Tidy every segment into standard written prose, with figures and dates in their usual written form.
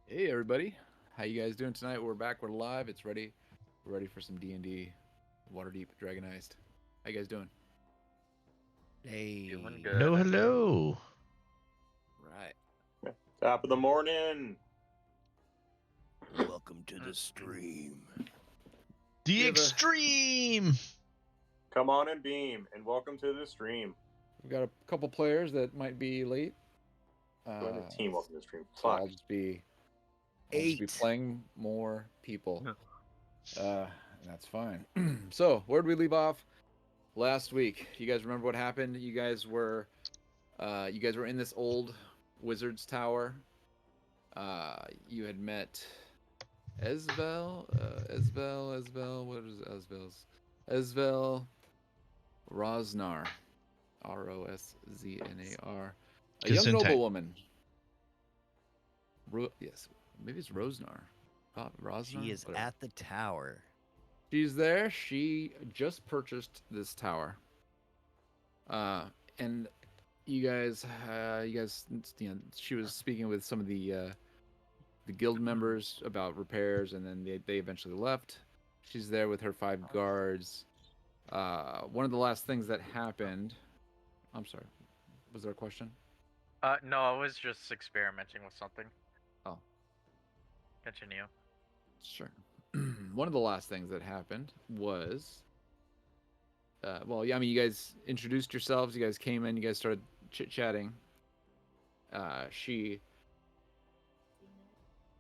Hey everybody, how you guys doing tonight? We're back. We're live. It's ready. We're ready for some D&D, Waterdeep, Dragonized. How you guys doing? Doing Hey, good. Hello. Right. Top of the morning. welcome to the stream. The We have a- extreme. Come on and beam, and welcome to the stream. We've got a couple players that might be late. Join the team. Welcome to the stream. So Fuck. I'll just be Eight. playing more people. And that's fine. So where'd we leave off last week? You guys remember what happened? You guys were in this old wizard's tower. You had met Esvel, what is Esvel's? Esvel Rosnar, Rosznar, a young Gesundheit. noblewoman. Yes, maybe it's Rosnar. Rosnar. She is Whatever. at the tower. She's there. She just purchased this tower. And you guys, she was speaking with some of the guild members about repairs, and then they eventually left. She's there with her 5 guards. One of the last things that happened. I'm sorry. Was there a question? No, I was just experimenting with something. Oh. Continue. Sure. One of the last things that happened was, you guys introduced yourselves. You guys came in. You guys started chit-chatting. She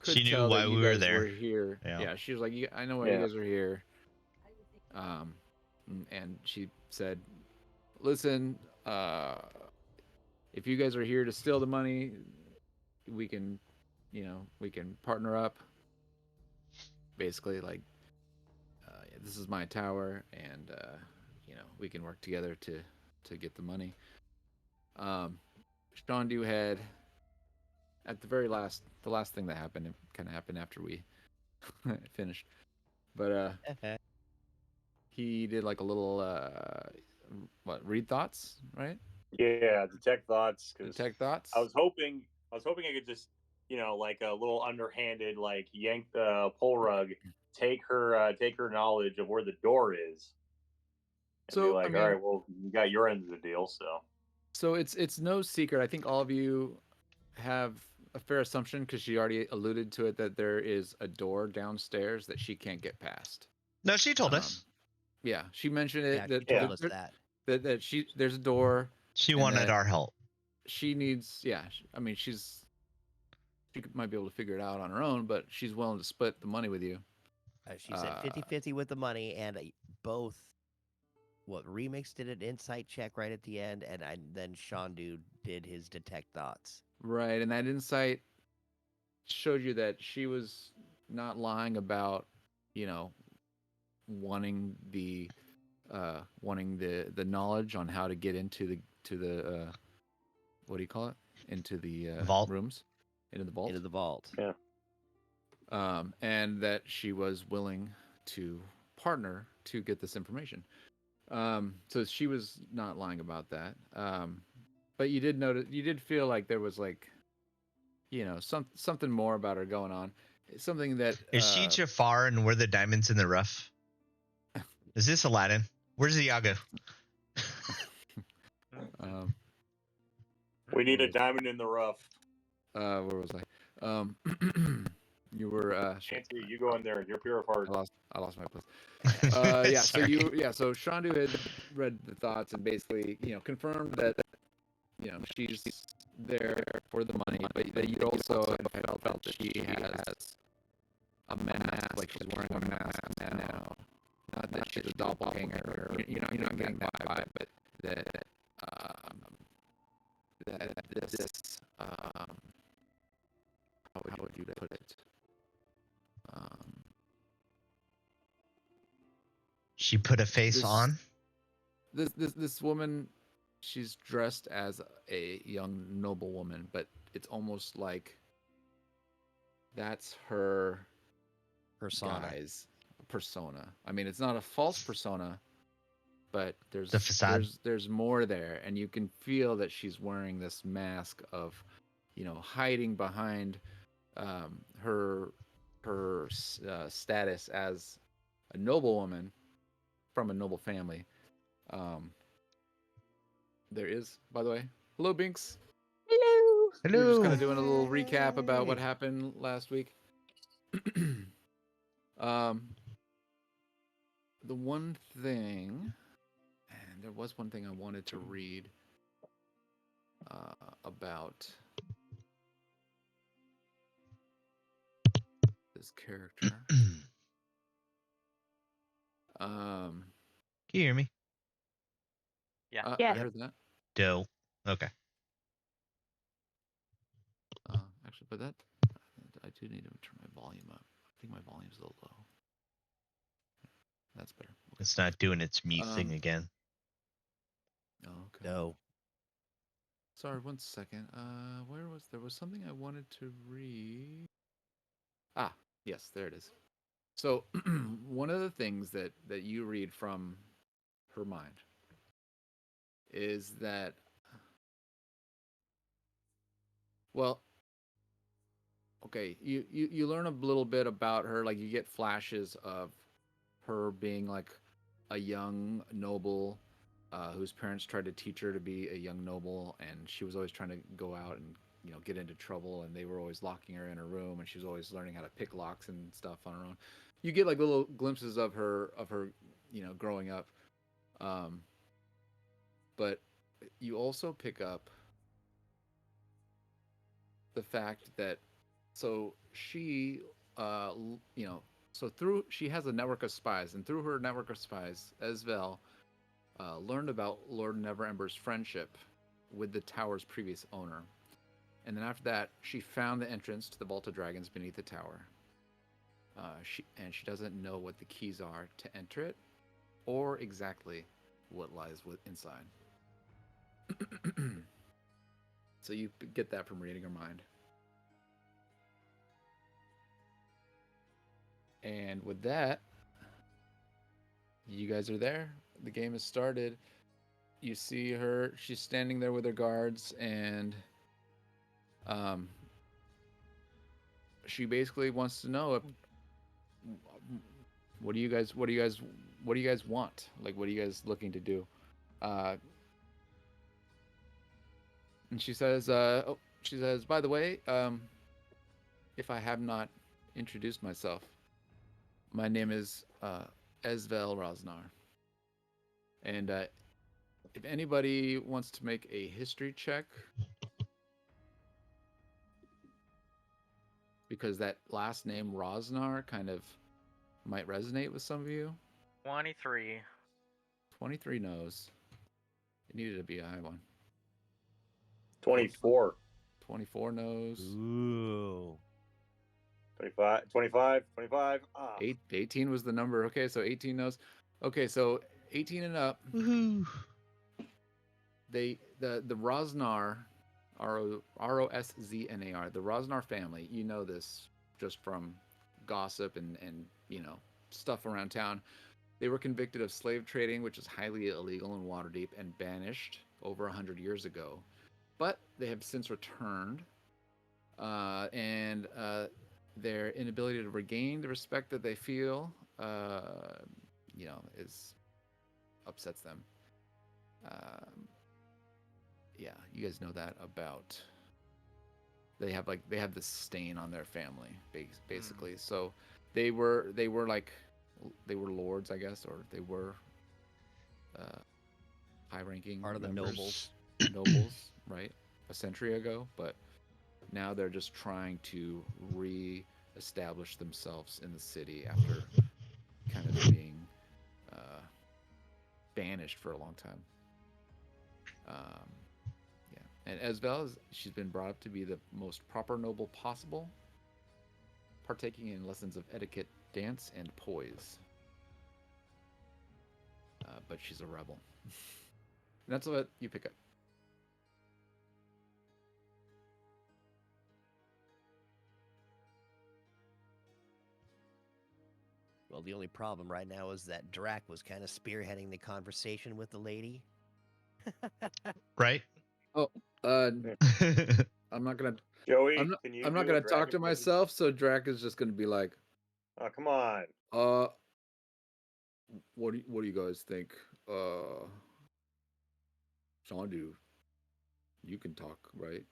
She tell knew that why you we were guys there. were here. Yeah. Yeah, she was like, I know why you guys are here. And she said, listen, if you guys are here to steal the money, we can partner up. Basically, like, this is my tower, and we can work together to get the money. Shondu had, at the last thing that happened, it kind of happened after we finished, but he did like a little read thoughts, right? Yeah, detect thoughts. Detect thoughts. I was hoping I could just, like a little underhanded, like yank the pull rug, take her knowledge of where the door is, and So, be like, I mean, all right, well, you got your end of the deal, so. So it's no secret. I think all of you have a fair assumption, because she already alluded to it, that there is a door downstairs that she can't get past. No, she told us. Yeah, she mentioned it. Yeah, she told us that. That there's a door. She and wanted that our help. She needs. Yeah, I mean, she might be able to figure it out on her own, but she's willing to split the money with you. She said 50-50 with the money, and both. What, Remix did an insight check right at the end, and then Shondu did his detect thoughts. Right, and that insight showed you that she was not lying about, wanting the knowledge on how to get into the what do you call it? Into the Vault. rooms, into the vault. Into the vault. Yeah. And that she was willing to partner to get this information. So she was not lying about that. But you did feel like there was, like, something more about her going on. Something that Is she Jafar and we're the diamonds in the rough? Is this Aladdin? Where's Iago? We need a diamond in the rough. Where was I? You were Chancy, you go in there. You're pure of heart. I lost my place. Yeah. So Shondu had read the thoughts and basically, confirmed that, she's there for the money, but that you also had felt that she has a mask, like she's wearing a mask now. Not that she's a doppelganger, or you're not getting that vibe, but that this how would you put it? She put a face on. This woman, she's dressed as a young noblewoman, but it's almost like that's her persona. I mean, it's not a false persona, but there's The facade. there's more there, and you can feel that she's wearing this mask of, hiding behind her status as a noblewoman from a noble family. Um, there is, by the way, hello Binks. Hello. We were just kind Hello. of doing a little recap about what Hey. happened last week. The one thing, and there was one thing I wanted to read about this character. Can you hear me? Yeah. I heard that. Doe. Okay. Actually, but that I do need to turn my volume up. I think my volume's a little low. That's better. Okay. It's not doing its mute thing again. Oh, okay. No. Sorry, one second. There was something I wanted to read. Ah, yes, there it is. So, one of the things that you read from her mind is that, well, okay, you learn a little bit about her. Like you get flashes of her being like a young noble whose parents tried to teach her to be a young noble, and she was always trying to go out and get into trouble, and they were always locking her in her room, and she was always learning how to pick locks and stuff on her own. You get like little glimpses of her growing up, but you also pick up the fact that so she so through she has a network of spies, and through her network of spies, Esvel learned about Lord Neverember's friendship with the tower's previous owner. And then after that, she found the entrance to the Vault of Dragons beneath the tower. She doesn't know what the keys are to enter it, or exactly what lies inside. So you get that from reading her mind. And with that, you guys are there. The game has started. You see her. She's standing there with her guards, and she basically wants to know what do you guys want? Like, what are you guys looking to do? And she says, by the way, if I have not introduced myself, my name is Esvel Rosnar. And if anybody wants to make a history check, because that last name Rosnar kind of might resonate with some of you. 23. 23 knows. It needed to be a high one. 24. 24 knows. Ooh. 25. 18 was the number. Okay, so 18 knows. Okay, so 18 and up. Woohoo. The Rosnar, Rosznar, the Rosnar family, you know this just from gossip and stuff around town. They were convicted of slave trading, which is highly illegal in Waterdeep, and banished over 100 years ago. But they have since returned, and their inability to regain the respect that they feel, is upsets them. Yeah, you guys know that about. They have this stain on their family, basically. So they were lords, I guess, or they were high-ranking Part of the members, nobles. nobles, right? A century ago, but now they're just trying to re-establish themselves in the city after kind of being banished for a long time. And Esvel, she's been brought up to be the most proper noble possible, partaking in lessons of etiquette, dance, and poise. But she's a rebel. And that's what you pick up. Well, the only problem right now is that Drac was kind of spearheading the conversation with the lady. Right? Oh, I'm not gonna. Joey, I'm not. can you I'm not do a gonna talk dragon to impression? myself. So Drac is just gonna be like, Oh, come on. What do you guys think? Shandu, you can talk, right?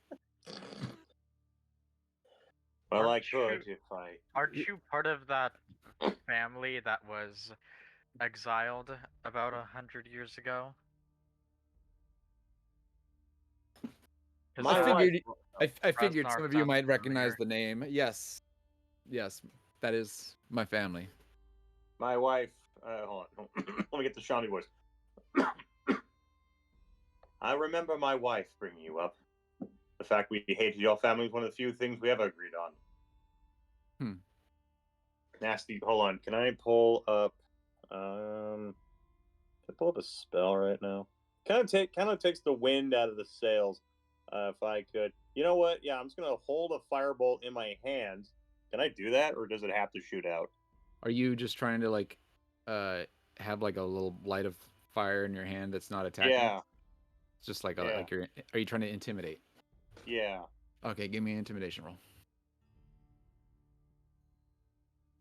Well, I Aren't could you- if I. Aren't you part of that family that was exiled about 100 years ago? My I wife. figured. I figured Rasnar some of you sounds might recognize familiar. the name. Yes, yes, that is my family. My wife. Hold on. Let me get the Shawnee voice. I remember my wife bringing you up. The fact we hated your family is one of the few things we ever agreed on. Nasty. Hold on. Can I pull up? Can I pull up a spell right now? Kind of takes the wind out of the sails. If I could, you know what? Yeah, I'm just gonna hold a firebolt in my hand. Can I do that, or does it have to shoot out? Are you just trying to like, have like a little light of fire in your hand that's not attacking? Yeah, It's just like yeah. like you're. Are you trying to intimidate? Yeah. Okay, give me an intimidation roll.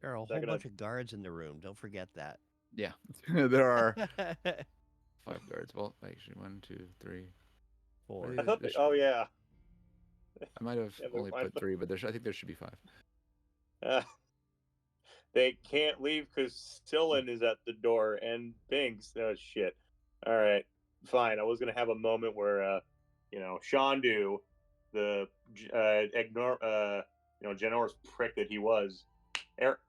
There are a whole Second bunch of guards in the room. Don't forget that. Yeah, there are 5 guards. Well, actually, 1, 2, 3. 4. I thought. There Oh should- yeah. I might have Yeah, they're only fine. put 3, but I think there should be 5. They can't leave because Scyllin is at the door and Binks. Oh shit! All right, fine. I was gonna have a moment where, Shandu, the ignore, generous prick that he was, er-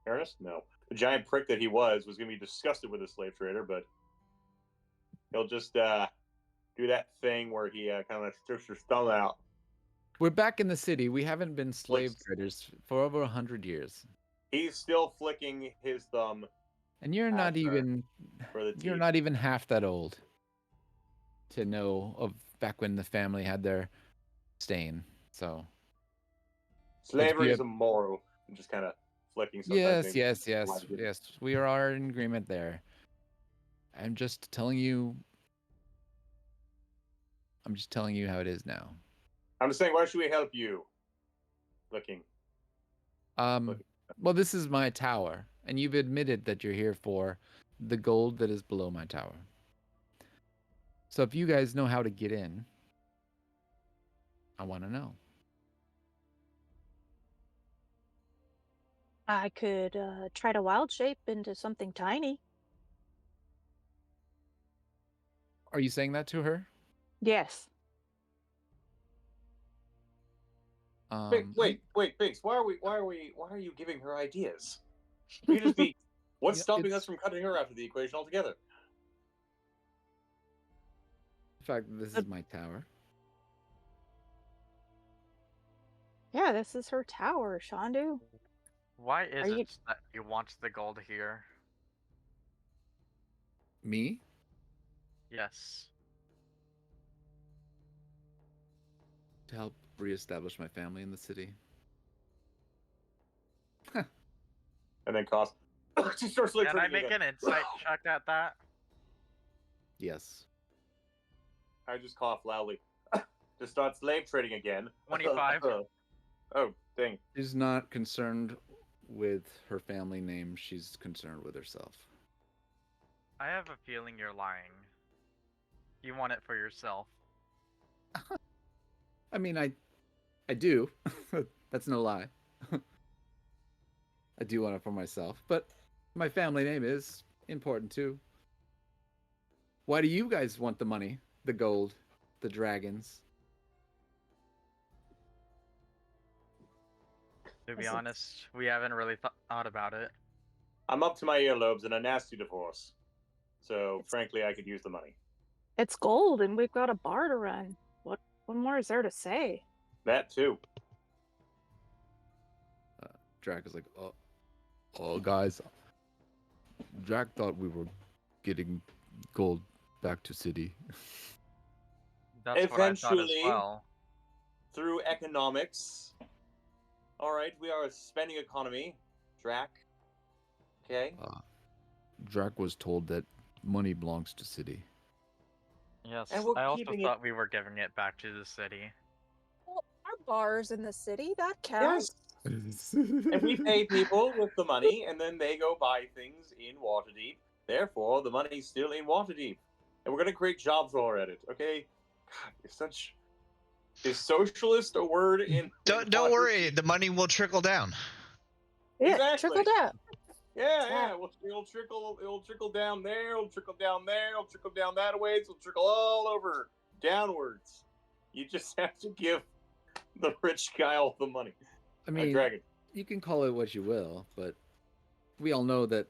Ernest, no, the giant prick that he was gonna be disgusted with the slave trader, but he'll just do that thing where he kind of sticks his thumb out. We're back in the city. We haven't been slave Flicks. traders for over 100 years, He's still flicking his thumb and you're At not her even. for the You're teeth. not even half that old to know of back when the family had their stain. So Slavery you is immoral. I'm just kind of flicking sometimes. yes, Maybe yes, yes, like it. yes. We are in agreement there. I'm just telling you. I'm just telling you how it is now. I'm just saying, why should we help you? Looking. Well, this is my tower, and you've admitted that you're here for the gold that is below my tower. So if you guys know how to get in, I want to know. I could try to wild shape into something tiny. Are you saying that to her? Yes. Wait, Biggs. Why are you giving her ideas? We could just be. What's Yeah, stopping it's- us from cutting her out of the equation altogether? In fact, this is my tower. Yeah, this is her tower, Shandu. Why is Are you- it that you want the gold here? Me? Yes. To help reestablish my family in the city. And then cost. She starts like Can I trading make again. an insight check at that? Yes. I just cough loudly. Just start slave trading again. 25. Oh, dang. She's not concerned with her family name. She's concerned with herself. I have a feeling you're lying. You want it for yourself. I mean, I do. That's no lie. I do want it for myself, but my family name is important too. Why do you guys want the money, the gold, the dragons? To be This is- honest, we haven't really thought about it. I'm up to my earlobes in a nasty divorce. So, frankly, I could use the money. It's gold, and we've got a bar to run. What more is there to say? That too. Drac is like, oh, guys. Drac thought we were getting gold back to city. That's what I thought as Eventually. well. Through economics. All right, we are a spending economy. Drac. Okay. Drac was told that money belongs to city. Yes, And we're I also keeping it- thought we were giving it back to the city. bars in the city. That counts. Yes. And we pay people with the money, and then they go buy things in Waterdeep. Therefore, the money's still in Waterdeep. And we're going to create jobs while we're at it, okay? God, you're such... Is socialist a word in Don't worry, the money will trickle down. Yeah, Exactly. trickle down. Yeah. Well, it'll trickle down there, it'll trickle down there, it'll trickle down that way, it'll trickle all over, downwards. You just have to give the rich guy all the money. I mean, Dragon. you can call it what you will, but we all know that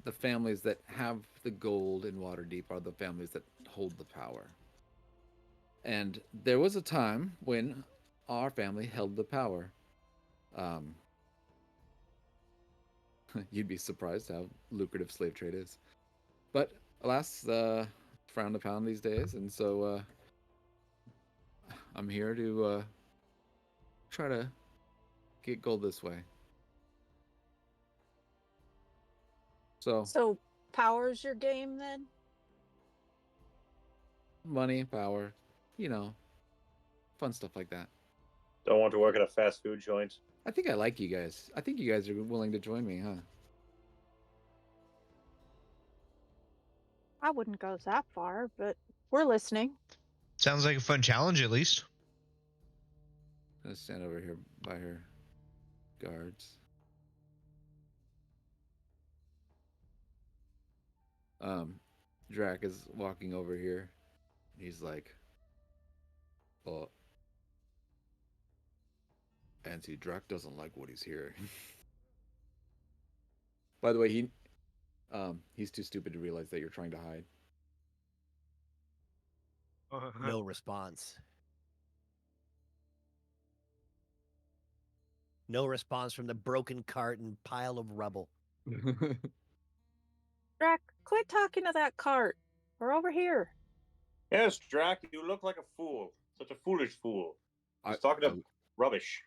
the families that have the gold in Waterdeep are the families that hold the power. And there was a time when our family held the power. You'd be surprised how lucrative slave trade is. But alas, frowned upon these days, and so I'm here to try to get gold this way. So power's your game then? Money, power, fun stuff like that. Don't want to work at a fast food joint. I think I like you guys. I think you guys are willing to join me, huh? I wouldn't go that far, but we're listening. Sounds like a fun challenge, at least. I'm gonna stand over here by her guards. Drac is walking over here. He's like, "Oh, and see, Drac doesn't like what he's hearing." By the way, he's too stupid to realize that you're trying to hide. No response. No response from the broken cart and pile of rubble. Drac, quit talking to that cart. We're over here. Yes, Drac, you look like a fool. Such a foolish fool. He's I- talking to rubbish.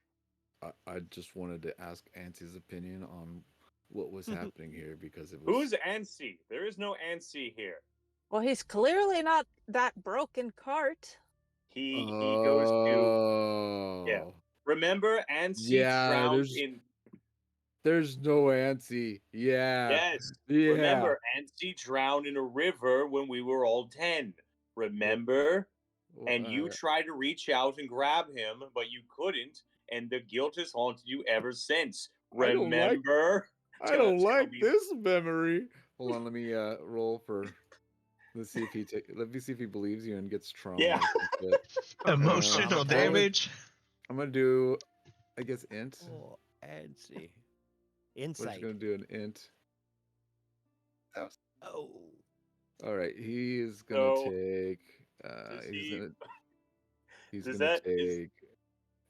I just wanted to ask Auntie's opinion on what was happening here because it was. Who's Ansi? There is no Ansi here. Well, he's clearly not that broken cart. He goes to... Oh. Yeah. Remember, Ansi Yeah, drowned in... There's no Auntie. Yeah. Yes. Yeah. Remember, Ansi drowned in a river when we were all 10. Remember? And you tried to reach out and grab him, but you couldn't, and the guilt has haunted you ever since. I don't like- Remember? I don't like this memory. Hold on, let me roll for. Let me see if he believes you and gets traumatized. Yeah. and shit. Emotional damage. I'm gonna do, I guess, int. Oh, and see. We're Insight. just gonna do an int. Oh. All right, he is gonna So, take. does He's he- gonna. He's does gonna that- take.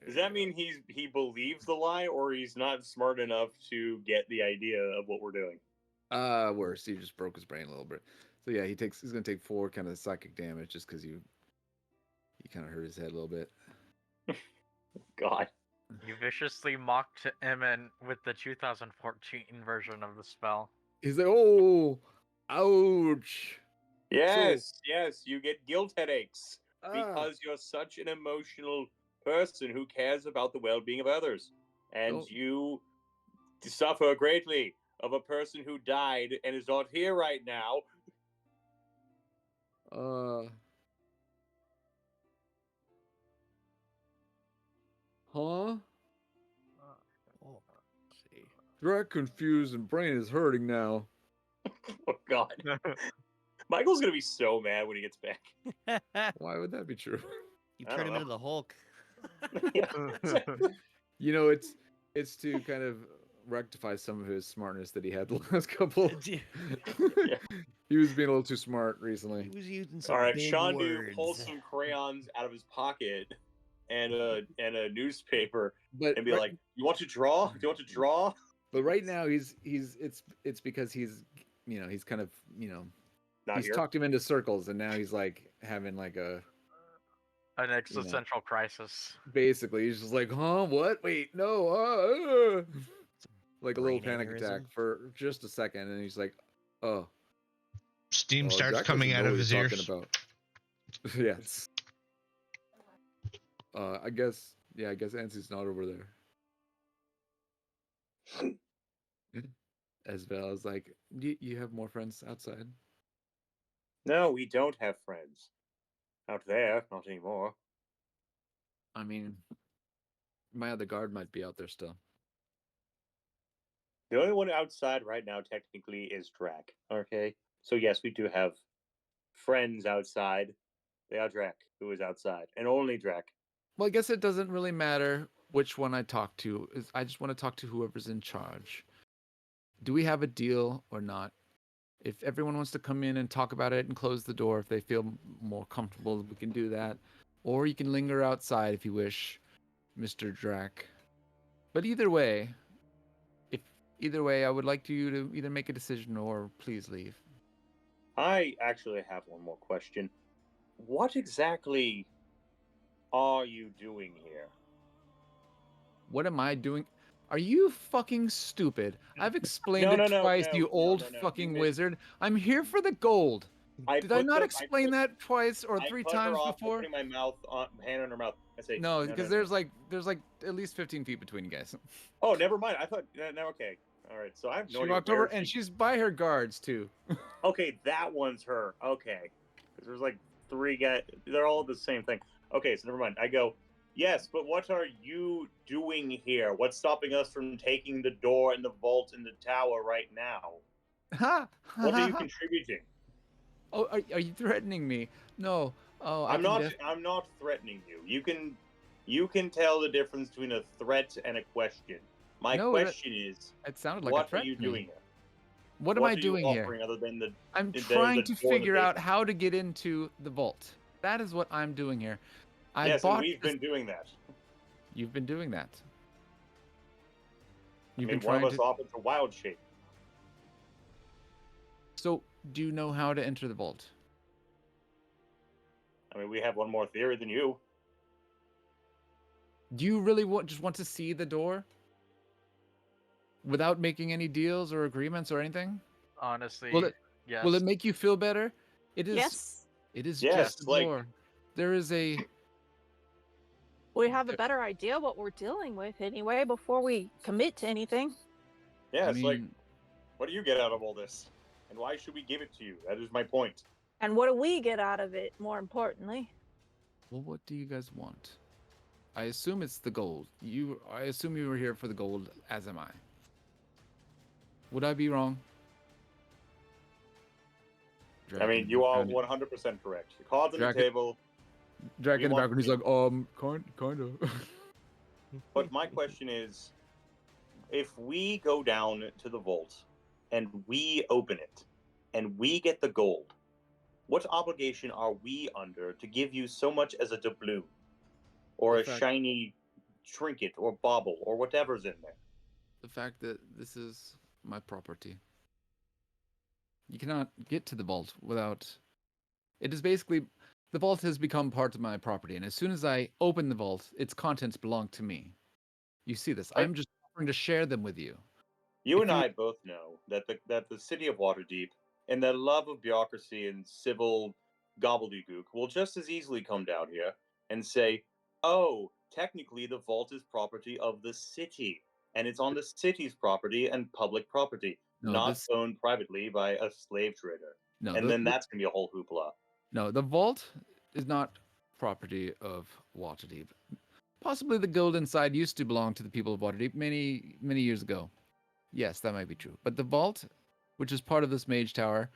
Does that mean he believes the lie, or he's not smart enough to get the idea of what we're doing? Worse. He just broke his brain a little bit. So yeah, he's gonna take 4 kind of psychic damage just because you kind of hurt his head a little bit. God. You viciously mocked him with the 2014 version of the spell. He's like, oh, ouch. Yes, you get guilt headaches Ah. because you're such an emotional person who cares about the well-being of others, and Don't- you suffer greatly of a person who died and is not here right now. Huh? Oh. See. Drac confused and brain is hurting now. Oh God, Michael's gonna be so mad when he gets back. Why would that be true? You I turn don't him know. into the Hulk. You know, it's to kind of rectify some of his smartness that he had the last couple. He was being a little too smart recently. He was using some All right, big Shandu words. pulls some crayons out of his pocket and a newspaper But and be like, "You want to draw? Do you want to draw?" But right now it's because he's he's kind of Not he's here. talked him into circles and now he's like having like An existential crisis. basically he's just like, huh, what, wait, no, like a little Brain panic attack aneurysm. for just a second, and he's like, oh, Steam starts Jack coming doesn't out know of what his you're ears. talking about. Yes. I guess Yeah, I guess Ansie's not over there. As well as like, you have more friends outside. No, we don't have friends. Out there, not anymore. I mean, my other guard might be out there still. The only one outside right now, technically, is Drac. Okay? So, yes, we do have friends outside. They are Drac, who is outside, and only Drac. Well, I guess it doesn't really matter which one I talk to. I just want to talk to whoever's in charge. Do we have a deal or not? If everyone wants to come in and talk about it and close the door if they feel more comfortable, we can do that. Or you can linger outside if you wish, Mr. Drac. But either way, I would like you to either make a decision or please leave. I actually have one more question. What exactly are you doing here? What am I doing? Are you fucking stupid? I've explained No, it twice, no, you no, old no, no. fucking You wizard. I'm here for the gold. Did I not explain I that twice or I three cut her times off, before? opening my hand on her mouth. I say, No, no, because no, no. there's like at least 15 feet between you guys. Oh, never mind. I thought, no, okay. All right, so I have no She idea walked where over and she... she's by her guards too. Okay, that one's her. Okay. Because there's like three guys. They're all the same thing. Okay, so never mind. I go, yes, but what are you doing here? What's stopping us from taking the door and the vault in the tower right now? Ha! What are you contributing? Oh, are you threatening me? No. Oh, I'm not threatening you. You can tell the difference between a threat and a question. My No, question is, it sounded like a what are threat you to me. doing here? What am I What are you doing here? offering other than I'm the trying to door in the figure out basement? how to get into the vault. That is what I'm doing here. I Yes, and bought we've this. been doing that. You've been doing that. I You've mean, been one of trying us to. offered to wild shape. So, do you know how to enter the vault? I mean, we have one more theory than you. Do you really just want to see the door without making any deals or agreements or anything? Honestly, Will it yes. will it make you feel better? It is Yes. it is Yes, just a like- door. There is a We have a better idea what we're dealing with anyway before we commit to anything. Yeah, I it's like, mean, what do you get out of all this? And why should we give it to you? That is my point. And what do we get out of it, more importantly? well, what do you guys want? I assume it's the gold. I assume you were here for the gold, as am I. Would I be wrong? I mean, you are 100% correct. The cards on the Dragon- table. Drac we in the want- background. He's like, kind of. But my question is, if we go down to the vault and we open it and we get the gold, what obligation are we under to give you so much as a doubloon or The a fact- shiny trinket or bauble or whatever's in there? The fact that this is my property. You cannot get to the vault without. It is basically. The vault has become part of my property, and as soon as I open the vault, its contents belong to me. You see this. I'm just offering to share them with you. You If and you- I both know that the city of Waterdeep and their love of bureaucracy and civil gobbledygook will just as easily come down here and say, "Oh, technically the vault is property of the city, and it's on the city's property and public property, No, not this- owned privately by a slave trader." No, And then that's gonna be a whole hoopla. No, the vault is not property of Waterdeep. Possibly the gold inside used to belong to the people of Waterdeep many, many years ago. Yes, that might be true. But the vault, which is part of this mage tower,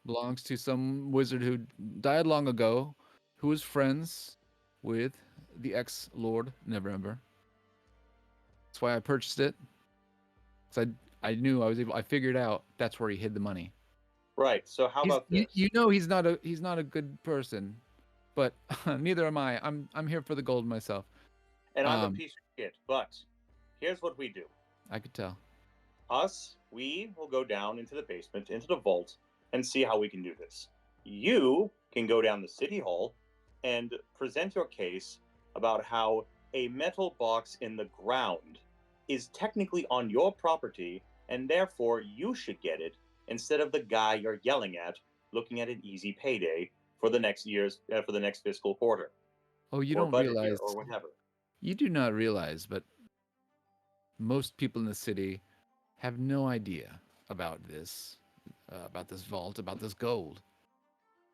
belongs to some wizard who died long ago, who was friends with the ex-Lord Neverember. That's why I purchased it. Because I knew I figured out that's where he hid the money. Right. So how about this? You know he's not a good person, but neither am I. I'm here for the gold myself. And I'm a piece of shit, but here's what we do. I could tell. We will go down into the basement, into the vault, and see how we can do this. You can go down the city hall and present your case about how a metal box in the ground is technically on your property, and therefore you should get it instead of the guy you're yelling at looking at an easy payday for the next fiscal quarter. Oh, you or don't budget year realize or whatever. You do not realize, but most people in the city have no idea about this vault, about this gold.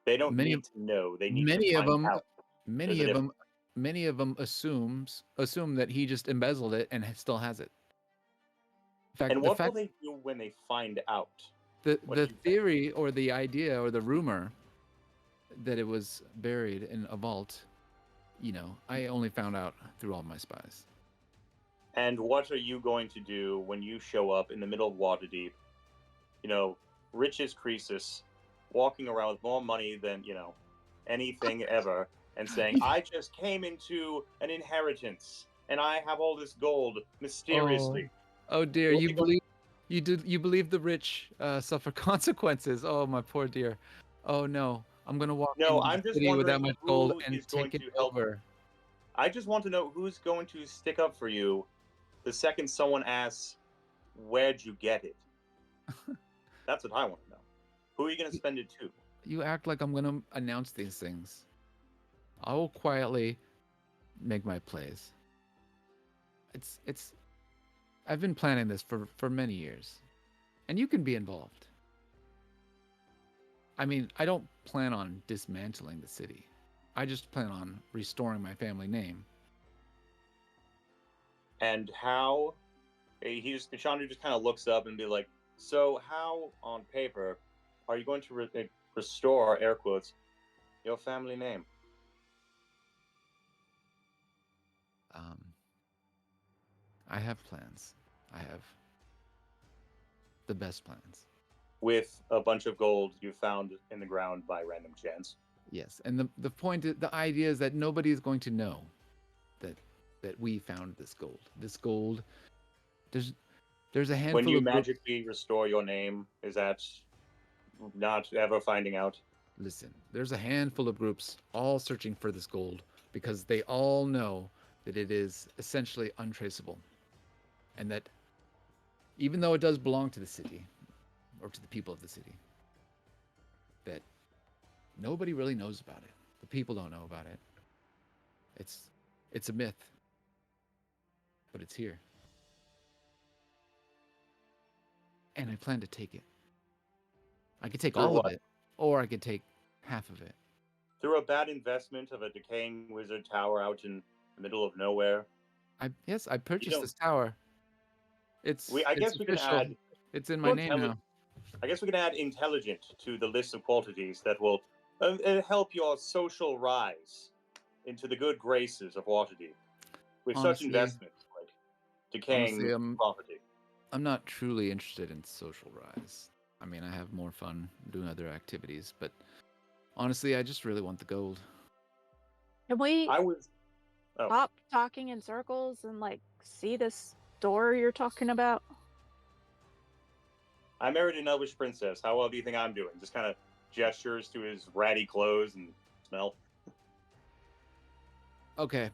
They don't Many need to know. They need to many of find them out. many There's a of difference. them many of them assume that he just embezzled it and still has it. In fact, And what will they do when they find out? the What the do you think? theory or the idea or the rumor that it was buried in a vault, I only found out through all my spies. And what are you going to do when you show up in the middle of Waterdeep? You know, rich as Croesus, walking around with more money than, anything ever, and saying, I just came into an inheritance and I have all this gold mysteriously. Oh dear, What are you going- you believe the rich suffer consequences. Oh my poor dear. Oh no, I'm gonna walk No, into I'm the just city with that wondering much gold who and is going take it to help. over. I just want to know who's going to stick up for you the second someone asks, where'd you get it? That's what I want to know. Who are you going to spend it to? You act like I'm gonna announce these things. I will quietly make my plays. It's I've been planning this for many years, and you can be involved. I mean, I don't plan on dismantling the city. I just plan on restoring my family name. And how Chandra just kind of looks up and be like, so how on paper are you going to restore, air quotes, your family name? Um, I have plans. I have the best plans. With a bunch of gold you found in the ground by random chance. Yes, and the idea is that nobody is going to know that we found this gold. This gold, there's a When handful you of groups. magically restore your name, is that not ever finding out? Listen, there's a handful of groups all searching for this gold because they all know that it is essentially untraceable, and that even though it does belong to the city or to the people of the city, that nobody really knows about it. The people don't know about it. It's a myth, but it's here. And I plan to take it. I could take Through all of what? it, or I could take half of it. Through a bad investment of a decaying wizard tower out in the middle of nowhere? I purchased don't- this tower. I It's guess we can official. add It's in my name now. I guess we can add intelligent to the list of qualities that will help your social rise into the good graces of Waterdeep. With such Honestly, investments like decaying property. I'm not truly interested in social rise. I mean, I have more fun doing other activities, but honestly, I just really want the gold. Can we I was. Oh, stop talking in circles and like see this door you're talking about? I married an elvish princess. How well do you think I'm doing? Just kind of gestures to his ratty clothes and smell. Okay.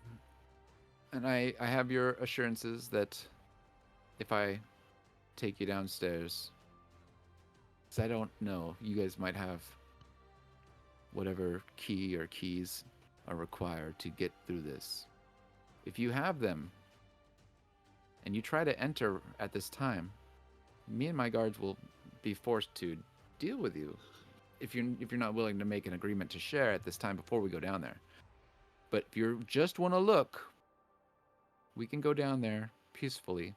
And I have your assurances that if I take you downstairs, because I don't know, you guys might have whatever key or keys are required to get through this. If you have them and you try to enter at this time, me and my guards will be forced to deal with you if you're not willing to make an agreement to share at this time before we go down there. But if you just want to look, we can go down there peacefully.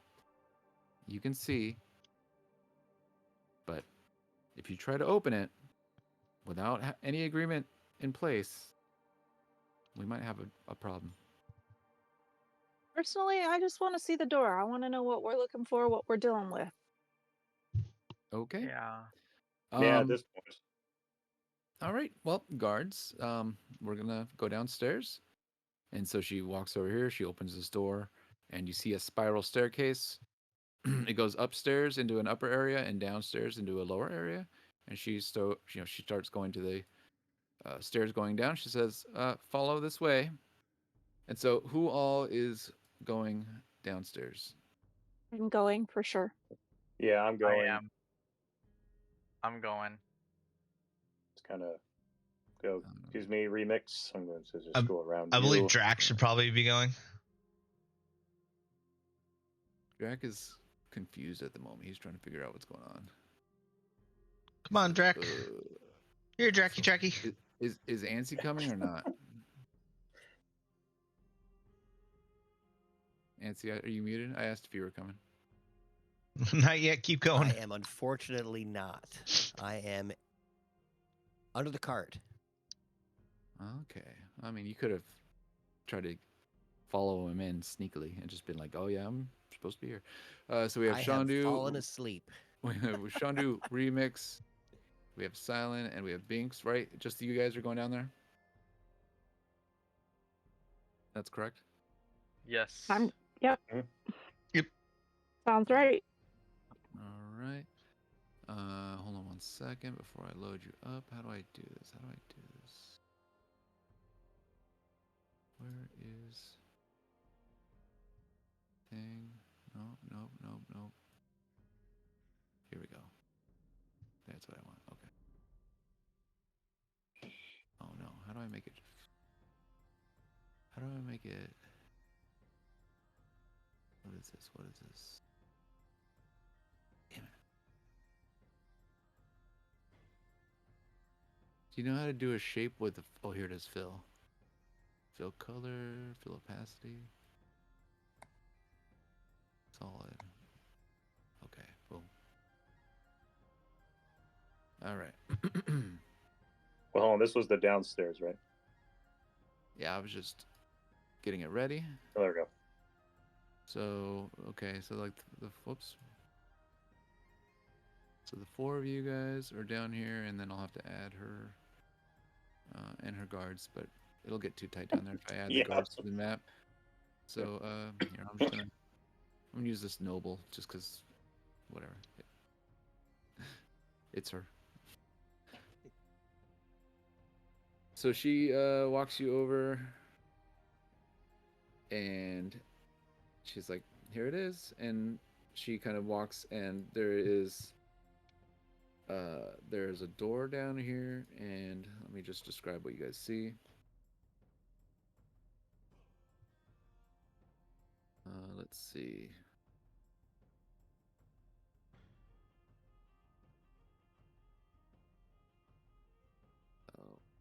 You can see. But if you try to open it without any agreement in place, we might have a problem. Personally, I just want to see the door. I want to know what we're looking for, what we're dealing with. Okay. Yeah. Yeah, at this point. All right. Well, guards, we're gonna go downstairs. And so she walks over here. She opens this door, and you see a spiral staircase. It goes upstairs into an upper area and downstairs into a lower area. And she starts going to the stairs going down. She says, "Follow this way." And so, who all is going downstairs? I'm going for sure. Yeah, I'm I going. am. I'm going. Just kind of go. Excuse me, remix. I'm going to just Um, go around I you. believe Drax should probably be going. Drac is confused at the moment. He's trying to figure out what's going on. Come on, Drac. Here, Dracky, So, Dracky. is Ansi coming or not? Ansi, are you muted? I asked if you were coming. Not yet. Keep going. I am unfortunately not. I am under the cart. Okay. I mean, you could have tried to follow him in sneakily and just been like, "Oh yeah, I'm supposed to be here." So we have I have Shandu. fallen asleep. We have Shandu remix. We have Silent and we have Binks. Right? Just you guys are going down there. That's correct. Yes. Yep. Yep. Sounds right. All right. Hold on one second before I load you up. How do I do this? How do I do this? Where is thing? Nope, nope, nope, nope. Here we go. That's what I want. Okay. Oh no. How do I make it? How do I make it? What is this? What is this? Damn it. Do you know how to do a shape with the... Oh, here it is, fill. Fill color, fill opacity. Solid. Okay, boom. All right. Well, hold on, this was the downstairs, right? Yeah, I was just getting it ready. Oh, there we go. So, okay, so like the whoops. So the four of you guys are down here, and then I'll have to add her and her guards, but it'll get too tight down there if I add Yeah. the guards to the map. So here, I'm gonna use this noble just because, whatever. It's her. So she walks you over, and she's like, "Here it is," and she kind of walks, and there's a door down here, and let me just describe what you guys see. Let's see.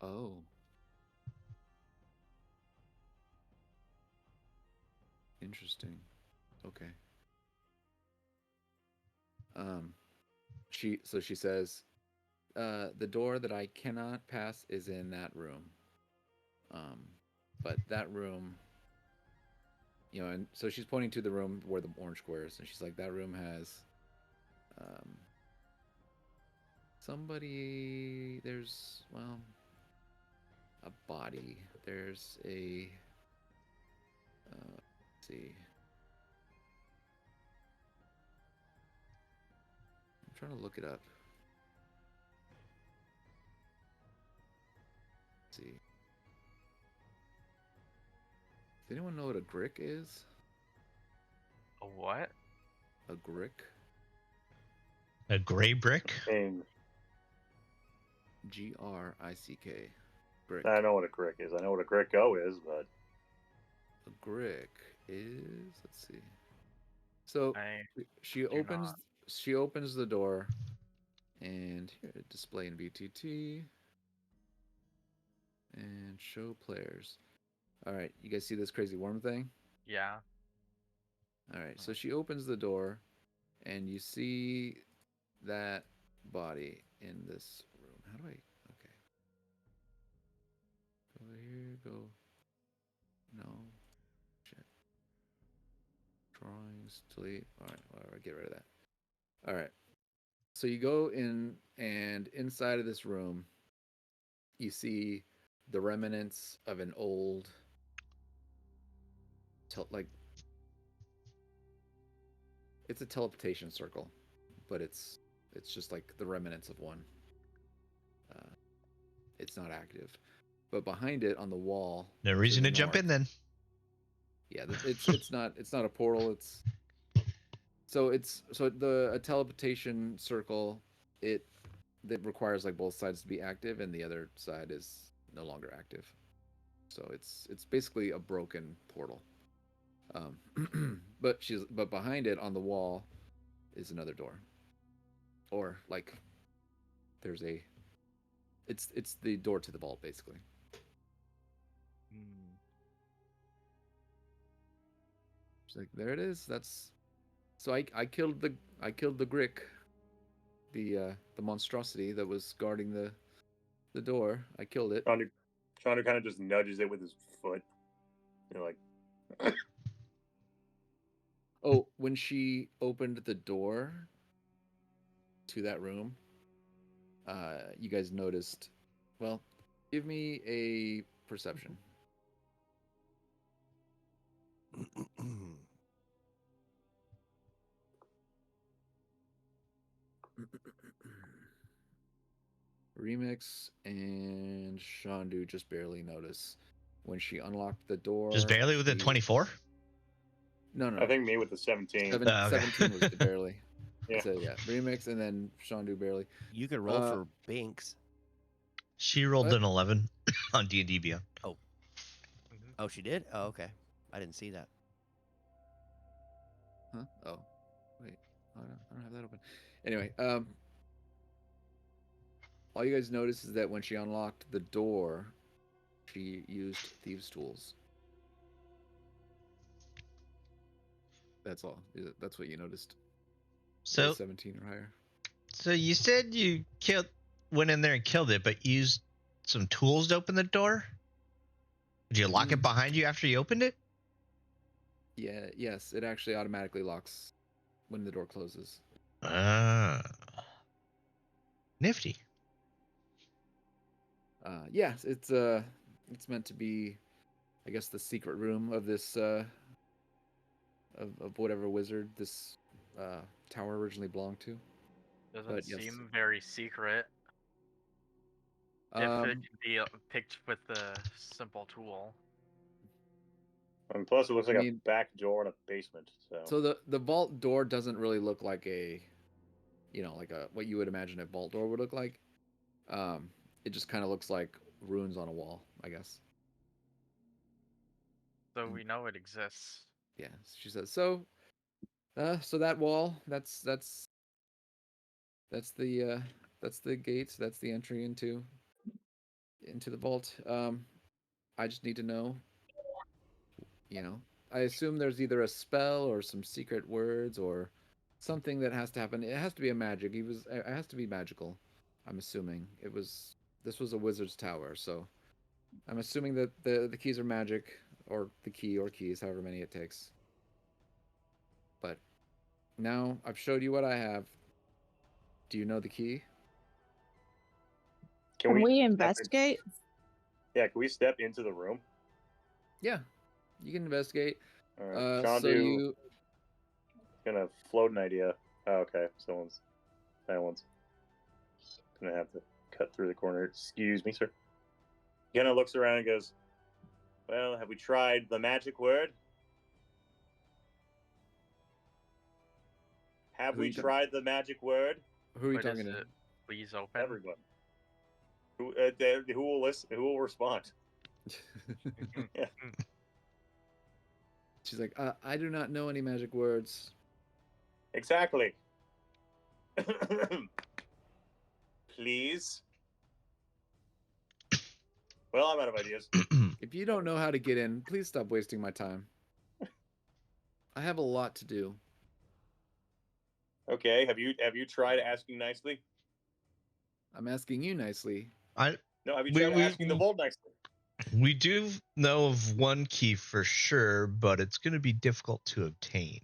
Oh. Interesting. Okay. She says, the door that I cannot pass is in that room. But that room, and so she's pointing to the room where the orange square is, and she's like, that room has somebody. There's a body. There's a let's see. I'm trying to look it up. Let's see. Does anyone know what a grick is? A what? A grick? A gray brick? And Grick. Grick. I know what a crick is. I know what a cricko is, but A grick is, let's see. So I she opens not. she opens the door, and here, display in VTT and show players. All right, you guys see this crazy worm thing? Yeah. All right, so she opens the door, and you see that body in this room. How do I? Okay. Go here. Go. No. Shit. Drawings. Delete. All right. Whatever. Get rid of that. All right. So you go in, and inside of this room, you see the remnants of an old, like, it's a teleportation circle, but it's just like the remnants of one. It's not active, but behind it on the wall. No reason to jump in then. Yeah, it's not a portal. It's a teleportation circle. That requires like both sides to be active, and the other side is no longer active. So it's basically a broken portal. But behind it on the wall is another door, or like there's a it's the door to the vault basically. She's like, there it is. That's so I killed the Grick, the monstrosity that was guarding the door. I killed it. Shandu kind of just nudges it with his foot. You're like, Oh, when she opened the door to that room, you guys noticed. Well, give me a perception. Remix and Shandu just barely notice when she unlocked the door. Just barely with a 24? No. I think me with the 17. Okay. 17 was the barely. Yeah. So yeah, Remix and then Shandu barely. You can roll for Binks. She rolled What? an 11 on D&D Beyond. Oh, she did? Oh, okay. I didn't see that. Huh? Oh, wait. I don't have that open. Anyway, all you guys notice is that when she unlocked the door, she used thieves' tools. That's all. That's what you noticed. So 17 or higher. So you said you went in there and killed it, but used some tools to open the door? Did you lock it behind you after you opened it? Yeah, yes, it actually automatically locks when the door closes. Ah. Nifty. Yes, it's meant to be, I guess, the secret room of this of whatever wizard this tower originally belonged to. Doesn't seem very secret. If it can be picked with the simple tool. And plus, it looks like a back door in a basement. So the vault door doesn't really look like a, like a what you would imagine a vault door would look like. It just kind of looks like runes on a wall, I guess. So we know it exists. Yeah, she says. So that wall, that's the gate, that's the entry into the vault. I just need to know, I assume there's either a spell or some secret words or something that has to happen. It has to be a magic. It has to be magical. I'm assuming this was a wizard's tower, so I'm assuming that the keys are magic, or the key or keys, however many it takes. But now I've showed you what I have. Do you know the key? Can we investigate? Yeah, can we step into the room? Yeah, you can investigate. All right, Shandu gonna float an idea. Oh, okay, someone's gonna have to cut through the corner. Excuse me, sir. He kind of looks around and goes, "Well, have we tried the magic word? Have we tried the magic word?" Who are you talking to? Please open. Everyone. Who will listen? Who will respond? Yeah. She's like, I do not know any magic words. Exactly. Please. Well, I'm out of ideas. If you don't know how to get in, please stop wasting my time. I have a lot to do. Okay, have you tried asking nicely? I'm asking you nicely. No, have you tried asking the vault nicely? We do know of one key for sure, but it's going to be difficult to obtain.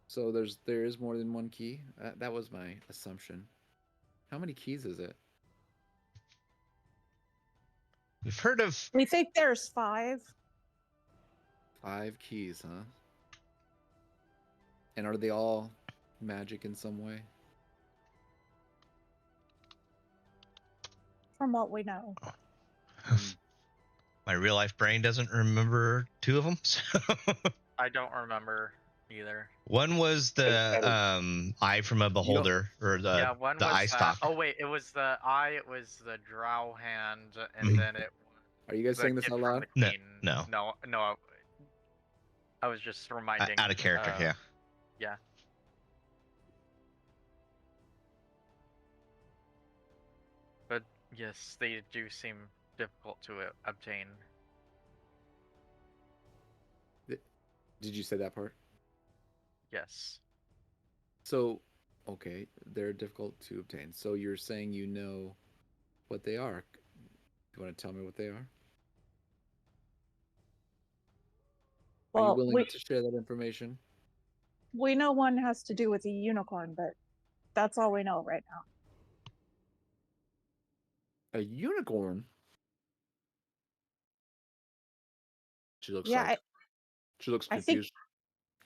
So there is more than one key? That was my assumption. How many keys is it? We've heard of... We think there's 5. 5 keys, huh? And are they all magic in some way? From what we know. My real life brain doesn't remember 2 of them. So. I don't remember either. One was the eye from a beholder, or the eye stalk. Oh wait, it was the eye. It was the drow hand, and then it. Are you guys The saying this kid out from loud? the No, Queen. no. No. I was just reminding. Out of character, yeah. Yeah. But yes, they do seem difficult to obtain. Did you say that part? Yes. So, okay, they're difficult to obtain. So you're saying you know what they are. You want to tell me what they are? Are you Well, willing to share that information? we know one has to do with a unicorn, but that's all we know right now. A unicorn? She looks Yeah, like she looks I think confused.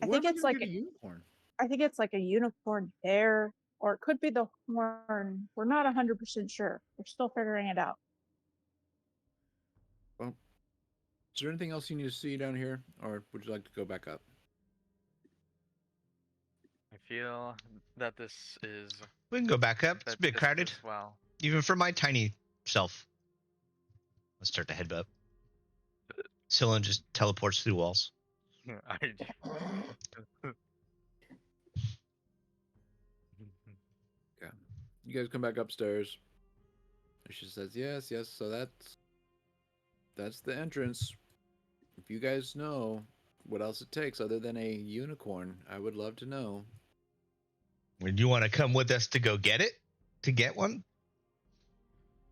I Where think am I it's gonna like get a unicorn? I think it's like a unicorn bear, or it could be the horn. We're not 100% sure. We're still figuring it out. Well, is there anything else you need to see down here, or would you like to go back up? I feel that this is We can go back up. It's a bit this crowded, as well. even for my tiny self. Let's start to head up. Scylla just teleports through walls. I Yeah. You guys come back upstairs. And she says, "Yes, yes. So that's the entrance. If you guys know what else it takes other than a unicorn, I would love to know." Would you want to come with us to go get it? To get one?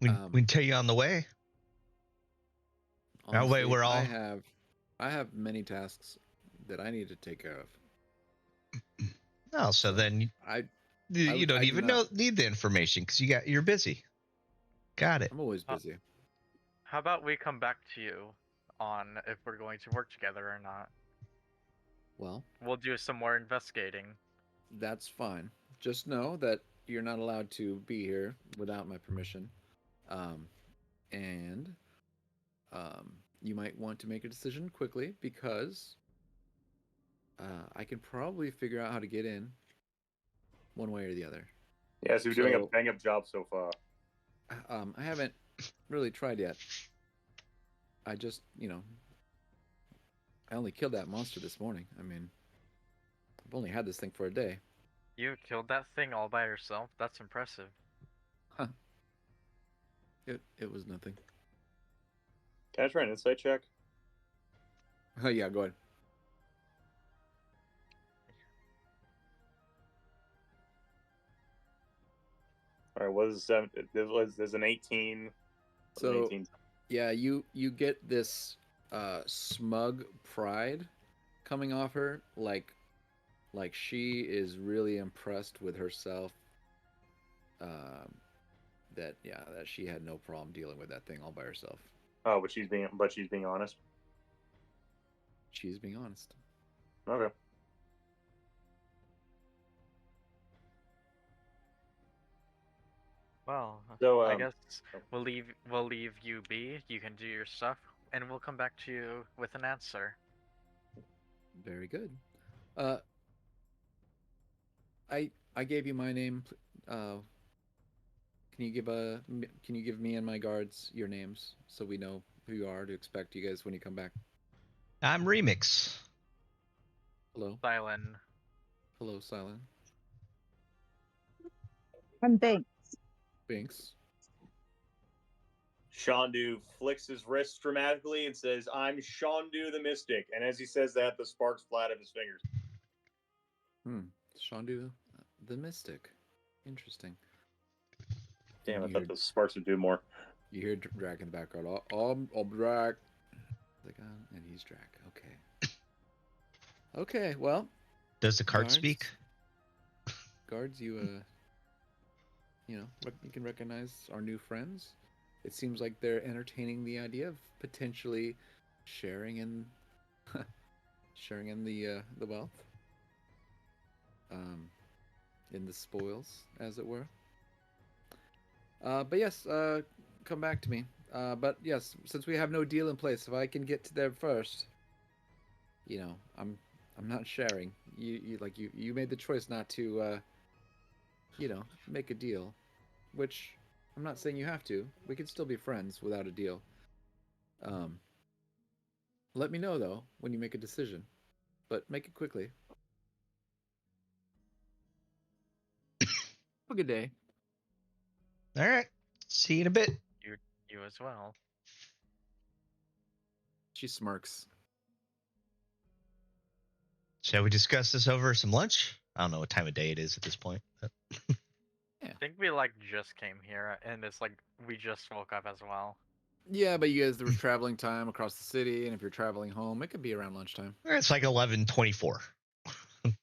We can tell you on the way. That way Honestly, we're all. I have many tasks that I need to take care of. Oh, so then you don't even need the information because you're busy. Got it. I'm always busy. How about we come back to you on if we're going to work together or not? Well, We'll do some more investigating. that's fine. Just know that you're not allowed to be here without my permission. And you might want to make a decision quickly because I can probably figure out how to get in one way or the other. Yeah, so you're doing a bang up job so far. I haven't really tried yet. I just, I only killed that monster this morning. I mean, I've only had this thing for a day. You killed that thing all by yourself? That's impressive. Huh. It was nothing. Can I try an insight check? Oh, yeah, go ahead. All right, what is 7? There's an 18. So, 18. yeah, you get this smug pride coming off her, like she is really impressed with herself. That she had no problem dealing with that thing all by herself. Oh, but she's being honest. She's being honest. Okay. Well, So I guess we'll leave you be. You can do your stuff, and we'll come back to you with an answer. Very good. I gave you my name. Can you give me and my guards your names so we know who you are to expect you guys when you come back? I'm Remix. Hello. Silent. Hello, Silent. I'm Banks. Binks. Shandu flicks his wrist dramatically and says, "I'm Shandu the Mystic." And as he says that, the sparks fly out of his fingers. Shandu the Mystic. Interesting. Damn, I thought the sparks would do more. You hear Drac in the background. I'm Drac. Like, and he's Drac. Okay. Okay, well. Does the card speak? Guards, you can recognize our new friends. It seems like they're entertaining the idea of potentially sharing in the wealth, in the spoils, as it were. But yes, come back to me. But yes, since we have no deal in place, if I can get to there first, I'm not sharing. You made the choice not to, make a deal, which I'm not saying you have to. We can still be friends without a deal. Let me know though when you make a decision, but make it quickly. Have a good day. All right. See you in a bit. You as well. She smirks. Shall we discuss this over some lunch? I don't know what time of day it is at this point. But... I think we like just came here, and it's like we just woke up as well. Yeah, but you guys, there was traveling time across the city, and if you're traveling home, it could be around lunchtime. It's like 11:24.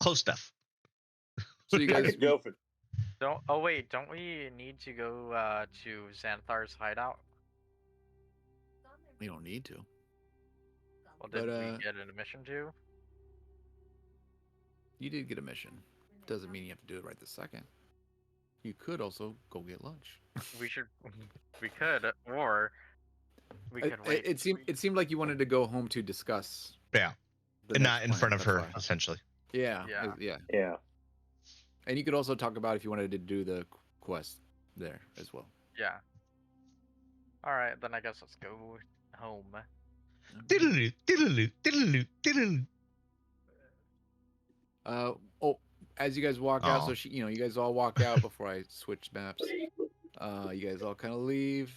Close stuff. So you I guys, could go for. Don't. Oh wait, don't we need to go to Xanthar's hideout? we don't need to. Well, did But, we get an admission to? You did get a mission. Doesn't mean you have to do it right this second. You could also go get lunch. We should. We could, or we could wait. It seemed like you wanted to go home to discuss. Yeah. the And next not in plan, front of that's her, why. essentially. Yeah, Yeah. yeah. Yeah. And you could also talk about if you wanted to do the quest there as well. Yeah. All right, then I guess let's go home. Diddle-oo, diddle-oo, diddle-oo, diddle-oo. As you guys walk out, Aw. so you guys all walk out before I switch maps. You guys all kind of leave,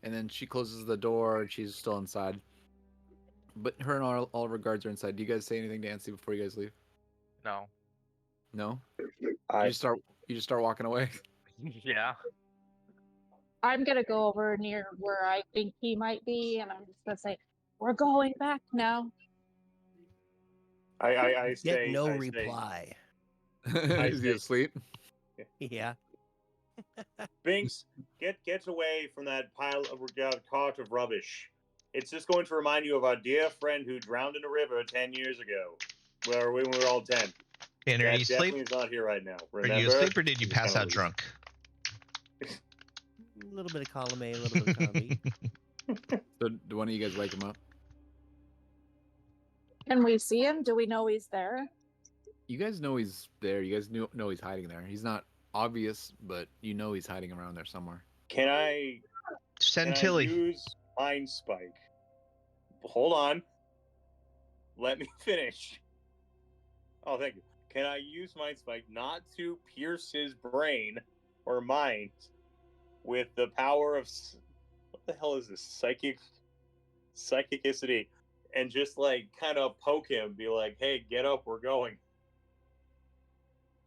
and then she closes the door, and she's still inside. But her and all regards are inside. Do you guys say anything to Nancy before you guys leave? No. No. I You just start walking away. Yeah. I'm gonna go over near where I think he might be, and I'm just gonna say, "We're going back now." I Get say no I say, reply. Is he say- asleep? Yeah. Binks, get away from that pile of cart of rubbish. It's just going to remind you of our dear friend who drowned in a river 10 years ago, where we were all 10. And are That you definitely asleep? is not here right now. Are Remember? you asleep or did you Just pass kinda out loose. drunk? A little bit of column A, a little bit of column B. So do one of you guys wake him up? Can we see him? Do we know he's there? You guys know he's there. You guys know he's hiding there. He's not obvious, but you know he's hiding around there somewhere. Can I Send Can I Tilly. use Mind Spike? Hold on. Let me finish. Oh, thank you. Can I use Mind Spike not to pierce his brain or mind with the power of what the hell is this? Psychicity, and just like kind of poke him, be like, "Hey, get up, we're going."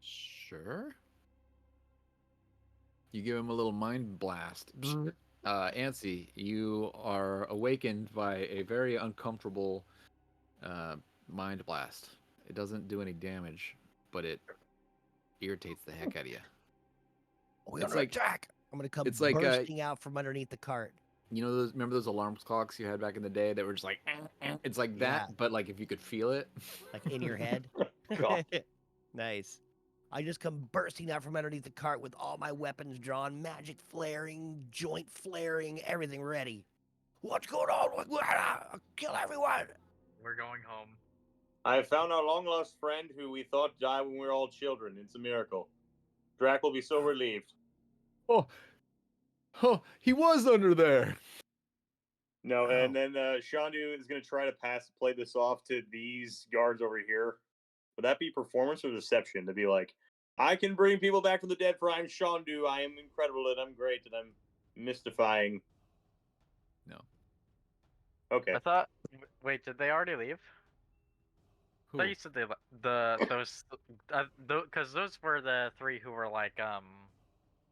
Sure. You give him a little mind blast. Ansi, you are awakened by a very uncomfortable mind blast. It doesn't do any damage, but it irritates the heck out of you. We're It's under like- attack. I'm gonna come it's like, bursting out from underneath the cart. You know remember those alarm clocks you had back in the day that were just like, it's like that, Yeah. but like if you could feel it. Like in your head. God. Nice. I just come bursting out from underneath the cart with all my weapons drawn, magic flaring, joint flaring, everything ready. What's going on? I'll kill everyone. We're going home. I found our long lost friend who we thought died when we were all children. It's a miracle. Drac will be so relieved. Oh, he was under there. No, Wow. and then Shandu is going to try to play this off to these guards over here. Would that be performance or deception to be like, I can bring people back from the dead for I'm Shandu, I am incredible, and I'm great, and I'm mystifying? No. Okay. I thought. Wait, did they already leave? I Who? thought you said because those were the three who were like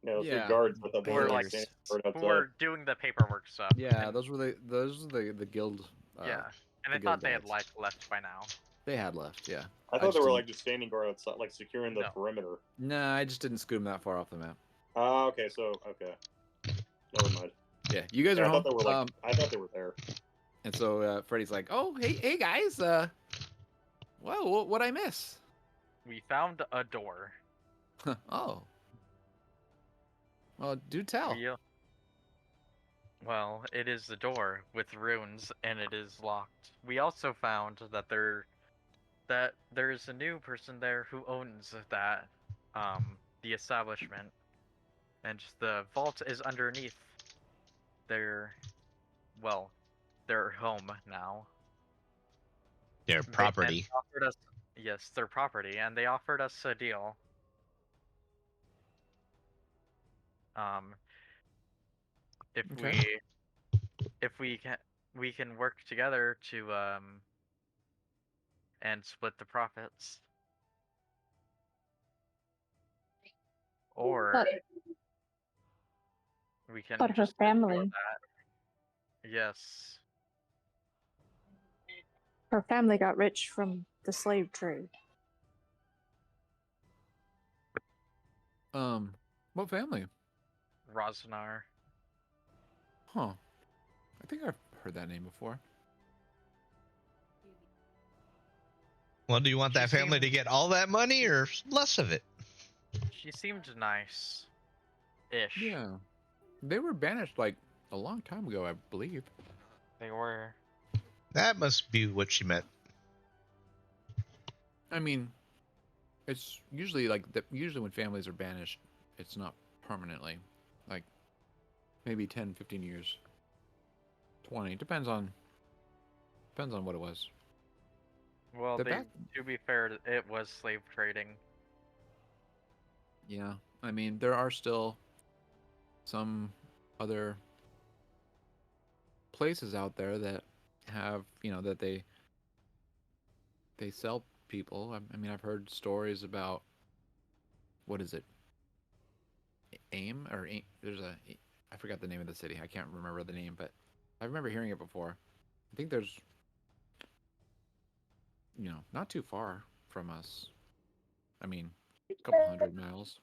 No, those Yeah. are guards. I thought they were like Bangers. standing guard who were outside. doing the paperwork stuff. Yeah, and, those were the guild. yeah, and the I thought they had guild like left by now. They had left. Yeah. I thought they were didn't- like just standing guard outside, like securing the No. perimeter. Nah, I just didn't scoot them that far off the map. Okay, so, okay. Never mind. Yeah, you guys Yeah, are I home. thought they were like, I thought they were there. And so Freddy's like, "Oh, hey guys. Whoa, what'd I miss?" We found a door. Oh. Well, do tell. Well, it is the door with runes, and it is locked. We also found that there is a new person there who owns that, the establishment, and the vault is underneath their their home now. Their They property. offered us, yes, their property, and they offered us a deal. Um, if Okay. we can work together to and split the profits, or But, we can but her just ignore family, that. Yes. her family got rich from the slave trade. What family? Rosnar. Huh. I think I've heard that name before. Well, do you want She that family to seemed- get all that money or less of it? She seemed nice. Ish. Yeah. They were banished like a long time ago, I believe. They were. That must be what she meant. I mean, it's usually usually when families are banished, it's not permanently. Like maybe 10, 15 years. 20, depends on what it was. Well, The back to be fair, it was slave trading. Yeah. I mean, there are still some other places out there that have, that they sell people. I mean, I've heard stories about what is it? There's I forgot the name of the city. I can't remember the name, but I remember hearing it before. I think there's not too far from us. I mean, a couple 100 miles.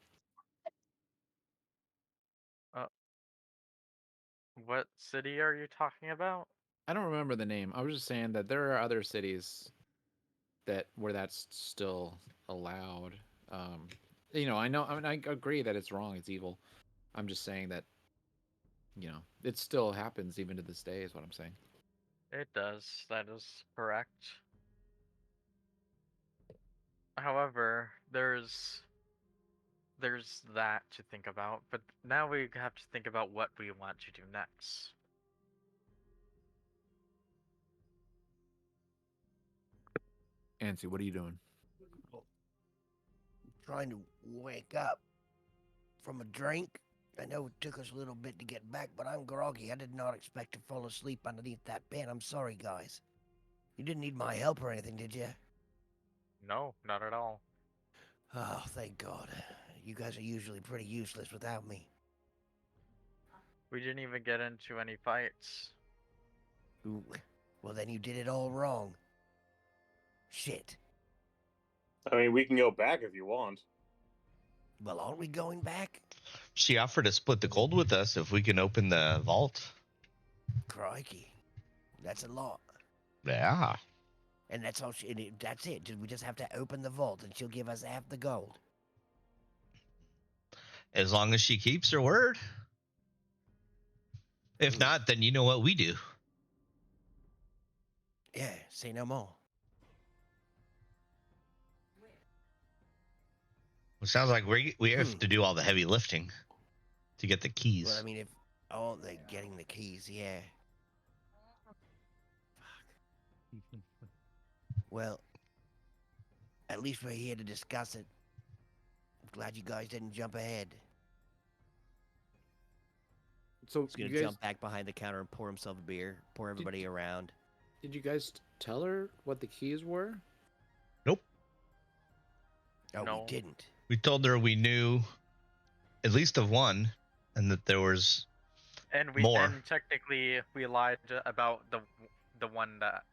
What city are you talking about? I don't remember the name. I was just saying that there are other cities where that's still allowed. I know. I mean, I agree that it's wrong. It's evil. I'm just saying that it still happens even to this day. Is what I'm saying. It does. That is correct. However, there's that to think about, but now we have to think about what we want to do next. Ansi, what are you doing? Trying to wake up from a drink. I know it took us a little bit to get back, but I'm groggy. I did not expect to fall asleep underneath that bed. I'm sorry, guys. You didn't need my help or anything, did you? No, not at all. Oh, thank God. You guys are usually pretty useless without me. We didn't even get into any fights. Ooh, well, then you did it all wrong. Shit. I mean, we can go back if you want. Well, aren't we going back? She offered to split the gold with us if we can open the vault. Crikey. That's a lot. Yeah. And that's all. That's it. We just have to open the vault, and she'll give us half the gold. As long as she keeps her word. If Ooh. not, then you know what we do. Yeah, say no more. It sounds like we have to do all the heavy lifting to get the keys. Well, I mean, if they're getting the keys, yeah. Fuck. Well, at least we're here to discuss it. I'm glad you guys didn't jump ahead. So He's gonna you guys, jump back behind the counter and pour himself a beer. Pour everybody around. did you guys tell her what the keys were? Nope. Oh, No. we didn't. We told her we knew at least of one, and that there was And more. and technically we lied about the one that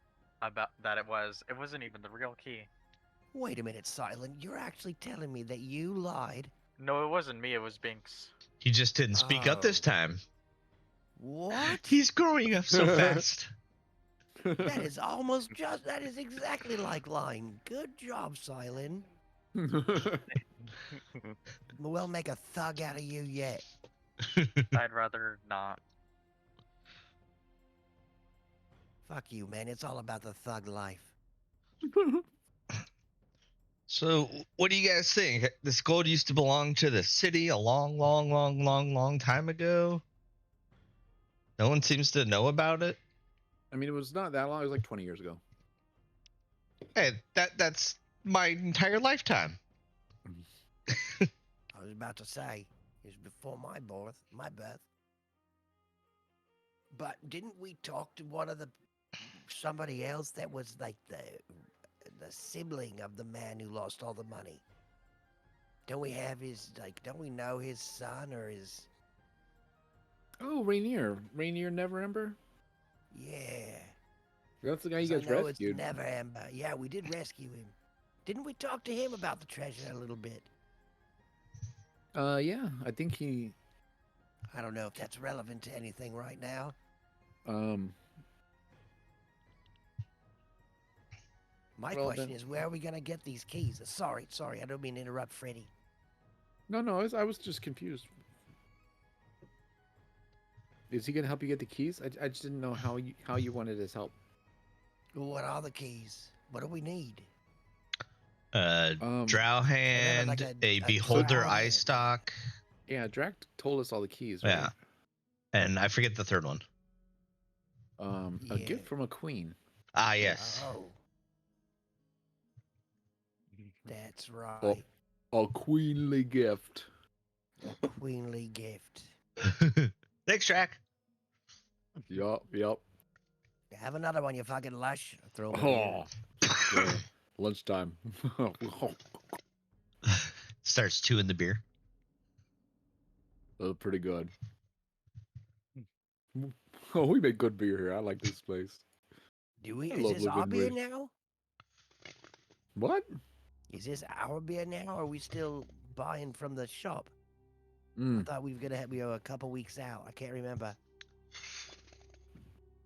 it wasn't even the real key. Wait a minute, Silent. You're actually telling me that you lied? No, it wasn't me, it was Binks. He just didn't speak up this Oh. time. What? He's growing up so fast. That is almost just. That is exactly like lying. Good job, Silent. We'll make a thug out of you yet. I'd rather not. Fuck you, man. It's all about the thug life. So, what do you guys think? This gold used to belong to the city a long, long, long, long, long time ago. No one seems to know about it. I mean, it was not that long. It was like 20 years ago. Hey, that's my entire lifetime. I was about to say, it was before my birth. But didn't we talk to somebody else that was like the sibling of the man who lost all the money? Don't we have don't we know his son or his? Oh, Rainier. Rainier Neverember? Yeah. That's the guy you 'Cause I guys know rescued. it's Never Ember. Yeah, we did rescue him. Didn't we talk to him about the treasure a little bit? Yeah. I think he. I don't know if that's relevant to anything right now. Um. My Well, question then- is, where are we gonna get these keys? Sorry, I don't mean to interrupt, Freddy. No, I was just confused. Is he gonna help you get the keys? I just didn't know how you wanted his help. What are the keys? What do we need? Drow hand, like a a beholder drow eye hand. stock. Yeah, Drac told us all the keys, right? Yeah. And I forget the third one. A Yeah. gift from a queen. Ah, yes. Oh, that's right. A queenly gift. A queenly gift. Thanks, Jack. Yup. Have another one, you fucking lush. Throw 'em a Oh, beer. yeah. Lunchtime. Starts chewing the beer. Pretty good. Oh, we make good beer here. I like this place. Do we? I Is love this our living beer rich. now? What? Is this our beer now? Or are we still buying from the shop? I Mm. thought we were a couple weeks out. I can't remember.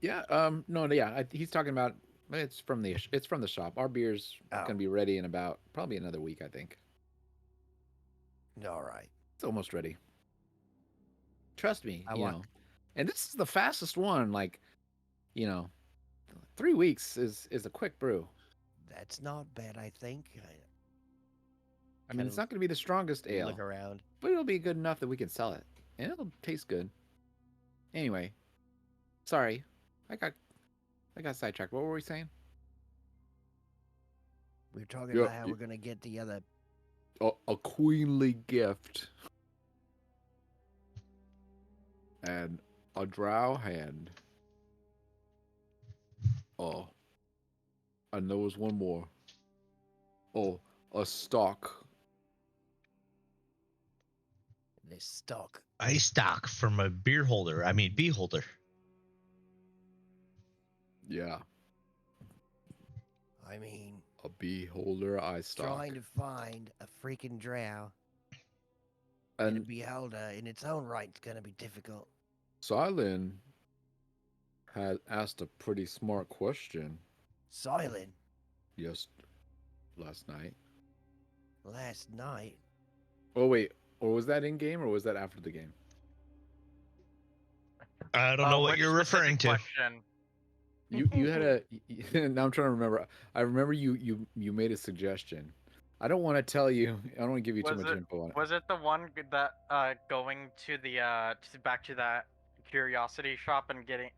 Yeah. No. Yeah. He's talking about. It's from the shop. Our beer's Oh. gonna be ready in about probably another week. I think All right. it's almost ready. Trust me. I You want- know. And this is the fastest one. Like, 3 weeks is a quick brew. That's not bad, I think. I mean, it's not going to be the strongest ale, Look around. but it'll be good enough that we can sell it, and it'll taste good. Anyway, sorry, I got sidetracked. What were we saying? We were talking Yeah, about how we're gonna get the other. A queenly gift and a drow hand. Oh, and there was one more. Oh, a stock. This stock. Eye stock from a beer holder. I mean, beholder. Yeah, I mean, a beholder eye stock. trying to find a freaking drow and a And beholder in its own right is gonna be difficult. Silent had asked a pretty smart question. Silent Yes, last night. last night. Oh wait, or was that in game or was that after the game? I don't know what Which you're referring specific to. question? You had a. Now I'm trying to remember. I remember you made a suggestion. I don't want to tell you. I don't want to give you too Was much it info on it. was it the one that going to the back to that curiosity shop and getting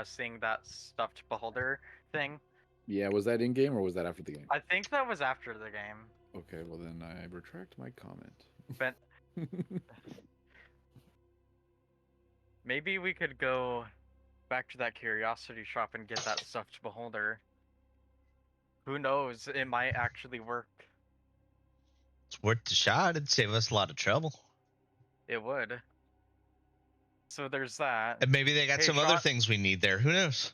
seeing that stuffed beholder thing? Yeah, was that in game or was that after the game? I think that was after the game. Okay, well then I retract my comment. But maybe we could go back to that curiosity shop and get that stuffed beholder. Who knows? It might actually work. It's worth the shot. It'd save us a lot of trouble. It would. So there's that. And maybe they got Hey, some other Sean- things we need there. Who knows?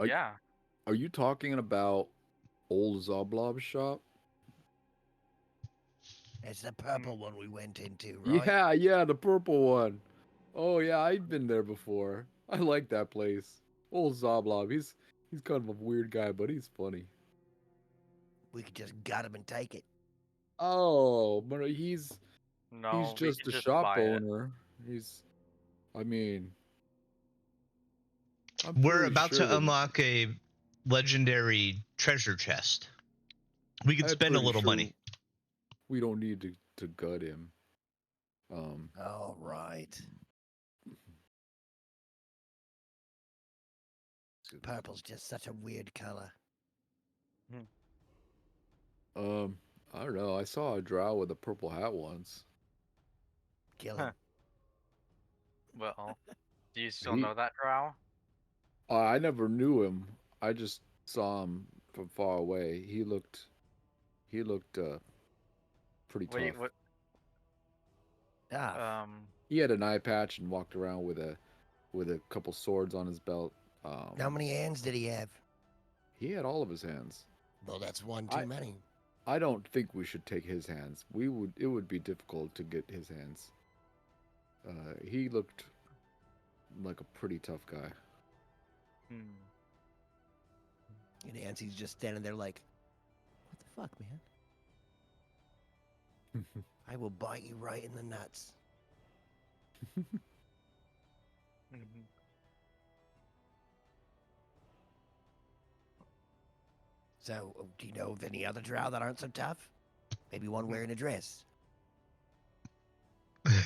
Yeah. Are you talking about old Zoblob's shop? It's the purple one we went into, right? Yeah, the purple one. Oh yeah, I've been there before. I like that place. Old Zoblob. He's kind of a weird guy, but he's funny. We could just gut him and take it. Oh, but he's No, we just could a shop buy it. owner. I mean, I'm We're pretty about sure to that- unlock a legendary treasure chest. We could I'm spend a pretty little sure money. We don't need to gut him. All right. purple's just such a weird color. I don't know. I saw a drow with a purple hat once. Kill him. Well, do you still He- know that drow? I never knew him. I just saw him from far away. He looked pretty What? tough. What? Ah, He had an eye patch and walked around with a couple swords on his belt. how many hands did he have? He had all of his hands. Well, that's one I- too many. I don't think we should take his hands. It would be difficult to get his hands. He looked like a pretty tough guy. Hmm. And Nancy's just standing there like, what the fuck, man? I will bite you right in the nuts. Mhm. So, do you know of any other drow that aren't so tough? Maybe one wearing a dress.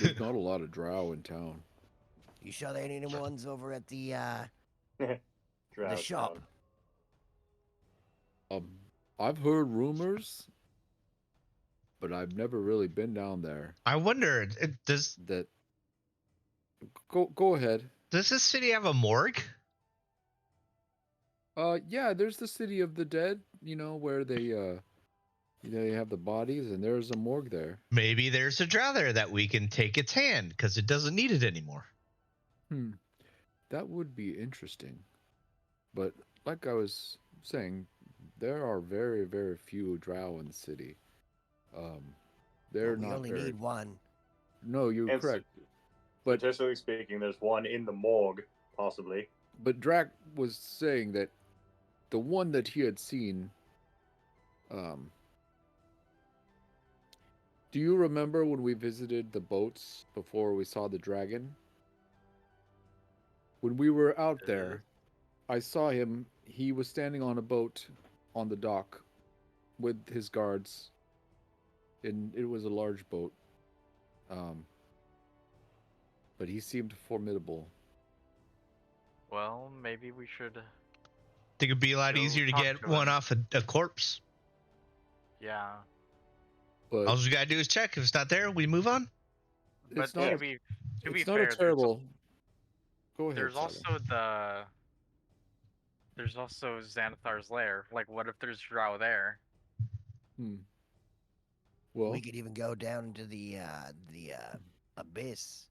There's not a lot of drow in town. You sure there ain't any ones over at the Drow shop? town. I've heard rumors, but I've never really been down there. I wonder, does That go ahead. this city have a morgue? Yeah, there's the city of the dead, where they have the bodies, and there's a morgue there. Maybe there's a drow there that we can take its hand because it doesn't need it anymore. That would be interesting. But like I was saying, there are very, very few drow in the city. They're we not only very. need one. No, you're And correct. But statistically speaking, there's one in the morgue, possibly. Drac was saying that the one that he had seen. Do you remember when we visited the boats before we saw the dragon? When we were out there, I saw him. He was standing on a boat on the dock with his guards. And it was a large boat. But he seemed formidable. Well, maybe we should. Think it'd be a lot Go easier to talk get to one him. off a corpse. Yeah, But All we gotta do is check. If it's not there, we move on. it's but not. to A, be it's fair, not a terrible. Go ahead. there's Sally. also there's also Xanathar's lair. Like, what if there's drow there? Well, We could even go down into the abyss,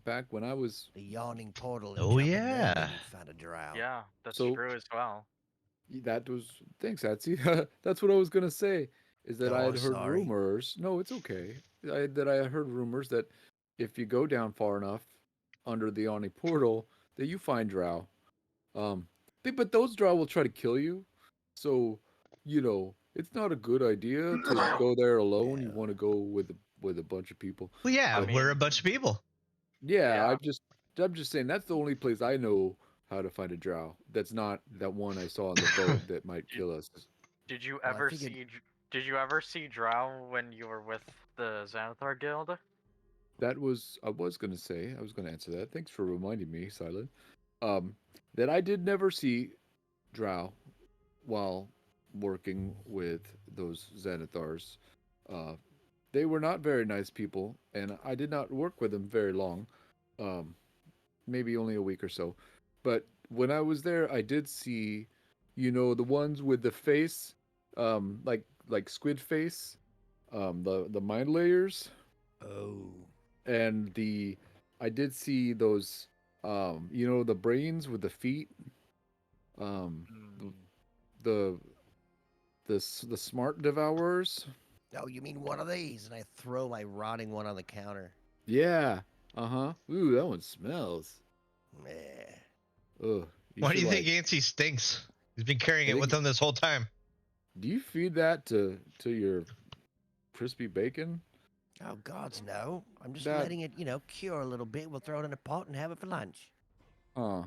back when I was the yawning portal. And Oh, jump in there, yeah. maybe find a drow. Yeah, that's So- true as well. that was thanks, Atsy. That's what I was gonna say. Is that I Oh, had heard sorry. rumors. No, it's okay. That I had heard rumors that if you go down far enough under the Oni portal, that you find drow. But those drow will try to kill you. So, it's not a good idea to go there alone. You Yeah. want to go with a bunch of people. Well, yeah, I we're a mean- bunch of people. Yeah, Yeah. I'm just saying that's the only place I know how to find a drow. That's not that one I saw on the boat that might kill us. Did you Well, I ever figured- see? Did you ever see drow when you were with the Xanathar Guild? I was gonna say, I was gonna answer that. Thanks for reminding me, Silent. That I did never see drow while working with those Xanathars. They were not very nice people, and I did not work with them very long. Maybe only a week or so. But when I was there, I did see, the ones with the face, like squid face, the mind layers, Oh. and I did see those, the brains with the feet, Hmm. the the smart devourers. Oh, you mean one of these? And I throw my rotting one on the counter. Yeah. Uh-huh. Ooh, that one smells. Meh. Ugh. Why do should, you think Yancey stinks? He's been carrying I it think with him this whole time. Do you feed that to your crispy bacon? Oh, gods, no. I'm just That- letting it, cure a little bit. We'll throw it in a pot and have it for lunch. Huh.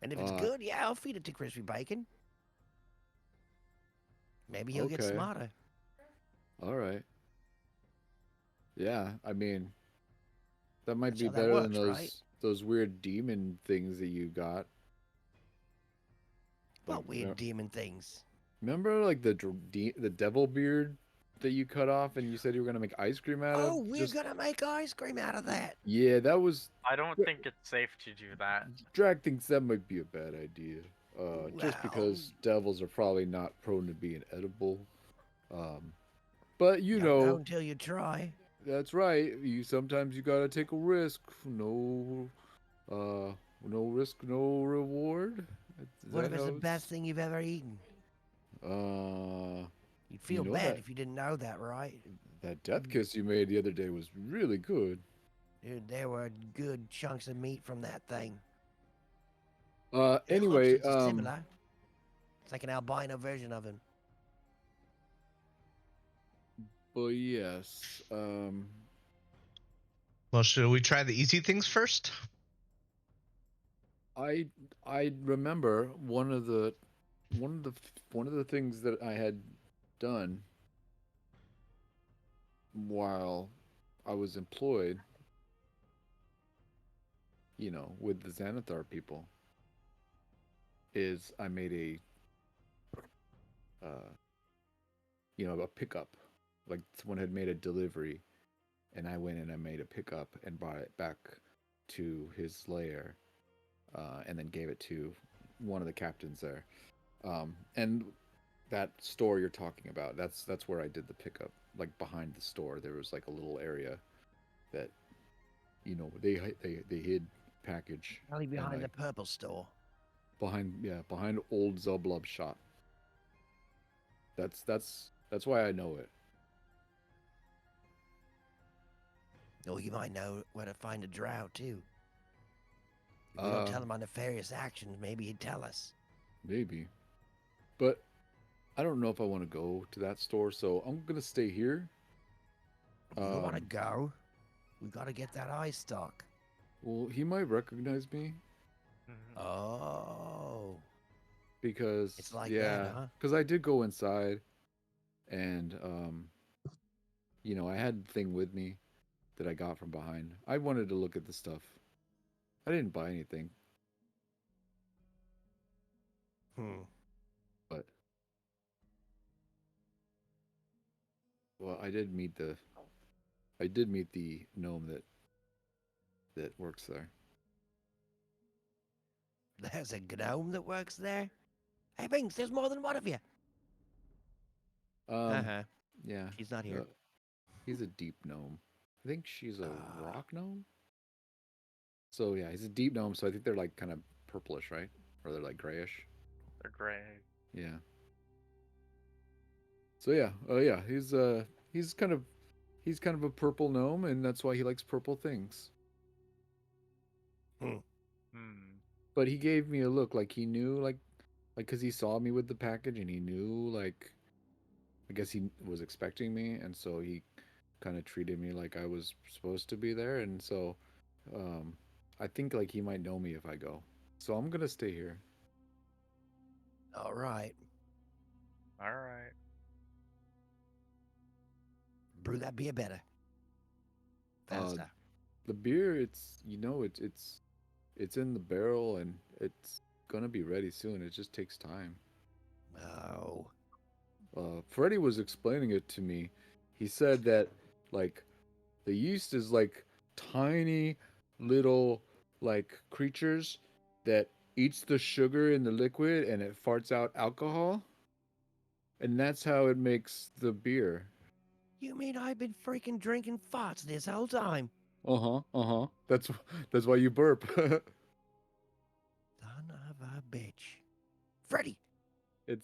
And if it's Uh, good, yeah, I'll feed it to crispy bacon. Maybe he'll get Okay. smarter. All right. Yeah, I mean, that might That's be how that better than works, right? those weird demon things that you got. Like, What weird demon things? remember like the devil beard that you cut off and you said you were gonna make ice cream out of? Oh, we're gonna make ice cream out of that. Yeah, that was. I don't think it's safe to do that. Drag thinks that might be a bad idea. Just Well, because devils are probably not prone to being edible. But you don't know know, until you try. that's right. You sometimes you gotta take a risk. No, no risk, no reward. Is What that if it's how the best thing you've ever eaten? You'd feel know bad that if you didn't know that, right? that death kiss you made the other day was really good. Dude, there were good chunks of meat from that thing. It looks Anyway, just similar. It's like an albino version of him. but yes, Well, should we try the easy things first? I remember one of the things that I had done while I was employed, you know, with the Xanathar people, is I made a pickup. Like someone had made a delivery, and I went and I made a pickup and brought it back to his lair, and then gave it to one of the captains there. And that store you're talking about, that's where I did the pickup. Like behind the store, there was like a little area that, you know, they hid package. Probably behind I- the purple store. behind old Zublub shop. That's why I know it. Or you might know where to find a drow, too. If we don't tell him our nefarious actions, maybe he'd tell us. Maybe, but I don't know if I want to go to that store, so I'm gonna stay here. We don't want to go. We gotta get that eye stock. Well, he might recognize me Oh. because It's like yeah, that, huh? because I did go inside, and you know, I had the thing with me that I got from behind. I wanted to look at the stuff. I didn't buy anything, but well, I did meet the gnome that works there. There's a gnome that works there? Hey, Binks, there's more than one of you. Yeah, He's not here. he's a deep gnome. I think she's a Ah. rock gnome. So yeah, he's a deep gnome. So I think they're like kind of purplish, right? Or they're like grayish. They're gray. Yeah. So yeah, he's kind of a purple gnome, and that's why he likes purple things. Hmm. But he gave me a look like he knew, like because he saw me with the package and he knew, like, I guess he was expecting me, and so he kind of treated me like I was supposed to be there, and so I think like he might know me if I go. So I'm gonna stay here. All right. All right. Brew that beer better. Faster. The beer, it's in the barrel and it's gonna be ready soon. It just takes time. Oh. Freddie was explaining it to me. He said that like the yeast is like tiny little like creatures that eats the sugar in the liquid and it farts out alcohol. And that's how it makes the beer. You mean I've been freaking drinking farts this whole time? Uh-huh. Uh-huh. That's why you burp. Son of a bitch. Freddy,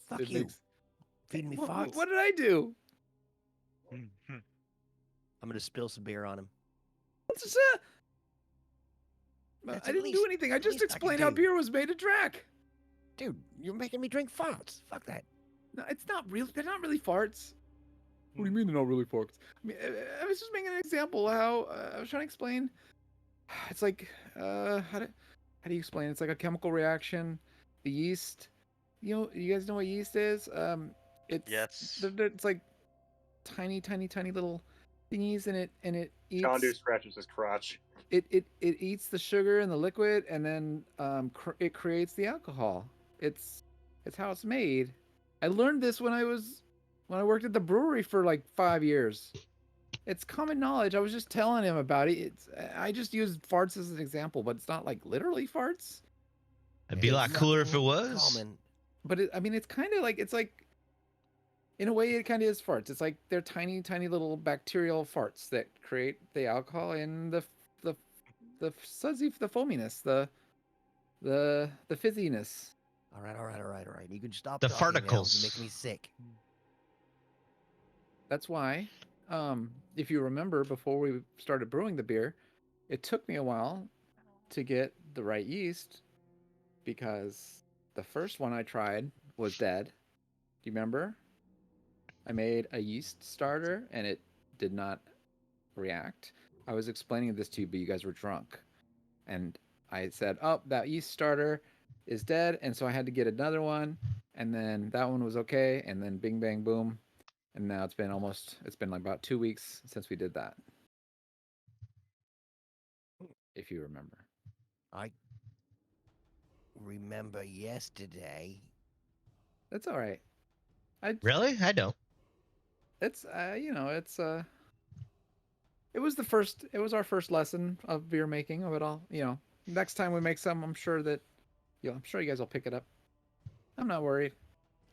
fuck it you. makes Feeding me farts? What did I do? I'm gonna spill some beer on him. What's That's I at didn't do least- anything. I at just least I can explained how do. beer was made to Drac. Dude, you're making me drink farts. Fuck that. No, it's not real. They're not really farts. What do you mean they're not really farts? I mean, I was just making an example how I was trying to explain. It's like how do you explain? It's like a chemical reaction. The yeast. You guys know what yeast is? It's Yes. It's like tiny little thingies, and it Chandu eats scratches his crotch. it eats the sugar and the liquid, and then it creates the alcohol. It's It's how it's made. I learned this when I worked at the brewery for like 5 years. It's common knowledge. I was just telling him about it. I just used farts as an example, but it's not like literally farts. It'd be a lot cooler if it was. Common. But I mean, it's kind of like in a way it kind of is farts. It's like they're tiny, tiny little bacterial farts that create the alcohol and the sudsy, the foaminess, the fizziness. All right. You can stop The talking now. farticles. You make me sick. That's why, if you remember, before we started brewing the beer, it took me a while to get the right yeast because the first one I tried was dead. Do you remember? I made a yeast starter and it did not react. I was explaining this to you, but you guys were drunk. And I said, "Oh, that yeast starter is dead." And so I had to get another one. And then that one was okay. And then bing, bang, boom. And now it's been like about 2 weeks since we did that. If you remember. I remember yesterday. That's all right. Really? I don't. It's it was our first lesson of beer making of it all. Next time we make some, I'm sure you guys will pick it up. I'm not worried.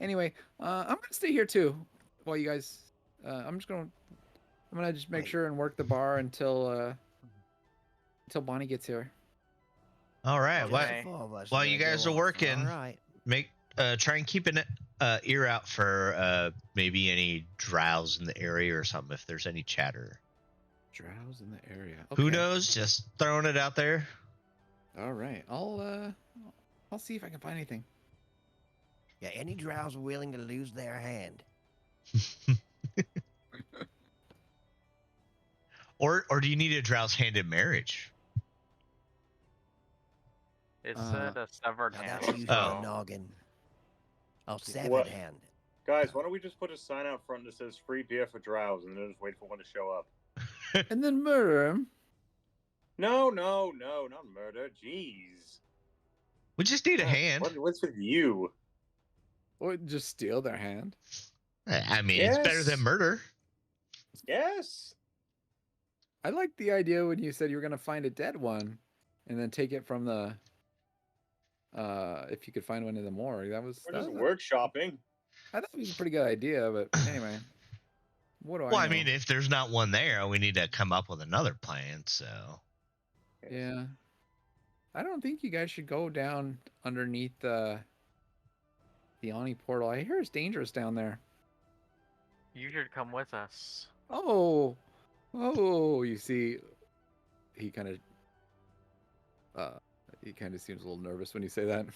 Anyway, I'm gonna stay here too, while you guys. I'm gonna just make sure and work the bar until Bonnie gets here. All right. Okay. While you guys are working, All right. try and keep an ear out for maybe any drows in the area or something if there's any chatter. Drows in the area. Who Okay. knows? Just throwing it out there. All right. I'll see if I can find anything. Yeah, any drows willing to lose their hand. Or do you need a drow's hand in marriage? It said a severed Now hand. that's usually Oh. a noggin. Oh, severed What? hand. Guys, why don't we just put a sign out front that says free beer for drows and then just wait for one to show up? And then murder him. No, not murder. Jeez. We just need a hand. What's with you? Or just steal their hand. I mean, it's better than Yes. murder. Yes. I like the idea when you said you were gonna find a dead one, and then take it from the. If you could find one in the morgue, We're just workshopping. I thought it was a pretty good idea, but anyway, what do Well, I I know? mean, if there's not one there, we need to come up with another plan. So Yeah, I don't think you guys should go down underneath the Ani portal. I hear it's dangerous down there. You should come with us. Oh, you see, he kind of seems a little nervous when you say that.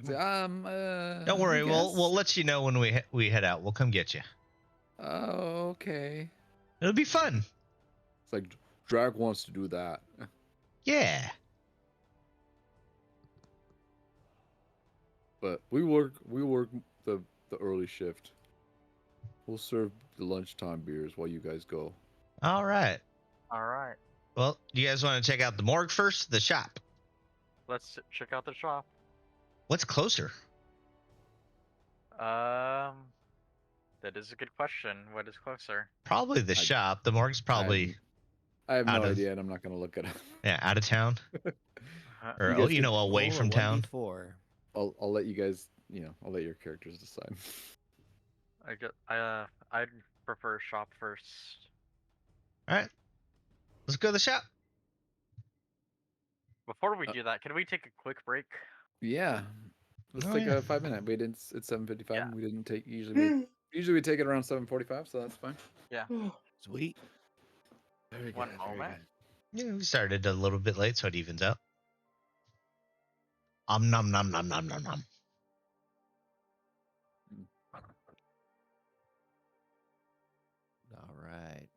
Say, don't worry, I we'll guess. let you know when we head out. We'll come get you. Oh, okay. It'll be fun. It's like Drag wants to do that. Yeah. But we work the early shift. We'll serve the lunchtime beers while you guys go. All right. All right. Well, do you guys want to check out the morgue first? The shop. Let's check out the shop. What's closer? That is a good question. What is closer? Probably the shop. The morgue's probably I have no out of- idea, and I'm not gonna look it up. out of town. Or You guys away from town. I'll let you guys. I'll let your characters decide. I'd prefer shop first. All right. Let's go to the shop. Before we do that, can we take a quick break? Yeah. Let's Oh, take yeah. a 5-minute. We didn't. It's 7:55. Yeah. We didn't take usually we take it around 7:45, so that's fine. Sweet. Very One good, very moment. good. Yeah, we started a little bit late, so it evens out. Nom nom nom nom nom nom. All right.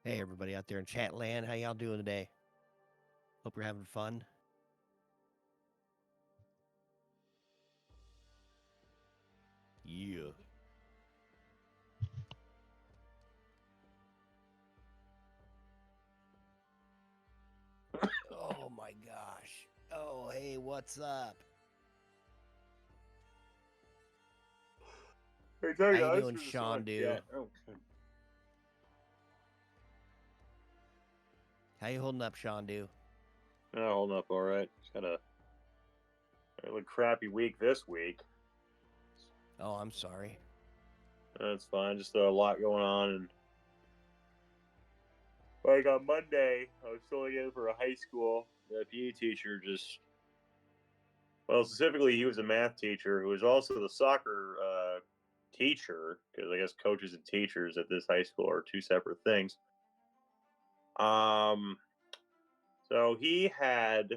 Hey, everybody out there in chat land, how y'all doing today? Hope you're having fun. Yeah. what's up? Hey, How you doing, Sean? How you holding up, Sean? Holding up all right. It's got a really crappy week this week. Oh, I'm sorry. That's fine. Just a lot going on, and like on Monday, I was filling in for a high school. The PE teacher specifically, he was a math teacher who was also the soccer teacher, because I guess coaches and teachers at this high school are two separate things. So he had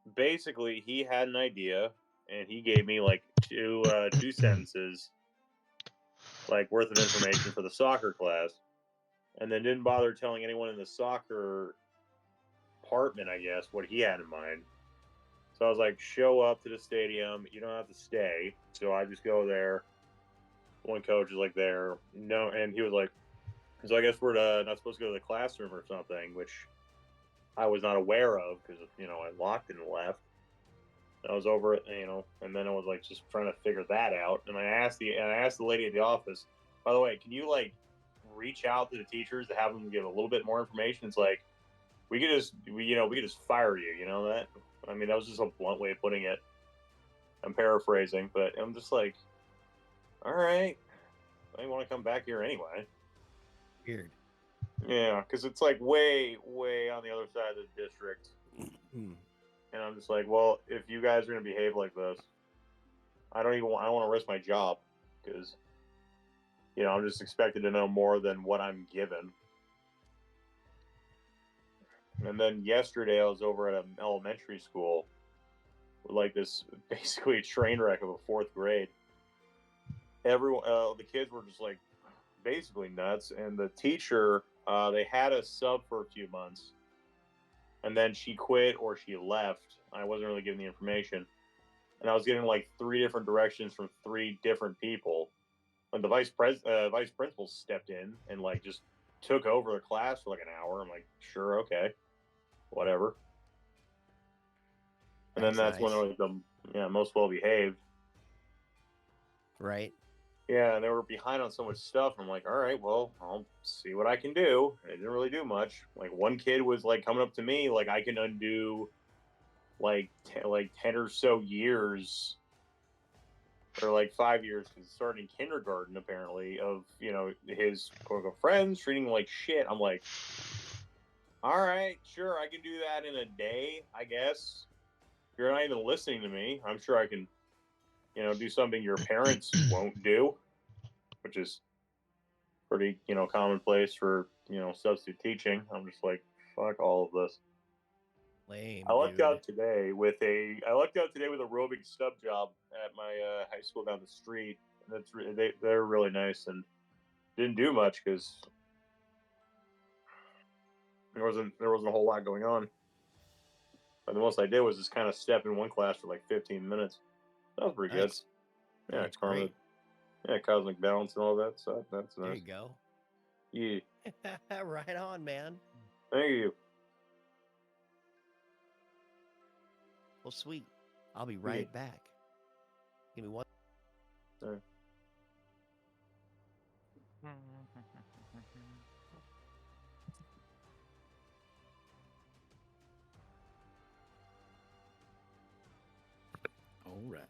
an idea, and he gave me like two sentences, like worth of information for the soccer class, and then didn't bother telling anyone in the soccer department, I guess, what he had in mind. So I was like, show up to the stadium. You don't have to stay. So I just go there. One coach is like there. No, and he was like, so I guess we're not supposed to go to the classroom or something, which I was not aware of because, I locked and left. I was over it, and then I was like just trying to figure that out. And I asked the lady at the office, by the way, can you like reach out to the teachers to have them give a little bit more information? It's like, we could just fire you, that? I mean, that was just a blunt way of putting it. I'm paraphrasing, but I'm just like, all right, I want to come back here anyway. Weird. Yeah, because it's like way, way on the other side of the district. And I'm just like, well, if you guys are going to behave like this, I don't want to risk my job because, I'm just expected to know more than what I'm given. And then yesterday I was over at an elementary school with like this basically a train wreck of a fourth grade. Everyone, the kids were just like basically nuts. And the teacher, they had a sub for a few months. And then she quit or she left. I wasn't really given the information. And I was getting like 3 different directions from 3 different people. And the vice principal stepped in and like just took over the class for like an hour. I'm like, sure, okay, whatever. And then that's when I was the most well behaved. Right. Yeah, and they were behind on so much stuff. I'm like, all right, well, I'll see what I can do. And it didn't really do much. Like one kid was like coming up to me, like I can undo like 10 or so years, or like 5 years, because starting kindergarten apparently, of his quote unquote friends treating him like shit. I'm like, all right, sure, I can do that in a day, I guess. You're not even listening to me. I'm sure I can, do something your parents won't do, which is pretty, commonplace for, substitute teaching. I'm just like, fuck all of this. Lame, I lucked dude. out today with a roving sub job at my high school down the street. They're really nice, and didn't do much because there wasn't a whole lot going on. But the most I did was just kind of step in one class for like 15 minutes. That was pretty Nice. good. Yeah, That's great. Yeah, cosmic balance and all that stuff. That's nice. There you go. Yeah. Right on, man. Thank you. Well, sweet. I'll be right back. Give me one. Sorry. All right.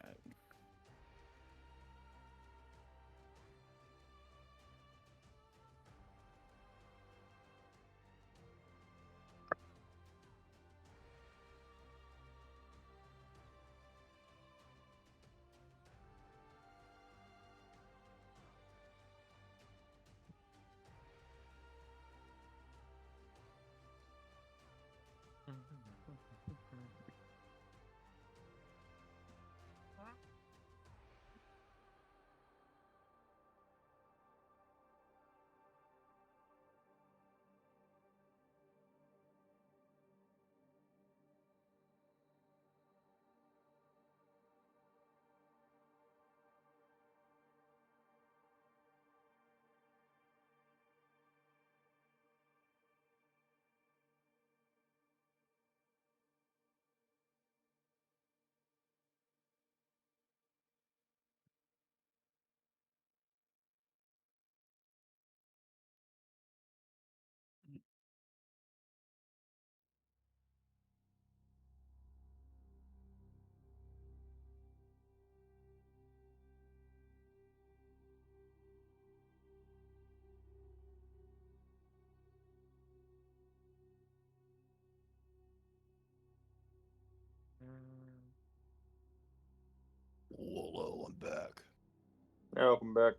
Welcome back.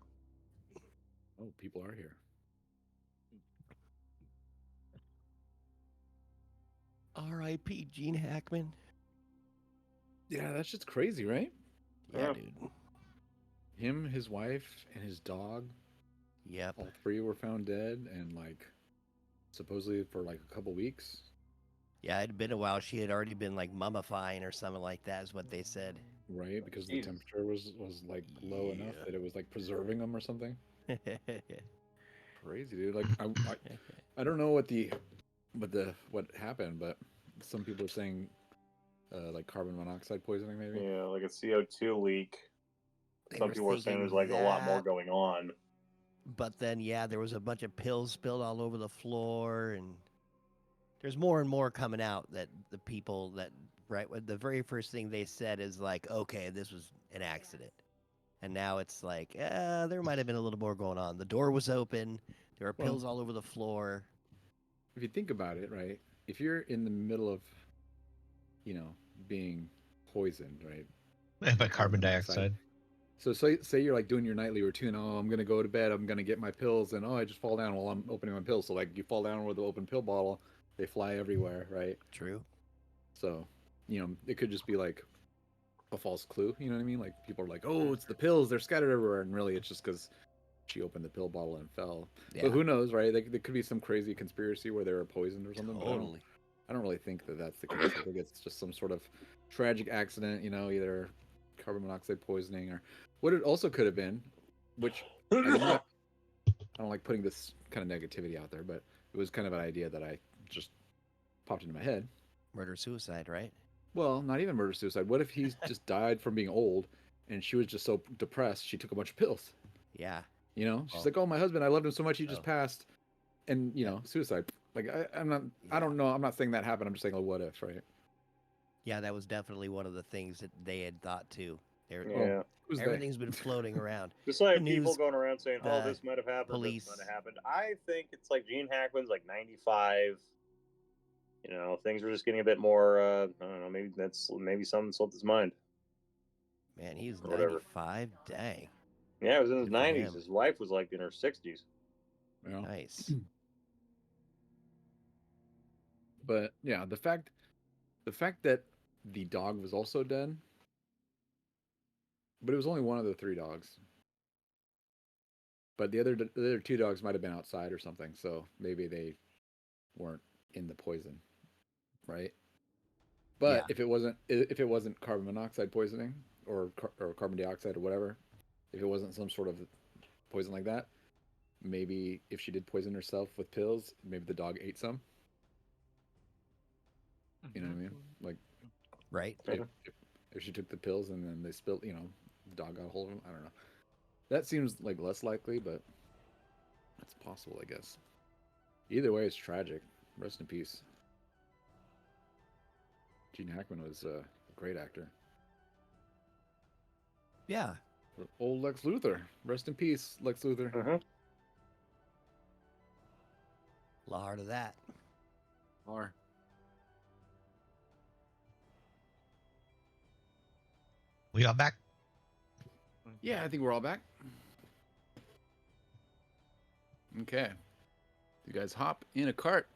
Oh, people are here. R.I.P. Gene Hackman. Yeah, that's just crazy, right? Yeah, Yeah. dude. Him, his wife, and his dog, Yep. all three were found dead, and like supposedly for like a couple weeks. Yeah, it had been a while. She had already been like mummifying or something like that, is what they said. Right, because the Jesus. temperature was like low enough Yeah. that it was like preserving them or something. Crazy, dude. Like I don't know what happened, but some people are saying like carbon monoxide poisoning, maybe. Yeah, like a CO2 leak. They Some were people are saying there's thinking like a lot more that, going on. but then yeah, there was a bunch of pills spilled all over the floor, and there's more and more coming out that the people that the very first thing they said is like, okay, this was an accident, and now it's like, there might have been a little more going on. The door was open, there were Well, pills all over the floor. if you think about it, right? If you're in the middle of, you know, being poisoned, right? By carbon dioxide. So say you're like doing your nightly routine. Oh, I'm gonna go to bed. I'm gonna get my pills, and oh, I just fall down while I'm opening my pills. So like you fall down with the open pill bottle, they fly everywhere, right? True. So, it could just be like a false clue. You know what I mean? Like people are like, oh, it's the pills. They're scattered everywhere, and really it's just because she opened the pill bottle and fell. Yeah. But who knows, right? There could be some crazy conspiracy where they were poisoned or something. But Totally. I don't really think that that's the case. I think it's just some sort of tragic accident. Either carbon monoxide poisoning or what it also could have been, which I'm not. I don't like putting this kind of negativity out there, but it was kind of an idea that I just popped into my head. Murder suicide, right? Well, not even murder suicide. What if he just died from being old, and she was just so depressed she took a bunch of pills? Yeah. She's Oh. like, "Oh, my husband, I loved him so much, he just Oh. passed," and suicide. Like I'm not. I Yeah. don't know. I'm not saying that happened. I'm just saying, oh, what if, right? Yeah, that was definitely one of the things that they had thought too. Yeah. Who's they? Everything's been floating around. Just like The people news, going around saying, "Oh, the this might have happened. police. This might have happened." I think it's like Gene Hackman's like 95. Things were just getting a bit more. I don't know. Maybe someone slipped his mind Man, he's or whatever. 95. Dang. Yeah, it was in his Good for 90s. him. His wife was like in her 60s. Yeah. Nice. But yeah, the fact that the dog was also dead, but it was only one of the three dogs. But the other two dogs might have been outside or something, so maybe they weren't in the poison, right? But Yeah. if it wasn't carbon monoxide poisoning or carbon dioxide or whatever, if it wasn't some sort of poison like that, maybe if she did poison herself with pills, maybe the dog ate some. You know what I mean? Like Right. if she took the pills and then they spilled, the dog got a hold of them. I don't know. That seems like less likely, but it's possible, I guess. Either way, it's tragic. Rest in peace. Gene Hackman was a great actor. Yeah. Old Lex Luthor. Rest in peace, Lex Luthor. Mhm. A lot of that. Or We got back. yeah, I think we're all back. Okay. You guys hop in a cart.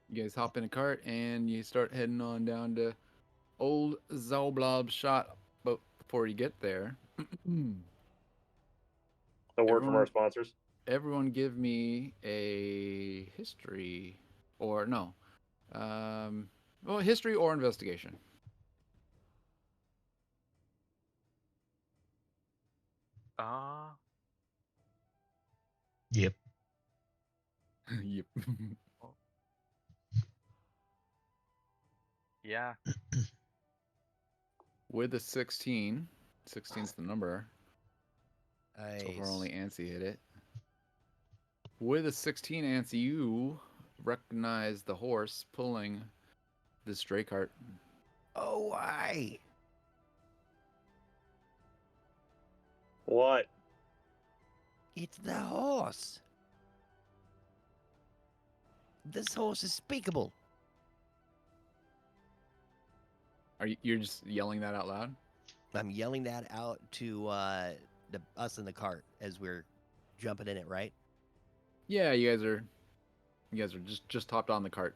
You guys hop in a cart and you start heading on down to old Zoblob's shop. But before you get there, A word from Everyone- our sponsors. everyone give me a history or no. History or investigation. Yep. Yep. Yeah. With a 16. 16's the number. Nice. So far, only Ansi hit it. With a 16, Ansi, you recognize the horse pulling the stray cart. Oh, why? What? It's the horse. This horse is speakable. You're just yelling that out loud? I'm yelling that out to us in the cart as we're jumping in it, right? Yeah, you guys are just hopped on the cart,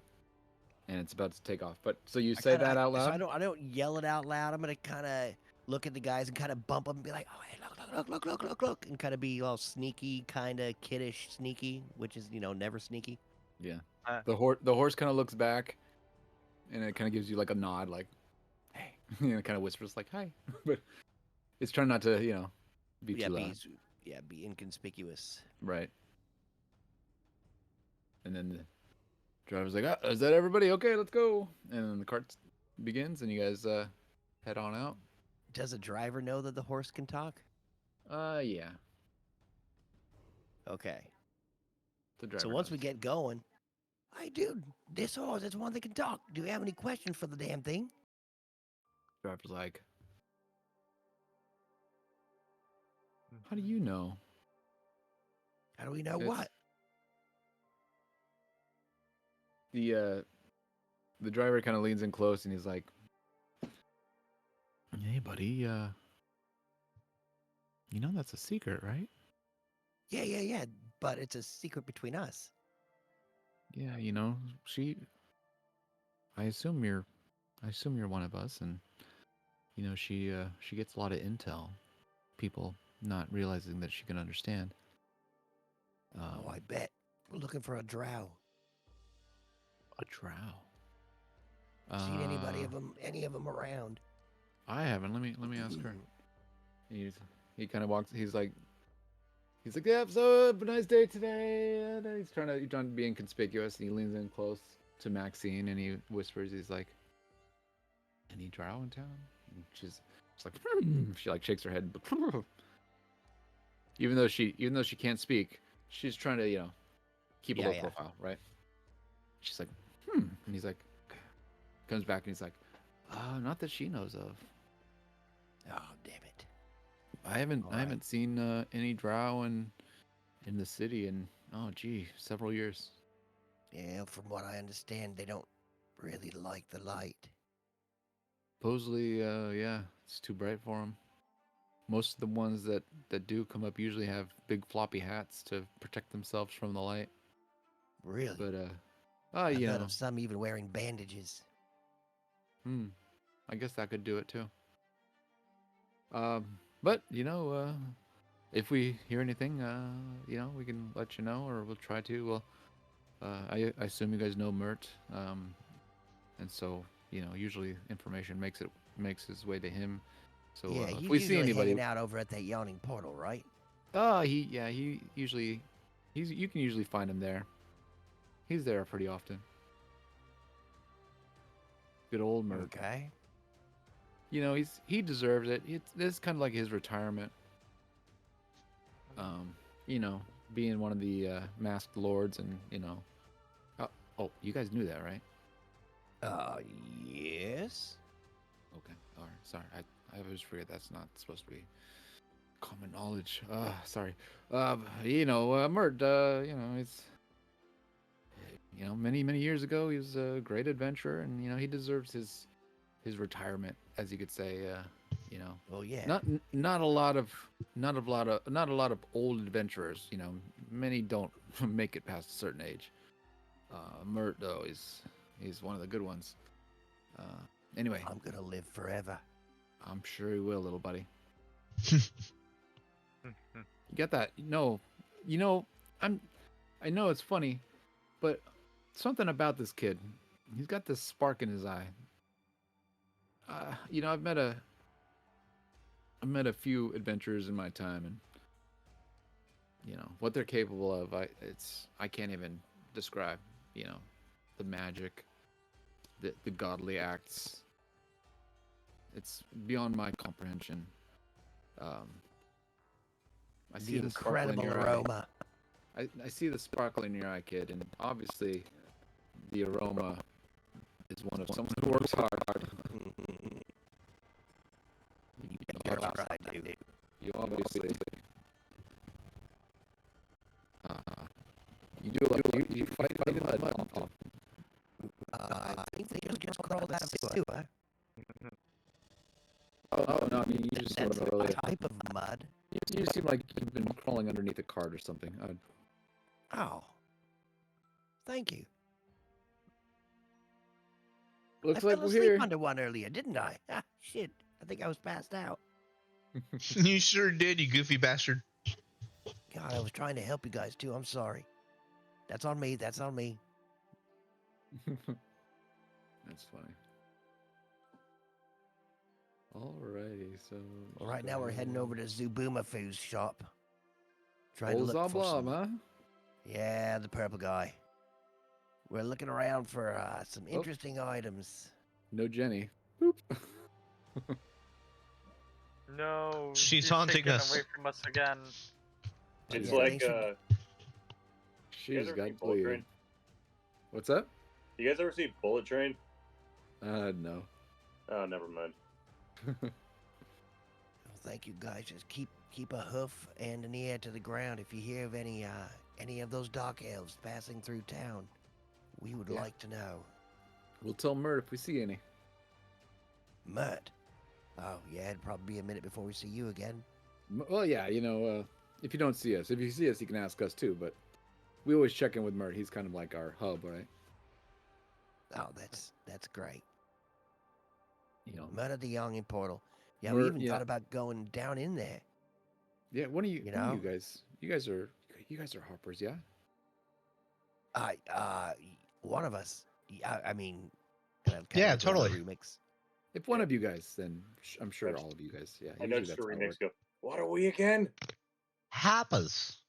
and it's about to take off. But so you say that out So loud? I don't yell it out loud. I'm gonna kind of look at the guys and kind of bump them and be like, "Oh, hey, look," and kind of be all sneaky, kind of kiddish, sneaky, which is never sneaky. Yeah. Uh, The horse kind of looks back, and it kind of gives you like a nod, like, "Hey," kind of whispers like, "Hi," but it's trying not to, be Yeah, too loud. be inconspicuous. Right. And then the driver's like, "Ah, is that everybody? Okay, let's go." And then the cart begins, and you guys head on out. Does a driver know that the horse can talk? Yeah. Okay. The driver So once does. we get going, hey, dude, this horse, it's one that can talk. Do you have any questions for the damn thing? Driver's like, "How do you know?" How do we know It's- what? The driver kind of leans in close, and he's like, "Hey, buddy, that's a secret, right?" Yeah. But it's a secret between us. Yeah, she. I assume you're one of us, and she gets a lot of intel. People not realizing that she can understand. Oh, I bet. We're looking for a drow. A drow. Seen any of them around? I haven't. Let me ask her. He kind of walks. He's like, "Yeah, so have a nice day today." And he's trying to be inconspicuous. And he leans in close to Maxine, and he whispers, he's like, "Any drow in town?" And she's like, she like shakes her head. Even though she can't speak, she's trying to keep a low profile, right? She's like, and he's like, comes back and he's like, not that she knows of. Oh, damn it. I haven't All I right. haven't seen any drow in the city in several years. Yeah, from what I understand, they don't really like the light. Supposedly, yeah, it's too bright for them. Most of the ones that do come up usually have big floppy hats to protect themselves from the light. Really? But I've heard of some even wearing bandages. I guess that could do it too. But if we hear anything, we can let you know, or we'll try to. Well, I assume you guys know Mert, and so usually information makes its way to him. So Yeah, if he's we see usually anybody, hanging out over at that yawning portal, right? he usually you can usually find him there. He's there pretty often. Good old Mert. Okay. He deserves it. This is kind of like his retirement. Being one of the masked lords, and oh, you guys knew that, right? Yes. Okay, all right. Sorry, I always forget that's not supposed to be common knowledge. Sorry. Mert. It's many years ago he was a great adventurer, and he deserves his retirement, as you could say. Well, yeah. Not a lot of old adventurers. Many don't make it past a certain age. Mert though he's one of the good ones. Anyway, I'm gonna live forever. I'm sure he will, little buddy. You get that? No, I know it's funny, but something about this kid. He's got this spark in his eye. I've met a few adventurers in my time, and what they're capable of. I can't even describe. The magic, the godly acts. It's beyond my comprehension. I see the sparkle in incredible your aroma. eye. I see the sparkle in your eye, kid, and obviously, the aroma is one of someone who works hard. You obviously. You do like you fight in the mud often. I think they just crawled out of it too, huh? Oh no, I mean you just sort That's of a earlier. type of mud. You seem like you've been crawling underneath a cart or something. Oh. Thank you. Looks I like fell we're asleep here. under one earlier, didn't I? Ah, shit. I think I was passed out. You sure did, you goofy bastard. God, I was trying to help you guys too. I'm sorry. That's on me. That's on me. That's funny. Alrighty, so Well, right now we're heading over to Zubumafu's shop. Trying to Old look for Zoblob, some. huh? Yeah, the purple guy. We're looking around for some Oh. interesting items. No Jenny. Boop. No, She's he's haunting taken us. away from us again. It's Yeah, like they should- you guys She's ever got seen Bullet bleeding. Train? What's up? You guys ever see Bullet Train? No. Oh, never mind. Well, thank you guys. Just keep a hoof and an ear to the ground if you hear of any of those dark elves passing through town. We would Yeah. like to know. We'll tell Mert if we see any. Mert. Oh yeah, it'd probably be a minute before we see you again. Well, yeah, if you don't see us, if you see us, you can ask us too. But we always check in with Mert. He's kind of like our hub, right? Oh, that's great. You know. Mert of the Young in Portal. Yeah, we Mert, even yeah. thought about going down in there. Yeah. One of you, You one of know? you guys are hoppers, yeah. One of us. I mean, and I'm Yeah, of doing a totally. remix. If one of you guys, then I'm sure That's- all of you guys. Yeah. I Usually nudged that's the how it remix. works. Go. What are we again? Happens.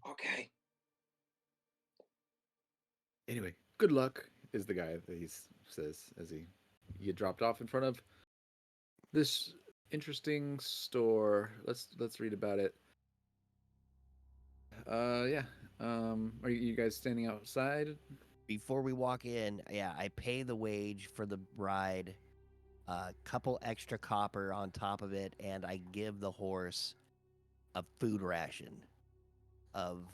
Okay. Anyway, good luck is the guy that he says as he get dropped off in front of this interesting store. Let's read about it. Yeah. Are you guys standing outside? Before we walk in, yeah, I pay the wage for the ride, a couple extra copper on top of it, and I give the horse a food ration of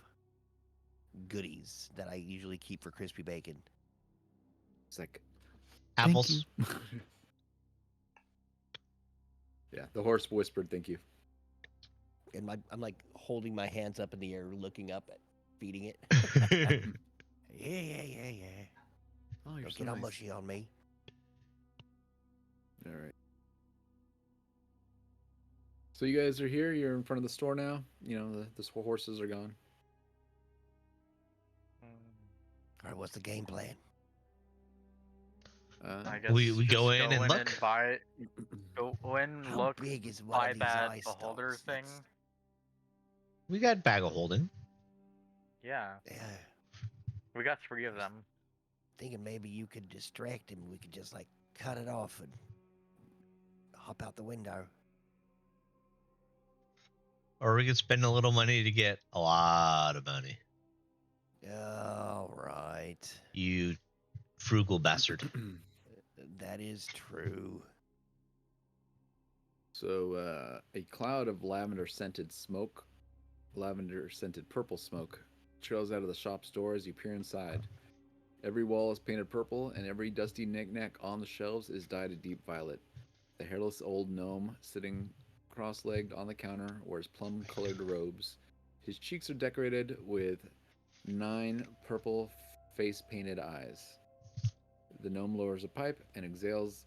goodies that I usually keep for crispy bacon. It's like Apples. yeah. The horse whispered, "Thank you." And I'm like holding my hands up in the air, looking up at feeding it. Yeah. Oh, you're Don't so get all nice. mushy on me. All right. So you guys are here. You're in front of the store now. The horses are gone. All right, what's the game plan? I guess We just go in and look? buy. Go in, How look, big is one buy of these that eye beholder stalks? thing. We got bag of holding. Yeah, Yeah, we got 3 of them. thinking maybe you could distract him. We could just like cut it off and hop out the window. Or we could spend a little money to get a lot of money. All right, You frugal bastard. that is true. So a cloud of lavender scented purple smoke, trails out of the shop's door as you peer inside. Every wall is painted purple, and every dusty knickknack on the shelves is dyed a deep violet. The hairless old gnome, sitting cross-legged on the counter, wears plum-colored robes. His cheeks are decorated with 9 purple face-painted eyes. The gnome lowers a pipe and exhales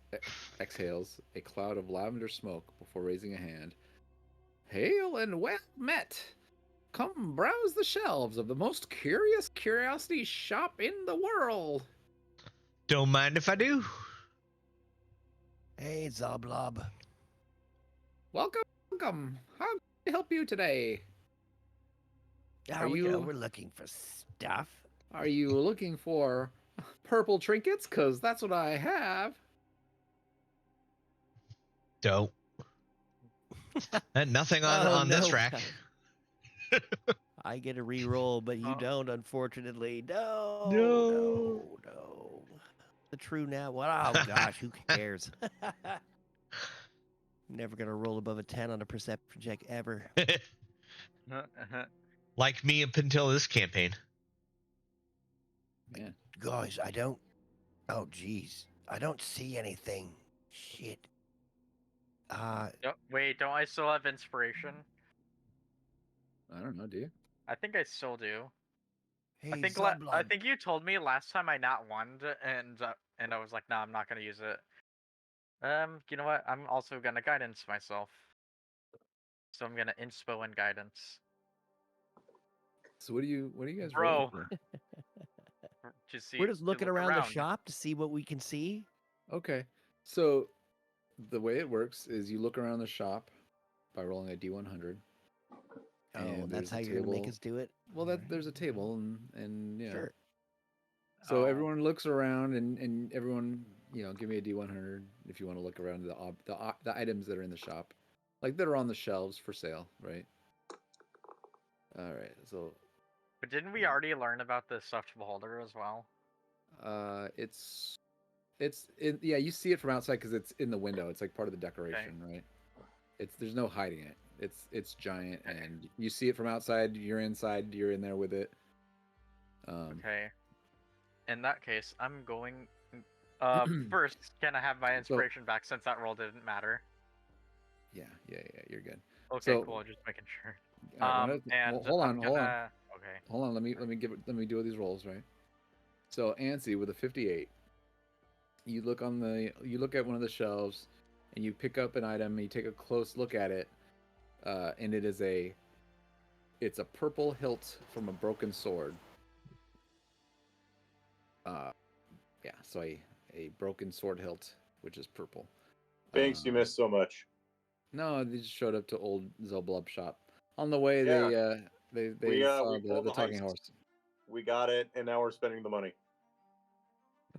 a cloud of lavender smoke before raising a hand. Hail and well met! Come browse the shelves of the most curious curiosity shop in the world. Don't mind if I do. Hey, Zoblob. Welcome. How can I help you today? Are we're looking for stuff. Are you looking for purple trinkets? Because that's what I have. Don't. And nothing on this no. rack. I get a re-roll, but you Oh. don't, unfortunately. No. The true now. What? Oh gosh, who cares? Never gonna roll above a 10 on a perception check ever. Like me up until this campaign. Man. Guys, I don't. Oh jeez, I don't see anything. Shit. Wait, don't I still have inspiration? I don't know. Do you? I think I still do. Hey, I think Zoblon. you told me last time I not won, and I was like, nah, I'm not gonna use it. You know what? I'm also gonna guidance myself, so I'm gonna inspo and guidance. So what do you guys Bro. rolling To see. We're just to looking look around the shop to see what we can see. for? Okay. So the way it works is you look around the shop by rolling a D100. Oh, And that's there's how a you're gonna make table. us do it. Well, Alright. there's a table and yeah. Sure. So Oh. everyone looks around and everyone, give me a D100 if you want to look around the items that are in the shop, like that are on the shelves for sale, right? All right. So But didn't we already learn about the stuffed beholder as well? yeah, you see it from outside because it's in the window. It's like part of the decoration, right? There's no hiding it. It's giant, and you see it from outside. You're inside. You're in there with it. Okay. In that case, I'm going. First, can I have my inspiration back since that roll didn't matter? Yeah, you're good. Okay, So- cool. Just making sure. All right, And hold I'm on. gonna. Okay. Hold on. Let me do these rolls, right? So Ansi with a 58. You look at one of the shelves, and you pick up an item. And you take a close look at it, and it's a purple hilt from a broken sword. Yeah, so a broken sword hilt, which is purple. Binks, you missed so much. No, they just showed up to old Zoblub shop. On the way, Yeah. they We saw pulled the the talking heist. horse. We got it, and now we're spending the money.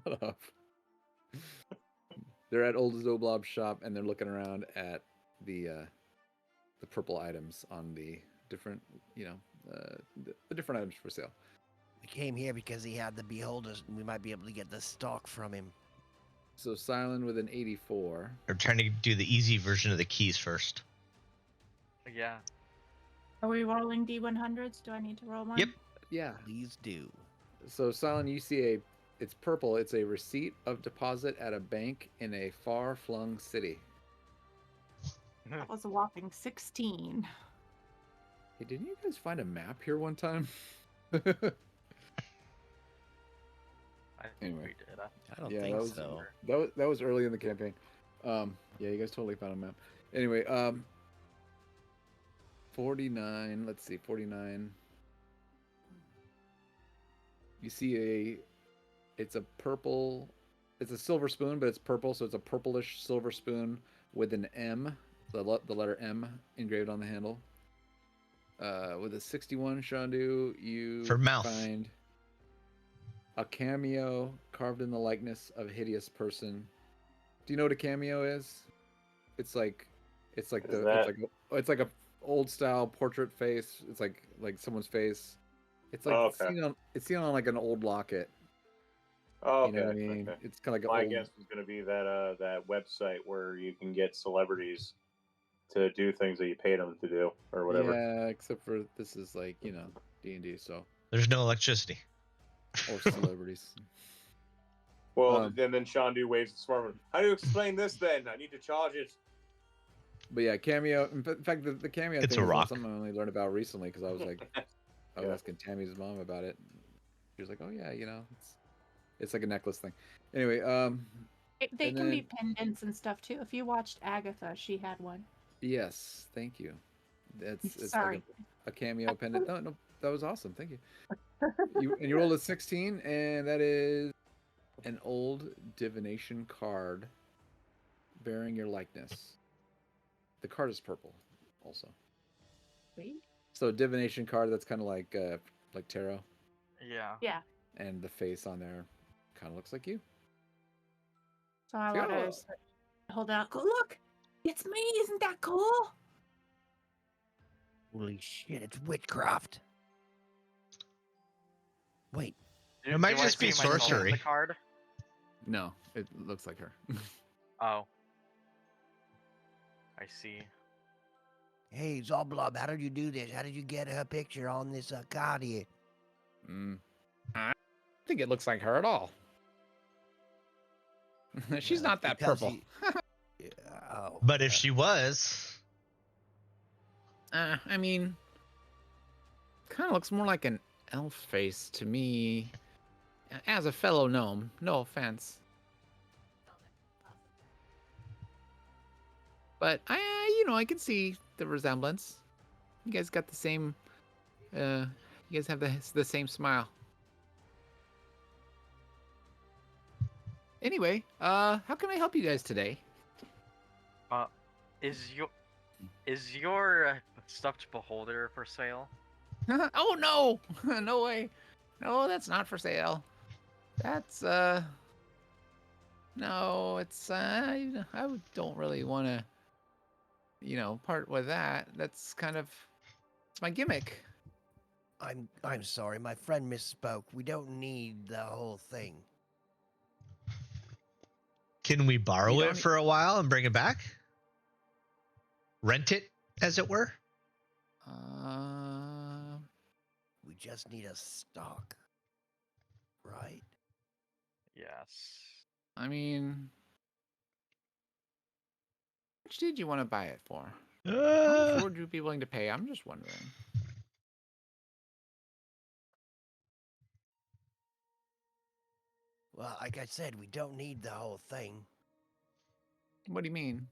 Shut up. They're at old Zoblob's shop, and they're looking around at the purple items on the different, the different items for sale. We came here because he had the beholders, and we might be able to get the stock from him. So Silent with an 84. They're trying to do the easy version of the keys first. Yeah. Are we rolling D100s? Do I need to roll one? Yep. Yeah. Please do. So Silent, you see it's purple. It's a receipt of deposit at a bank in a far-flung city. That was a whopping 16. Hey, didn't you guys find a map here one time? I think Anyway. we did. I don't Yeah, think that was- so. That was early in the campaign. Yeah, you guys totally found a map. Anyway, 49. Let's see, 49. You see it's a purple. It's a silver spoon, but it's purple, so it's a purplish silver spoon with an M, the letter M engraved on the handle. With a 61, Shandu, you For mouth. find a cameo carved in the likeness of a hideous person. Do you know what a cameo is? It's like Is that- it's like a old style portrait face. It's like someone's face. It's like Oh, okay. seen on like an old locket. Oh, You know okay. what I mean? Okay. It's kind of like My an old. guess was going to be that that website where you can get celebrities to do things that you paid them to do or whatever. Yeah, except for this is like D&D, so There's no electricity. or celebrities. Well, Um, and then Shandu waves the smartphone. How do you explain this then? I need to charge it. But yeah, cameo. In fact, the cameo It's thing a is rock. something I only learned about recently because I was like, I was Yeah. asking Tammy's mom about it. She was like, "Oh yeah, it's like a necklace thing." Anyway, They And can be then- pendants and stuff too. If you watched Agatha, she had one. yes, thank you. It's Sorry. like a cameo pendant. No, that was awesome. Thank you. You rolled a 16, and that is an old divination card bearing your likeness. The card is purple, also. Sweet. So a divination card that's kind of like tarot, Yeah. Yeah. and the face on there kind of looks like you. So I Yeah. want to hold out. Go look. It's me. Isn't that cool? Holy shit, it's witchcraft. Wait, It might Do I just be see myself in sorcery. The card. No, it looks like her. Oh. I see. hey Zoblub, how did you do this? How did you get her picture on this card here? I don't think it looks like her at all. She's Well, not that because purple. Yeah, No. But if she was, I mean, kind of looks more like an elf face to me. As a fellow gnome, no offense. But I can see the resemblance. You guys got the same. You guys have the same smile. Anyway, how can I help you guys today? Is your stuffed beholder for sale? Oh no, no way, no, that's not for sale. That's no, it's don't really want to, part with that. That's kind of it's my gimmick. I'm sorry, my friend misspoke. We don't need the whole thing. can we You borrow don't it need- for a while and bring it back? Rent it, as it were? We just need a stock. Right? Yes. I mean, how much did you want to buy it for? How much would you be willing to pay? I'm just wondering. Well, like I said, we don't need the whole thing. What do you mean?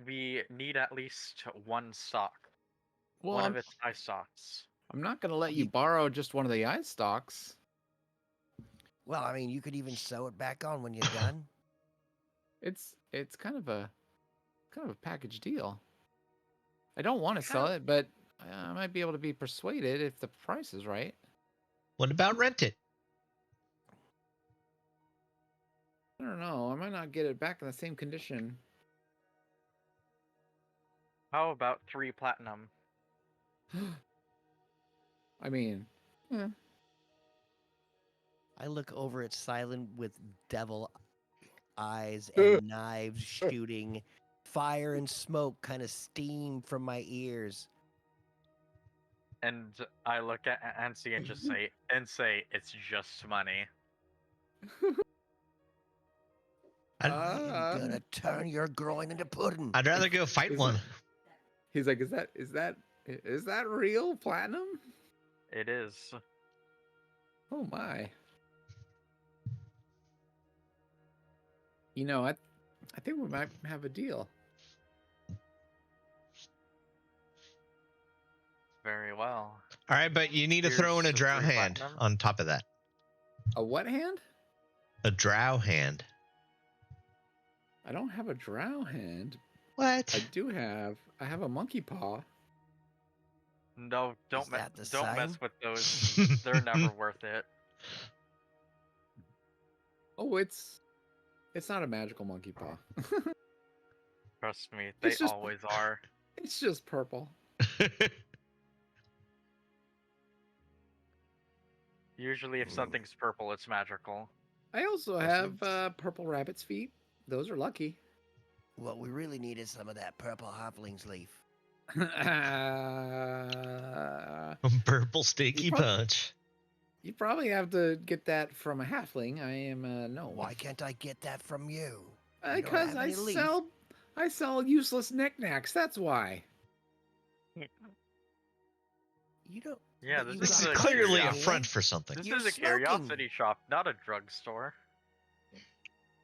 We need at least one stock. Well, One of its eye stocks. I'm not gonna let you You- borrow just one of the eye stalks. Well, I mean, you could even sew it back on when you're done. It's kind of a package deal. I don't want to sell it, but I might be able to be persuaded if the price is right. What about rent it? I don't know. I might not get it back in the same condition. How about 3 platinum? I mean, I look over at Silent with devil eyes and knives shooting, fire and smoke kind of steam from my ears. And I look at Ansi and just say it's just money. I'd, I'm gonna turn your groin into pudding. I'd rather go fight Is one. he's like, is that real platinum? It is. Oh my. I think we might have a deal. Very well. All right, but you need to throw in a Here's drow 3 hand platinum. on top of that. A what hand? A drow hand. I don't have a drow hand. What? I have a monkey paw. No, don't Is that the don't mess same? with those. They're never worth it. Oh, it's not a magical monkey paw. Trust me, they It's just- always are. It's just purple. Usually, if something's purple, it's magical. I also have purple rabbit's feet. Those are lucky. What we really need is some of that purple halfling's leaf. Purple sticky You prob- punch. You probably have to get that from a halfling. I am no. Why can't I get that from you? You don't Because have I any leaf. sell useless knickknacks. That's why. You don't. Yeah, but you This is got clearly a curiosity. front for something. This You're is a smoking. curiosity shop, not a drugstore.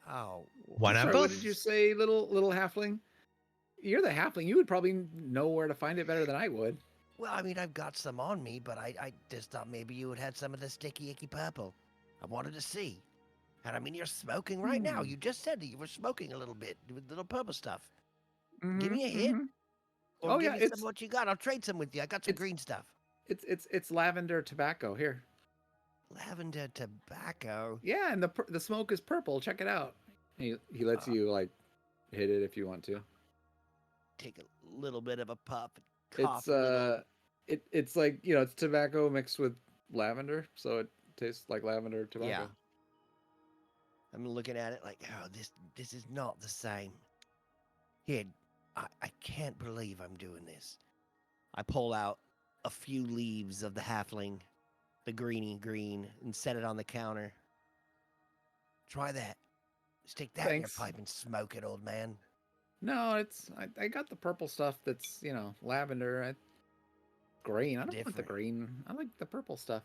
Oh, Why I'm not sorry, both? What did you say, little halfling? You're the halfling. You would probably know where to find it better than I would. well, I mean, I've got some on me, but I just thought maybe you had had some of the sticky icky purple. I wanted to see. And I mean, you're smoking right now. Hmm. You just said that you were smoking a little bit with little purple stuff. Give Mhm, me a hit. mhm. Or Oh, give yeah, me some it's- of what you got. I'll trade some with you. I got some it's- green stuff. It's lavender tobacco here. Lavender tobacco. Yeah, and the smoke is purple. Check it out. He lets you like hit it if you want to. Take a little bit of a puff. Cough It's a little. it's like it's tobacco mixed with lavender, so it tastes like lavender tobacco. Yeah. I'm looking at it like, oh, this is not the same. Here, I can't believe I'm doing this. I pull out a few leaves of the halfling, the greeny green, and set it on the counter. Try that. Stick that in your Thanks. pipe and smoke it, old man. No, I got the purple stuff that's, lavender. Green. I don't want the Different. green. I like the purple stuff.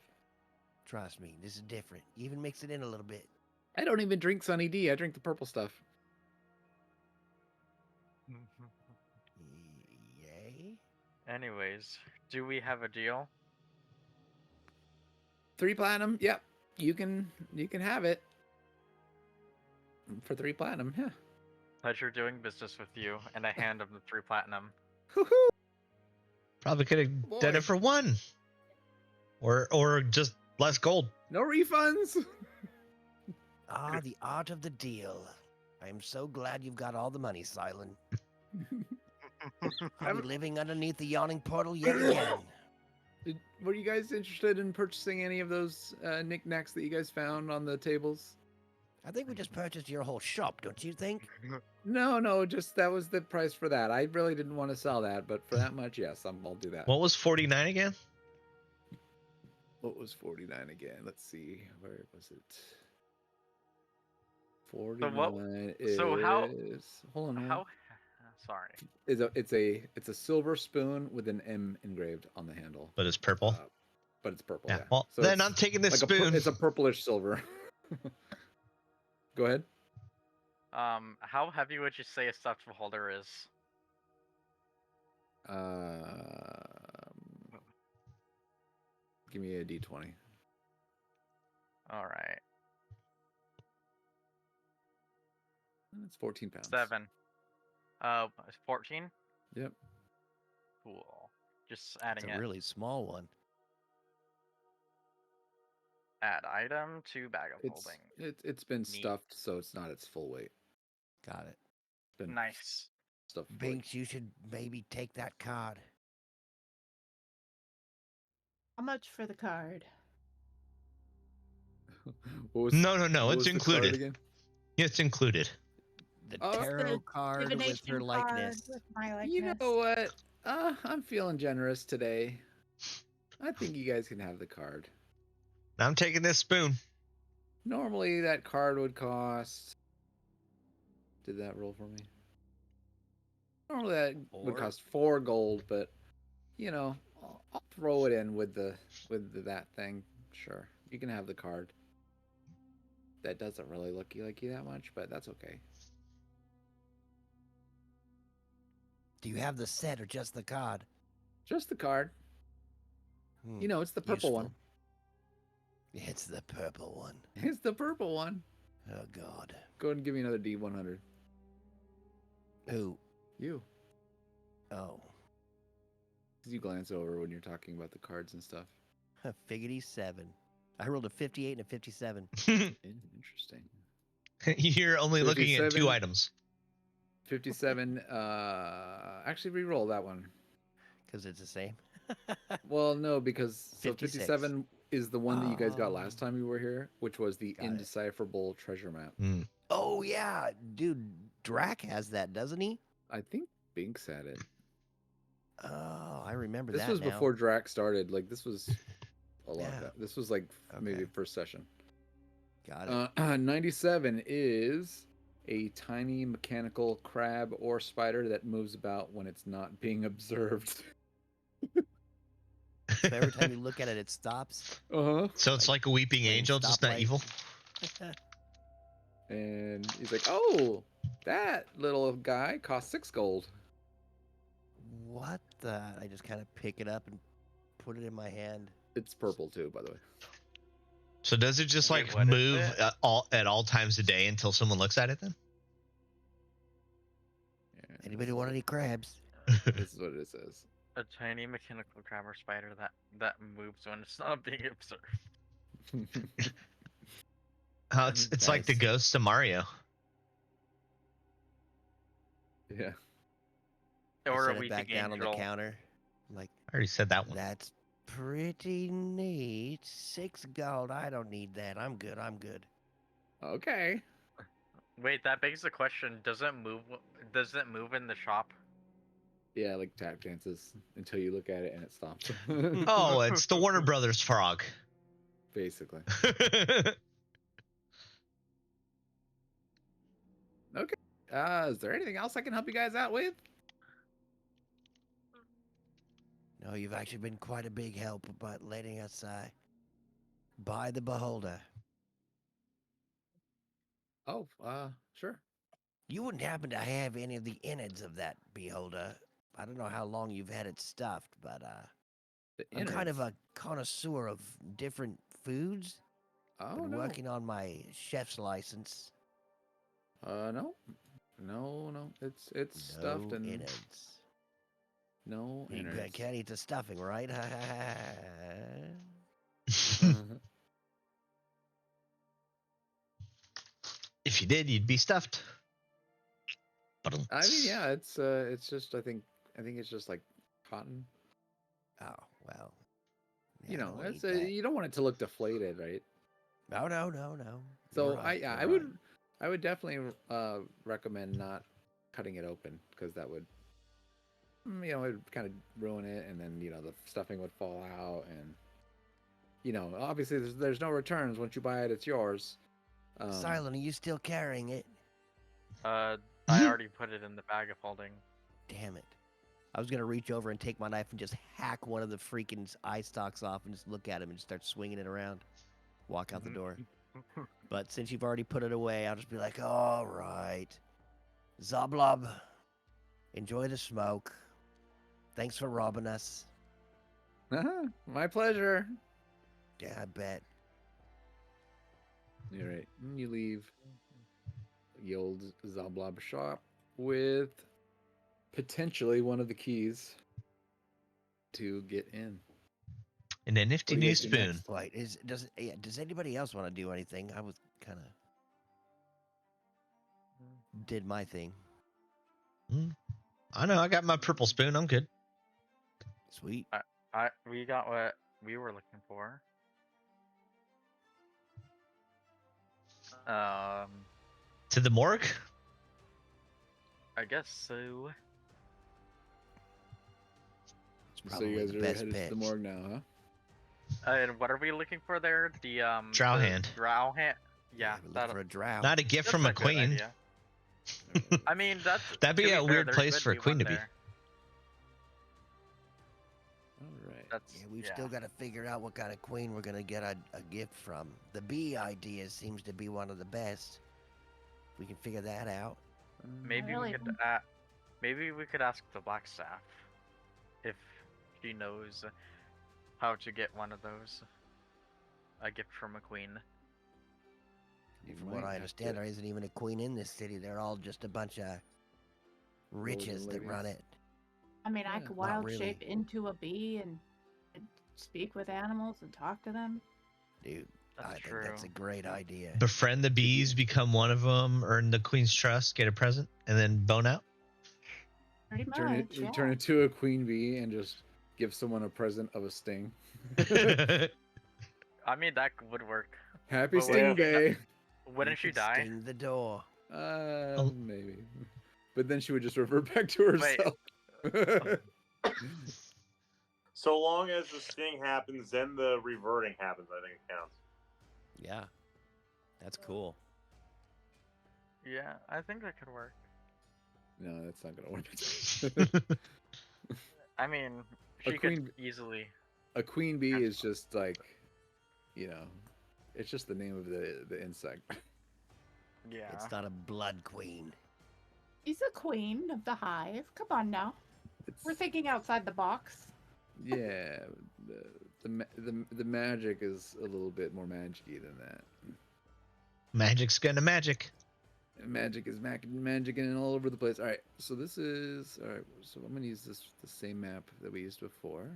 Trust me, this is different. You even mix it in a little bit. I don't even drink Sunny D. I drink the purple stuff. Yay? Anyways, do we have a deal? 3 platinum. Yep. You can have it. For 3 platinum, yeah. Pleasure doing business with you, and I hand him the 3 platinum. Woohoo! Probably could have done Boy. it for 1. Or just less gold. No refunds. Ah, the art of the deal. I am so glad you've got all the money, Silent. Are we living underneath the yawning portal yet again? Were you guys interested in purchasing any of those knickknacks that you guys found on the tables? I think we just purchased your whole shop, don't you think? No, just that was the price for that. I really didn't want to sell that, but for that much, yes, I'll do that. What was 49 again? What was 49 again? Let's see. Where was it? 49 is... so how- Hold on. How? Sorry. It's a silver spoon with an M engraved on the handle. But it's purple. But it's purple, yeah. yeah. Well, So then it's I'm taking this like spoon. it's a purplish silver. Go ahead. How heavy would you say a stuffed beholder is? Give me a D20. All right. It's 14 pounds. 7. 14. Yep. Cool. Just adding It's a it. really small one. Add item to bag of holding. It's been Neat. stuffed, so it's not its full weight. Got it. It's been Nice. stuffed. Binks, you should maybe take that card. How much for the card? What was, No, what it's was the card included. again? It's included. The Oh. tarot The card with divination her card likeness. with my likeness. You know what? I'm feeling generous today. I think you guys can have the card. I'm taking this spoon. Normally that card would cost... Did that roll for me? Normally that would 4? cost 4 gold, but I'll throw it in with that thing. Sure, you can have the card. That doesn't really look like you that much, but that's okay. Do you have the set or just the card? Just the card. Hmm, It's the purple one. useful. It's the purple one. It's the purple one. Oh, God. Go ahead and give me another D100. Who? You. Oh. Because you glance over when you're talking about the cards and stuff. Figgity 7. I rolled a 58 and a 57. Interesting. You're only looking at 2 57. items. 57. Actually, re-roll that one. Because it's the same. Well, no, because 56. 57 is the one that you guys got last time you were here, which was the Got it. indecipherable treasure map. Oh, yeah. Dude, Drac has that, doesn't he? I think Binks had it. Oh, I remember This that was now. before Drac started. Like, this was a lot. Yeah. This was like maybe Okay. first session. Got it. 97 is a tiny mechanical crab or spider that moves about when it's not being observed. So every time you look at it, it stops. Uh-huh. So it's like a weeping Lane angel, just not stoplight. evil. And he's like, oh, that little guy cost 6 gold. What the? I just kind of pick it up and put it in my hand. It's purple too, by the way. So does it just Wait, like what is move it? at all times a day until someone looks at it then? Yeah, Anybody want any crabs? this is what it says. A tiny mechanical crab or spider that moves when it's not being observed. It's like the Nice. ghosts of Mario. Yeah. I Or set a it back weeping down on angel. the counter. I'm like, I already said that one. that's pretty neat. 6 gold. I don't need that. I'm good. I'm good. Okay. Wait, that begs the question: Does it move? Does it move in the shop? Yeah, like tap dances until you look at it and it stops. Oh, it's the Warner Brothers frog. Basically. Okay. Is there anything else I can help you guys out with? No, you've actually been quite a big help about letting us buy the beholder. Oh, sure. You wouldn't happen to have any of the innards of that beholder. I don't know how long you've had it stuffed, but The I'm kind of innards. a connoisseur of different foods. Oh Been no. working on my chef's license. No. No. It's stuffed No and innards. no You innards. can't eat the stuffing, right? If you did, you'd be stuffed. I mean, yeah, it's just I think it's just like cotton. Oh, well. Yeah, You I know, don't wanna it's eat that. you don't want it to look deflated, right? No. So You're right, I you're right. would definitely recommend not cutting it open because that would you know it would kind of ruin it, and then you know the stuffing would fall out, and you know obviously there's no returns once you buy it, it's yours. Silent, are you still carrying it? I already put it in the bag of holding. Damn it. I was going to reach over and take my knife and just hack one of the freaking eye stalks off and just look at him and start swinging it around. Walk out the door. But since you've already put it away, I'll just be like, all right. Zoblob, enjoy the smoke. Thanks for robbing us. My pleasure. Yeah, I bet. All right, you leave the old Zablob shop with potentially one of the keys to get in. And a nifty What do you new guys do spoon. next? Wait, does anybody else want to do anything? I was kind of did my thing. I know. I got my purple spoon. I'm good. Sweet. We got what we were looking for. To the morgue? I guess so. It's So you probably guys the are best headed to pitch. the morgue now, huh? And what are we looking for there? The Drow the hand. Drow hand. Yeah, we're looking that, for a drow. Not a gift that's from a a good queen. idea. I mean, that's That'd be to a fair, weird there place could for a be queen one to be. there. All right. That's Yeah, we've still got to figure out what kind of queen we're gonna get a gift from. The bee idea seems to be one of the best. We can figure that out. Maybe really we could think- maybe we could ask the black staff if she knows how to get one of those. A gift from a queen. You From what might I have understand, to- there isn't even a queen in this city. They're all just a bunch of riches that run ladies. it. I mean, I Yeah. could Not wild really. shape into a bee and speak with animals and talk to them. Dude, That's I true. think that's a great idea. Befriend the bees, become one of them, earn the queen's trust, get a present, and then bone out. Pretty much. Turn it yeah. turn into a queen bee and just give someone a present of a sting. I mean, that would work. Happy But sting yeah. day. Wouldn't You she could die? Sting the door. Maybe. But then she would just revert back to herself. So long as the sting happens, then the reverting happens. I think it counts. Yeah, that's cool. Yeah, I think that could work. No, that's not gonna work. I mean, A she queen- could easily. A queen bee is just like, you know, it's just the name of the insect. Yeah. It's not a blood queen. He's a queen of the hive. Come on now. It's, We're thinking outside the box. yeah, the magic is a little bit more magicy than that. Magic's gonna magic. Magic is magicking all over the place. All right, so this is all right. So I'm gonna use the same map that we used before.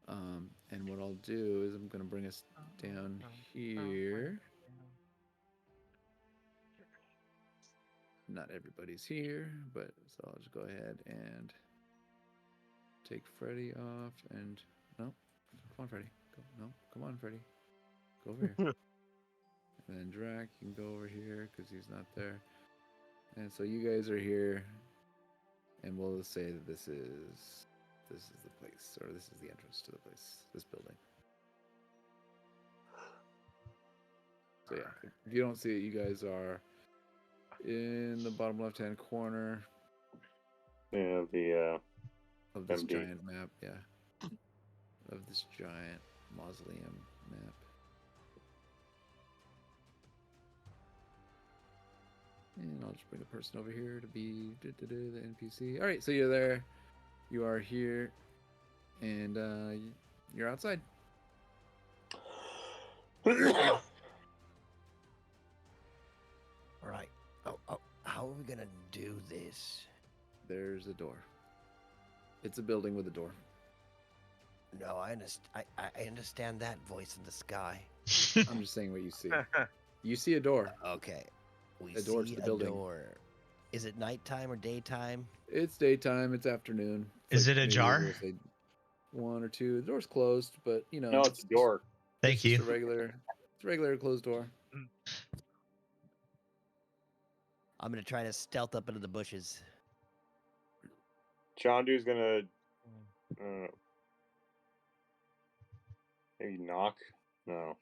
And what I'll do is I'm gonna bring us down here. Not everybody's here, but so I'll just go ahead and take Freddy off. And no, come on, Freddy. Go, no, come on, Freddy. Go over here. And then Drac, you can go over here because he's not there. And so you guys are here, and we'll say that this is the place, or this is the entrance to the place, this building. So yeah, if you don't see it, you guys are in the bottom left-hand corner Yeah, the of this MD. giant map. Yeah, of this giant mausoleum map. And I'll just bring the person over here to be the NPC. All right, so you're there. You are here, and you're outside. All right. Oh, how are we gonna do this? There's a door. It's a building with a door. No, I understand that voice in the sky. I'm just saying what you see. You see a door. Okay. We A door to see the a building. door. Is it nighttime or daytime? It's daytime. It's afternoon. It's Is it a maybe jar? we'll say 1 or 2. The door's closed, but you know. No, it's a door. Thank it's you. Just a regular closed door. I'm gonna try to stealth up into the bushes. Chandu's gonna maybe knock. No.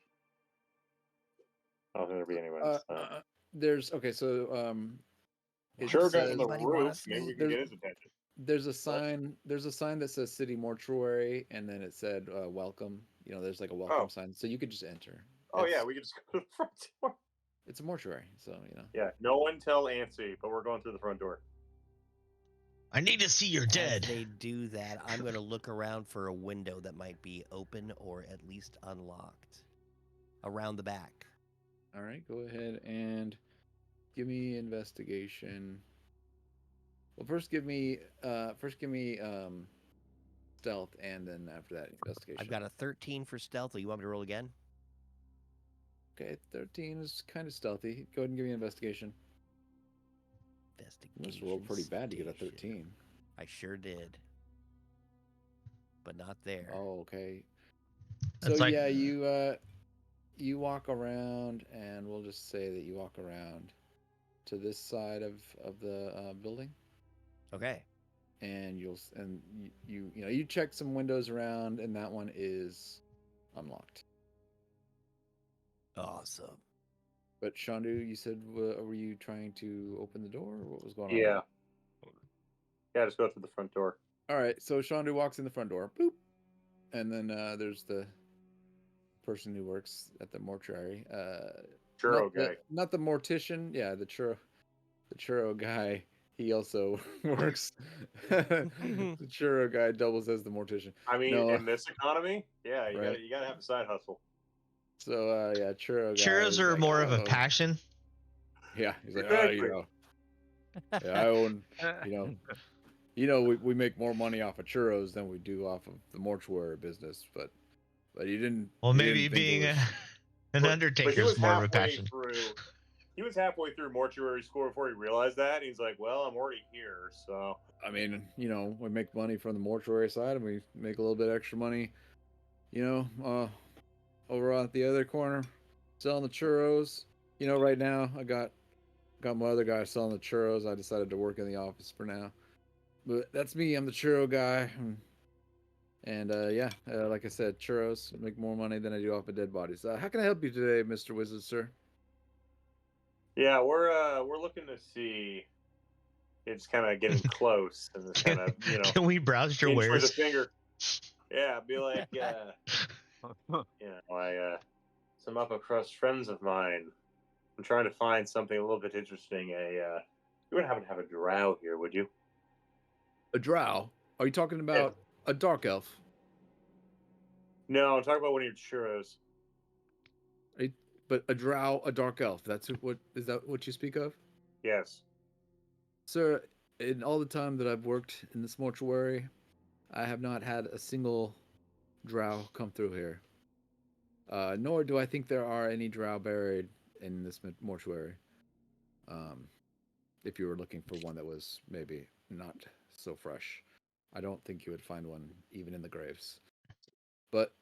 I don't think there'll be anyone. There's okay. So it Sure, says- goes on the Anybody wanna roof. Maybe we sneak? can get his attention. There's a sign. There's a sign that says City Mortuary, and then it said welcome. You know, there's like a welcome sign, so you could just enter. Oh yeah, we can just go to the front door. It's a mortuary, so you know. Yeah, no one tell Ansi, but we're going through the front door. I need to see you're As dead. they do that, I'm gonna look around for a window that might be open or at least unlocked around the back. All right, go ahead and give me investigation. Well, first give me stealth, and then after that investigation. I've got a 13 for stealth. You want me to roll again? Okay, 13 is kind of stealthy. Go ahead and give me investigation. You Investigation. must roll pretty bad to get a station. 13. I sure did, but not there. Oh, okay. That's So like- yeah, you walk around, and we'll just say that you walk around to this side of the building, Okay. and you check some windows around, and that one is unlocked. Awesome. But Shandu, you said were you trying to open the door, or what was going on? Yeah. Yeah, just go through the front door. All right, so Shandu walks in the front door, boop, and then there's the person who works at the mortuary. Churro guy. Not the mortician. Yeah, the churro guy. He also works. The churro guy doubles as the mortician. I mean, No. in this economy, yeah, you Right. gotta have a side hustle. So yeah, churro guy. Churros is are like, more of a "Oh." passion. Yeah, he's like, Exactly. yeah, I own, we make more money off of churros than we do off of the mortuary business, but you didn't. Well, you maybe didn't think it being was- an But undertaker he was is more of a halfway passion. through. He was halfway through mortuary school before he realized that. He's like, "Well, I'm already here, so." I mean, we make money from the mortuary side, and we make a little bit extra money, over at the other corner, selling the churros. Right now I got my other guy selling the churros. I decided to work in the office for now, but that's me. I'm the churro guy, and like I said, churros make more money than I do off of dead bodies. How can I help you today, Mr. Wizard, sir? Yeah, we're looking to see. It's kind of getting close, and it's kind of Can we browse your inch with wares? a finger. Yeah, be like, some upper crust friends of mine. I'm trying to find something a little bit interesting. You wouldn't happen to have a drow here, would you? A drow? Are you talking about a dark elf? No, I'm talking about one of your churros. But a drow, a dark elf. What is that? What you speak of? Yes. Sir, in all the time that I've worked in this mortuary, I have not had a single drow come through here. Nor do I think there are any drow buried in this mortuary. If you were looking for one that was maybe not so fresh, I don't think you would find one even in the graves. But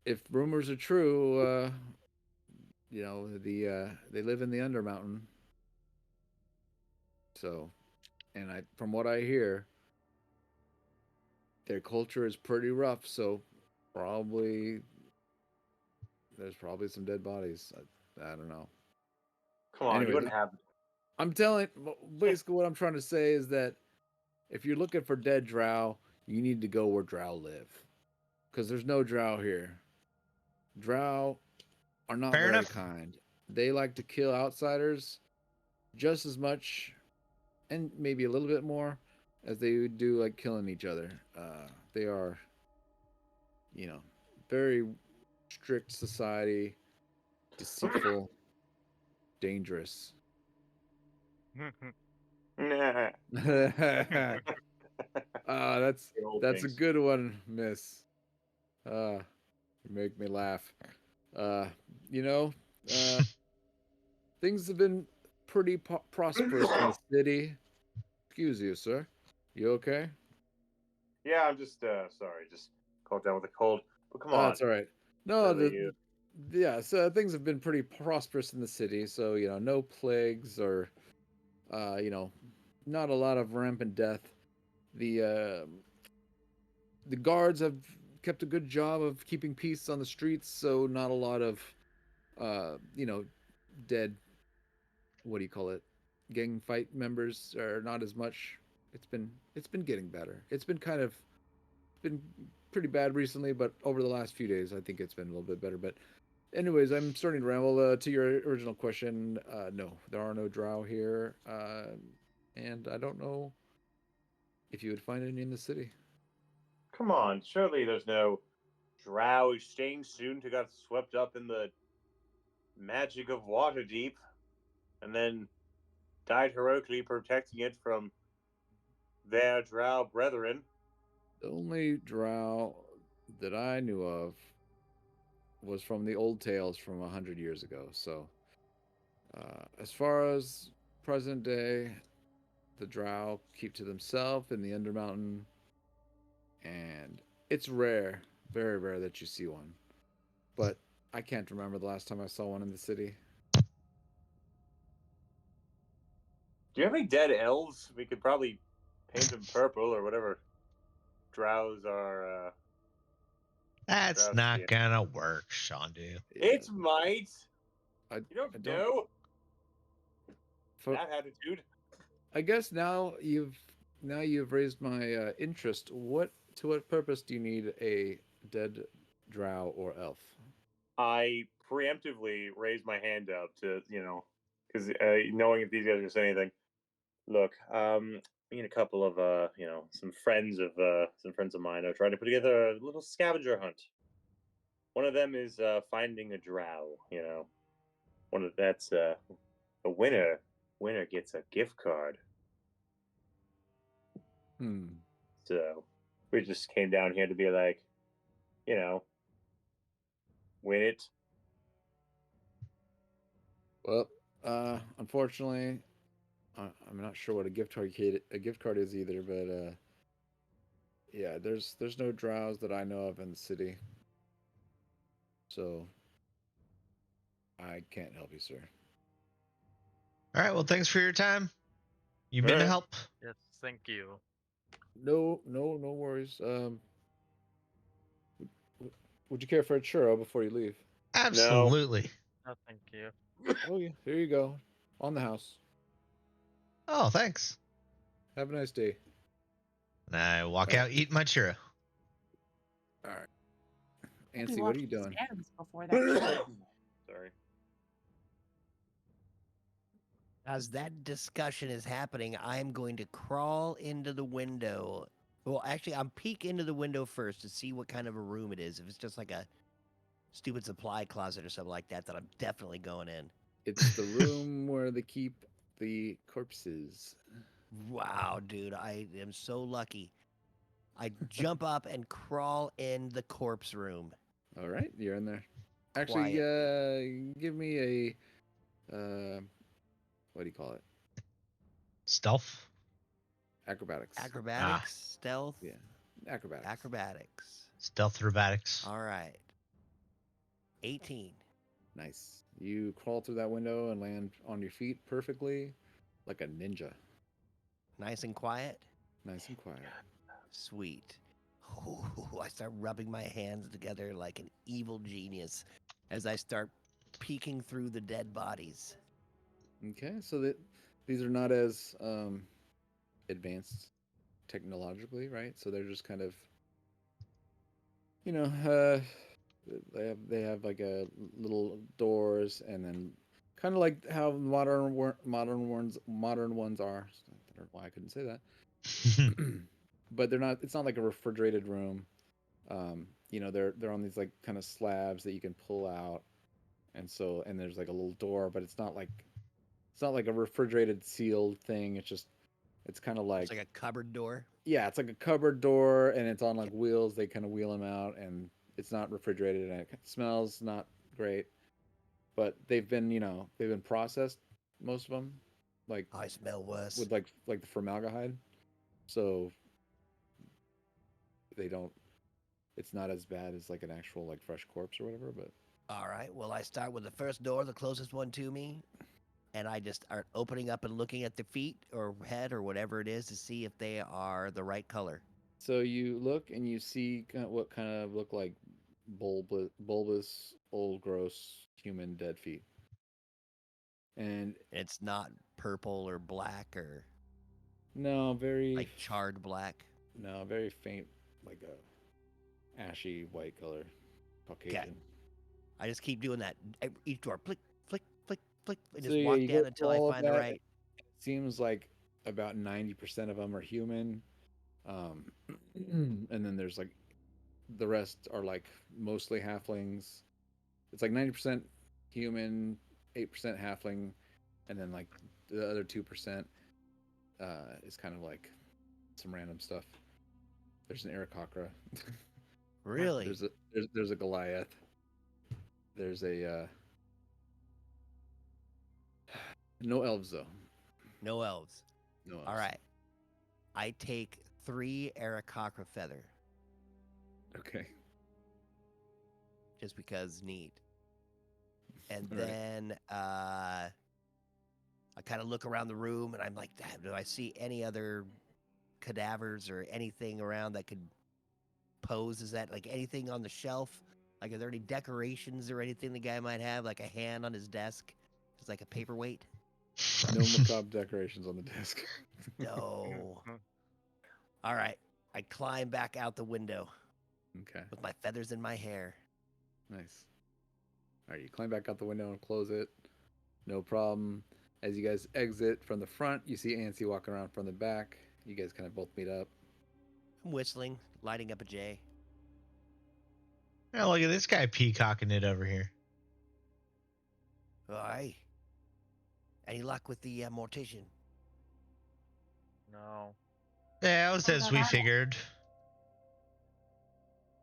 if rumors are true, they live in the Undermountain. So, and from what I hear, their culture is pretty rough. So, there's probably some dead bodies. I don't know. Come on, you Anyways, wouldn't have. I'm telling. Basically, what I'm trying to say is that if you're looking for dead drow, you need to go where drow live, because there's no drow here. Drow are not Fair very enough. kind. They like to kill outsiders just as much, and maybe a little bit more, as they do like killing each other. They are, you know, very strict society, deceitful, dangerous. Nah. That's The old that's a things. good one, Miss. You make me laugh. Uh, you know, uh, things have been pretty prosperous in the city. Excuse you, sir. You okay? Yeah, I'm just sorry, just caught down with a cold. But come on, That's all right. No, really, you. yeah, so things have been pretty prosperous in the city. So no plagues or you know, not a lot of rampant death. The uh, the guards have kept a good job of keeping peace on the streets, so not a lot of dead, what do you call it, gang fight members, are not as much. It's been getting better. It's been pretty bad recently, but over the last few days I think it's been a little bit better. But anyways, I'm starting to ramble. To your original question, no, there are no drow here, and I don't know if you would find any in the city. Come on, surely there's no drow exchange student who got swept up in the magic of Waterdeep and then died heroically protecting it from their drow brethren. The only drow that I knew of was from the old tales from 100 years ago. So, as far as present day, the drow keep to themselves in the Undermountain, and it's rare, very rare that you see one. But I can't remember the last time I saw one in the city. Do you have any dead elves? We could probably paint them purple or whatever drows are. That's Drow not skin. gonna work, Shandu. Yeah, It might. I, You don't I don't. know For, that attitude. I guess now you've raised my interest. What purpose do you need a dead drow or elf? I preemptively raised my hand up to, because knowing if these guys are gonna say anything. Look, me and a couple of, some friends of mine are trying to put together a little scavenger hunt. One of them is finding a drow. One of that's a winner. Winner gets a gift card. Hmm. So we just came down here to be like, you know, win it. Well, unfortunately, I'm not sure what a gift card is either. But yeah, there's no drows that I know of in the city, so I can't help you, sir. All right. Well, thanks for your time. You've All been a right. help. Yes, thank you. No, no, no worries. W- would you care for a churro before you leave? No. Absolutely. No, thank you. Oh yeah, here you go, on the house. Oh, thanks. Have a nice day. And I walk All right, out, eat my churro. all right. Hope he Ancy, what are washed you his doing? hands before that. Sorry. As that discussion is happening, I'm going to crawl into the window. Well, actually, I'm peek into the window first to see what kind of a room it is. If it's just like a stupid supply closet or something like that, then I'm definitely going in. It's the room where they keep the corpses. Wow, dude, I am so lucky. I jump up and crawl in the corpse room. All right, you're in there. Actually, Quietly. give me a what do you call it? Stealth. Acrobatics. Acrobatics, stealth, Yeah, acrobatics. acrobatics. Stealth acrobatics. All right. 18. Nice. You crawl through that window and land on your feet perfectly, like a ninja. Nice and quiet. Nice and quiet. Sweet. Ooh, I start rubbing my hands together like an evil genius as I start peeking through the dead bodies. Okay, so that these are not as advanced technologically, right? So they're just kind of, you know, they have like a little doors, and then kind of like how modern ones are. I don't know why I couldn't say that. But they're not. It's not like a refrigerated room. They're on these like kind of slabs that you can pull out, and there's like a little door, but it's not like a refrigerated sealed thing. It's kind of It's like, like a cupboard door. yeah, it's like a cupboard door, and it's on like Yep. wheels. They kind of wheel them out, and it's not refrigerated, and it smells not great. But they've been processed, most of them, like I smell worse. with like the formaldehyde, so they don't. It's not as bad as like an actual like fresh corpse or whatever. But All right. Well, I start with the first door, the closest one to me, and I just start opening up and looking at the feet or head or whatever it is to see if they are the right color. so you look and you see what kind of look like bulbous, old, gross human dead feet, and It's not purple or black or no, very like charred black. no, very faint, like a ashy white color, Caucasian. I just keep doing that. Each door, flick, flick, flick, flick, and So just yeah, walk you go down through until I all of find the that. right. It seems like about 90% of them are human, um, and then there's like the rest are like mostly halflings. It's like 90% human, 8% halfling, and then like the other 2% is kind of like some random stuff. There's an Aarakocra. Really? there's a Goliath. There's a no elves though. No elves. No elves. All right. I take 3 Aarakocra feather Okay. just because neat. And All right. then I kind of look around the room and I'm like, do I see any other cadavers or anything around that could pose as that? Like anything on the shelf? Like, are there any decorations or anything the guy might have? Like a hand on his desk? Just like a paperweight? No macabre decorations on the desk. No. All right. I climb back out the window Okay. with my feathers in my hair. Nice. All right, you climb back out the window and close it. No problem. As you guys exit from the front, you see Ansi walking around from the back. You guys kind of both meet up. I'm whistling, lighting up a J. Oh, look at this guy peacocking it over here. Aye. Any luck with the mortician? No. Yeah, it was Oh, as no, we that- figured.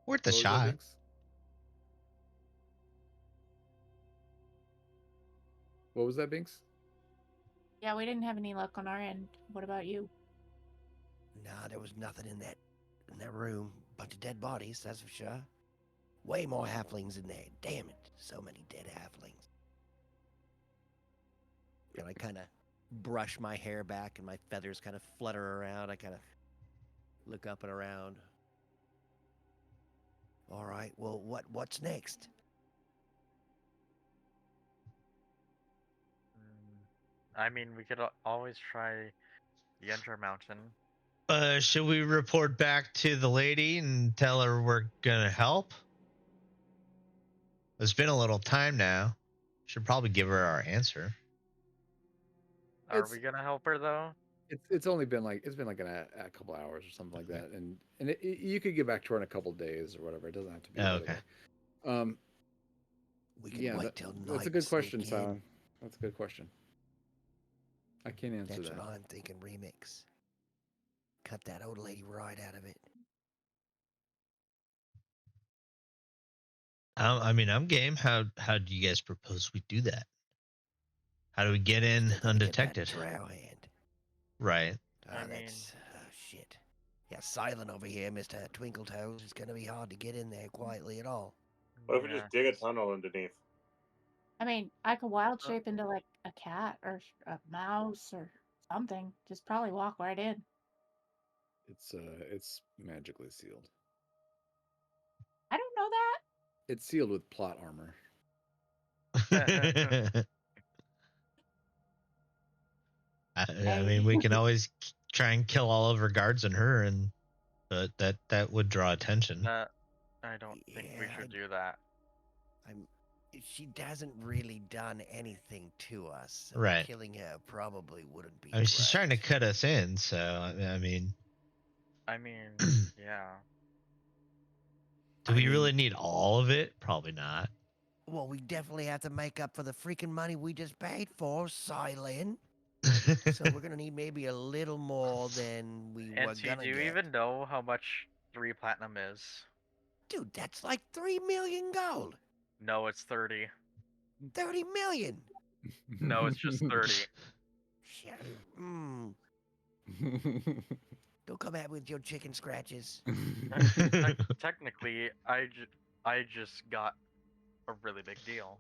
Worth the What was that, shot. Binks? What was that, Binks? Yeah, we didn't have any luck on our end. What about you? Nah, there was nothing in that room. Bunch of dead bodies, that's for sure. Way more halflings in there. Damn it. So many dead halflings. And I kind of brush my hair back and my feathers kind of flutter around. I kind of look up and around. All right, well, what's next? I mean, we could always try the Enter Mountain. Should we report back to the lady and tell her we're gonna help? It's been a little time now. Should probably give her our answer. Are It's- we gonna help her though? It's only been like a couple hours or something like Okay. that, and you could get back to her in a couple days or whatever. It doesn't have to be Oh, right okay. away. We can Yeah, wait till night. that's a good question, sneak in. Silent. That's a good question. I can't answer That's that. what I'm thinking, remix. Cut that old lady right out of it. I mean, I'm game. How do you guys propose we do that? How do we get in Still gotta get that undetected? drow hand. Right. I mean- That's shit. Yeah, silent over here, Mr. Twinkletoes. It's gonna be hard to get in there quietly at all. What if we just dig a tunnel underneath? I mean, I could wild shape into like a cat or a mouse or something. Just probably walk right in. It's magically sealed. I don't know that. It's sealed with plot armor. I mean, we can always try and kill all of her guards and her, but that would draw attention. I don't think we Yeah, should do that. She hasn't really done anything to us. So Right. killing her probably wouldn't be. I mean, she's trying to right. cut us in, so I mean, I mean, yeah. do we really need all of it? Probably not. Well, we definitely have to make up for the freaking money we just paid for, Silent. So we're gonna need maybe a little more than we were And do gonna you get. even know how much 3 platinum is? Dude, that's like 3 million gold. No, it's 30. 30 million. No, it's just 30. Shit. Don't come at me with your chicken scratches. Technically, I just got a really big deal.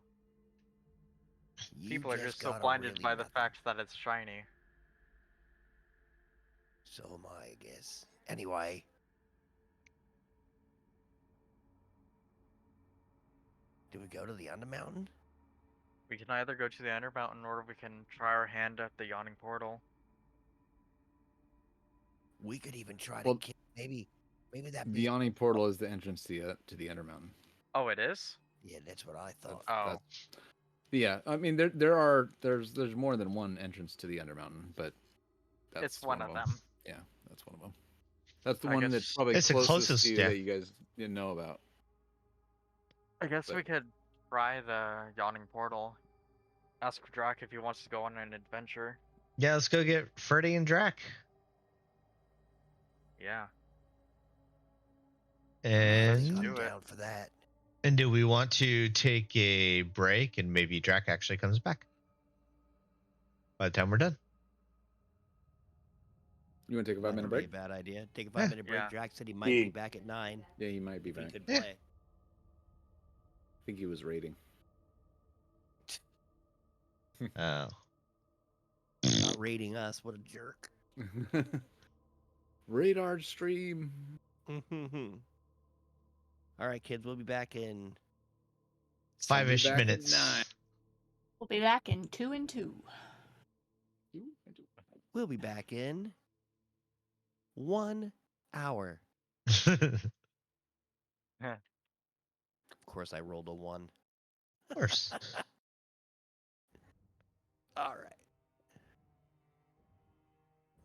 You People are just so got a blinded really by the nothing. fact that it's shiny. So am I guess. Anyway. Do we go to the Undermountain? We can either go to the Undermountain or we can try our hand at the Yawning Portal. We could even try Well, to kill maybe that The Yawning Portal is the entrance to the Ender Mountain. Oh, it is? Yeah, that's what I thought. Oh. Yeah, I mean there's more than one entrance to the Ender Mountain, but that's It's one of them. Yeah, that's one of them. That's the I one that's guess- probably It's the closest closest, to you yeah. that you guys didn't know about. I guess But- we could try the Yawning Portal. Ask Drac if he wants to go on an adventure. Yeah, let's go get Freddy and Drac. Yeah. And do it. down for that. And do we want to take a break and maybe Drac actually comes back by the time we're done? You want to take a 5-minute break? Be a bad idea. Take a 5-minute break. Yeah. Drac said he might be back at 9. Yeah, he might be If he back. could Yeah. play. I think he was raiding. Oh. Not raiding us. What a jerk. Radar stream. All right, kids. We'll be back in 5-ish back at minutes. 9. We'll be back in 2 and 2. We'll be back in 1 hour. Of Of course, I rolled a 1. course. All right.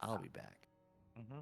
I'll be back. Mm-hmm.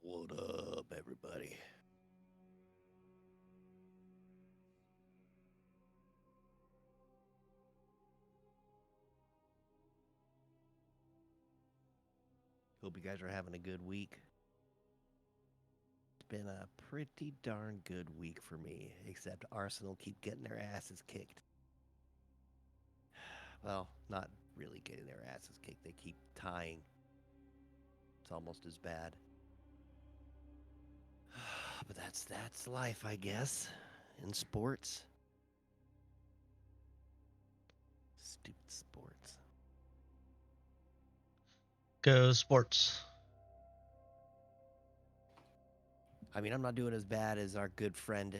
What up, everybody? Hope you guys are having a good week. It's been a pretty darn good week for me, except Arsenal keep getting their asses kicked. Well, not really getting their asses kicked. They keep tying. It's almost as bad. But that's life, I guess, in sports. Stupid sports. Go sports. I mean, I'm not doing as bad as our good friend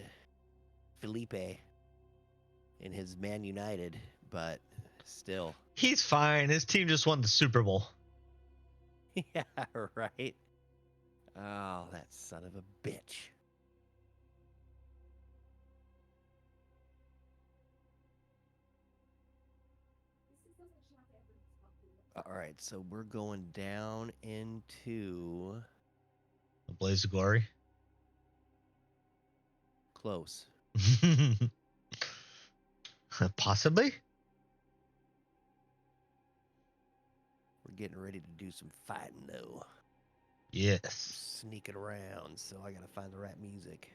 Felipe in his Man United, but still. He's fine. His team just won the Super Bowl. Yeah, right? Oh, that son of a bitch. All right, so we're going down into A blaze of glory. close. Possibly. We're getting ready to do some fighting, though. Yes. Sneaking around, so I gotta find the right music.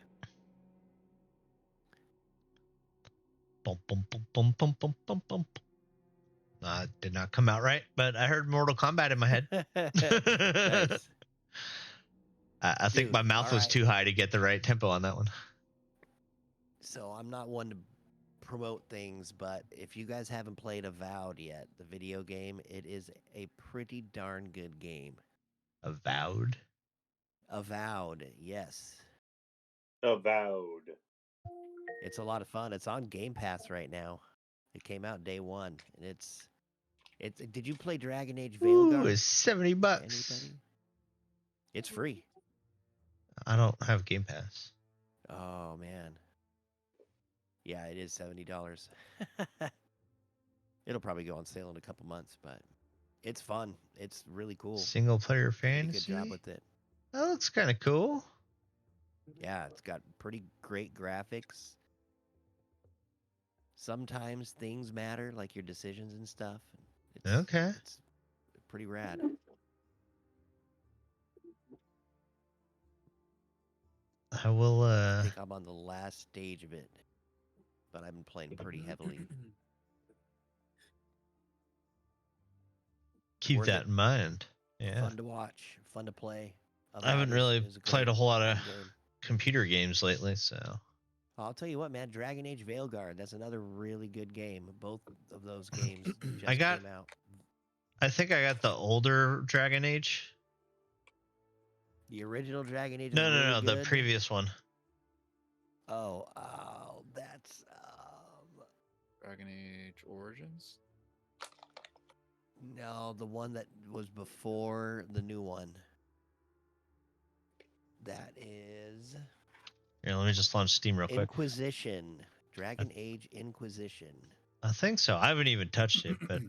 Bum, bum, bum, bum, bum, bum, bum, bum. Did not come out right, but I heard Mortal Kombat in my head. Nice. I think Dude, my mouth all was right. too high to get the right tempo on that one. So I'm not one to promote things, but if you guys haven't played Avowed yet, the video game, it is a pretty darn good game. Avowed. Avowed, yes. Avowed. It's a lot of fun. It's on Game Pass right now. It came out day one, and it's. Did you play Dragon Age Ooh, Veilguard? it's $70. Anybody? It's free. I don't have Game Pass. Oh man. Yeah, it is $70. It'll probably go on sale in a couple months, but it's fun. It's really cool. Single player They did a fantasy. good job with it. That looks kind of cool. Yeah, it's got pretty great graphics. Sometimes things matter, like your decisions and stuff. Okay. It's pretty rad. I will I think I'm on the last stage of it, but I've been playing pretty heavily. keep Worth that it. in mind. Yeah. Fun to watch, fun to play. I haven't really Is a played great, a whole lot of fun game. computer games lately, so I'll tell you what, man. Dragon Age Veilguard. That's another really good game. Both of those games I just got came out. I think I got the older Dragon Age. The original Dragon Age is No, no, really no, the good. previous one. Oh, that's Dragon Age Origins. no, the one that was before the new one. That is Here, let me just launch Steam real quick. Inquisition. Dragon Age Inquisition. I think so. I haven't even touched it, but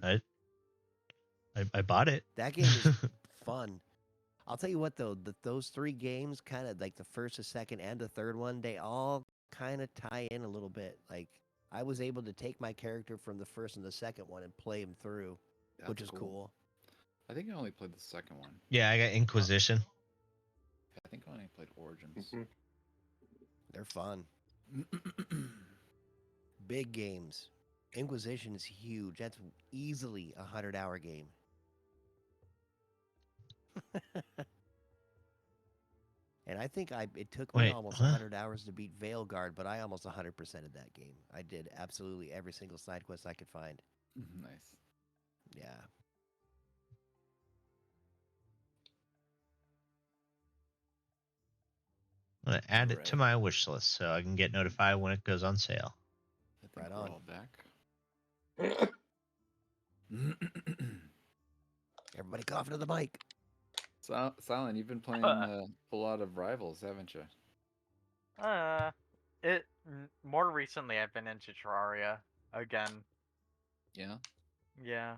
I bought it. That game is fun. I'll tell you what though, those three games, kind of like the first, the second, and the third one, they all kind of tie in a little bit. Like I was able to take my character from the first and the second one and play him through, which is cool. I think I only played the second one. Yeah, I got Inquisition. I think I only played Origins. They're fun. Big games. Inquisition is huge. That's easily a 100-hour game. And I think it took me Wait, almost huh? 100 hours to beat Veilguard, but I almost 100%ed that game. I did absolutely every single side quest I could find. Nice. Yeah. I'm gonna add it to my wish list so I can get notified when it goes on sale. I think Right we're on. all back. Everybody coughing to the mic. Silent, you've been playing a lot of Rivals, haven't you? More recently I've been into Terraria again. Yeah. Yeah.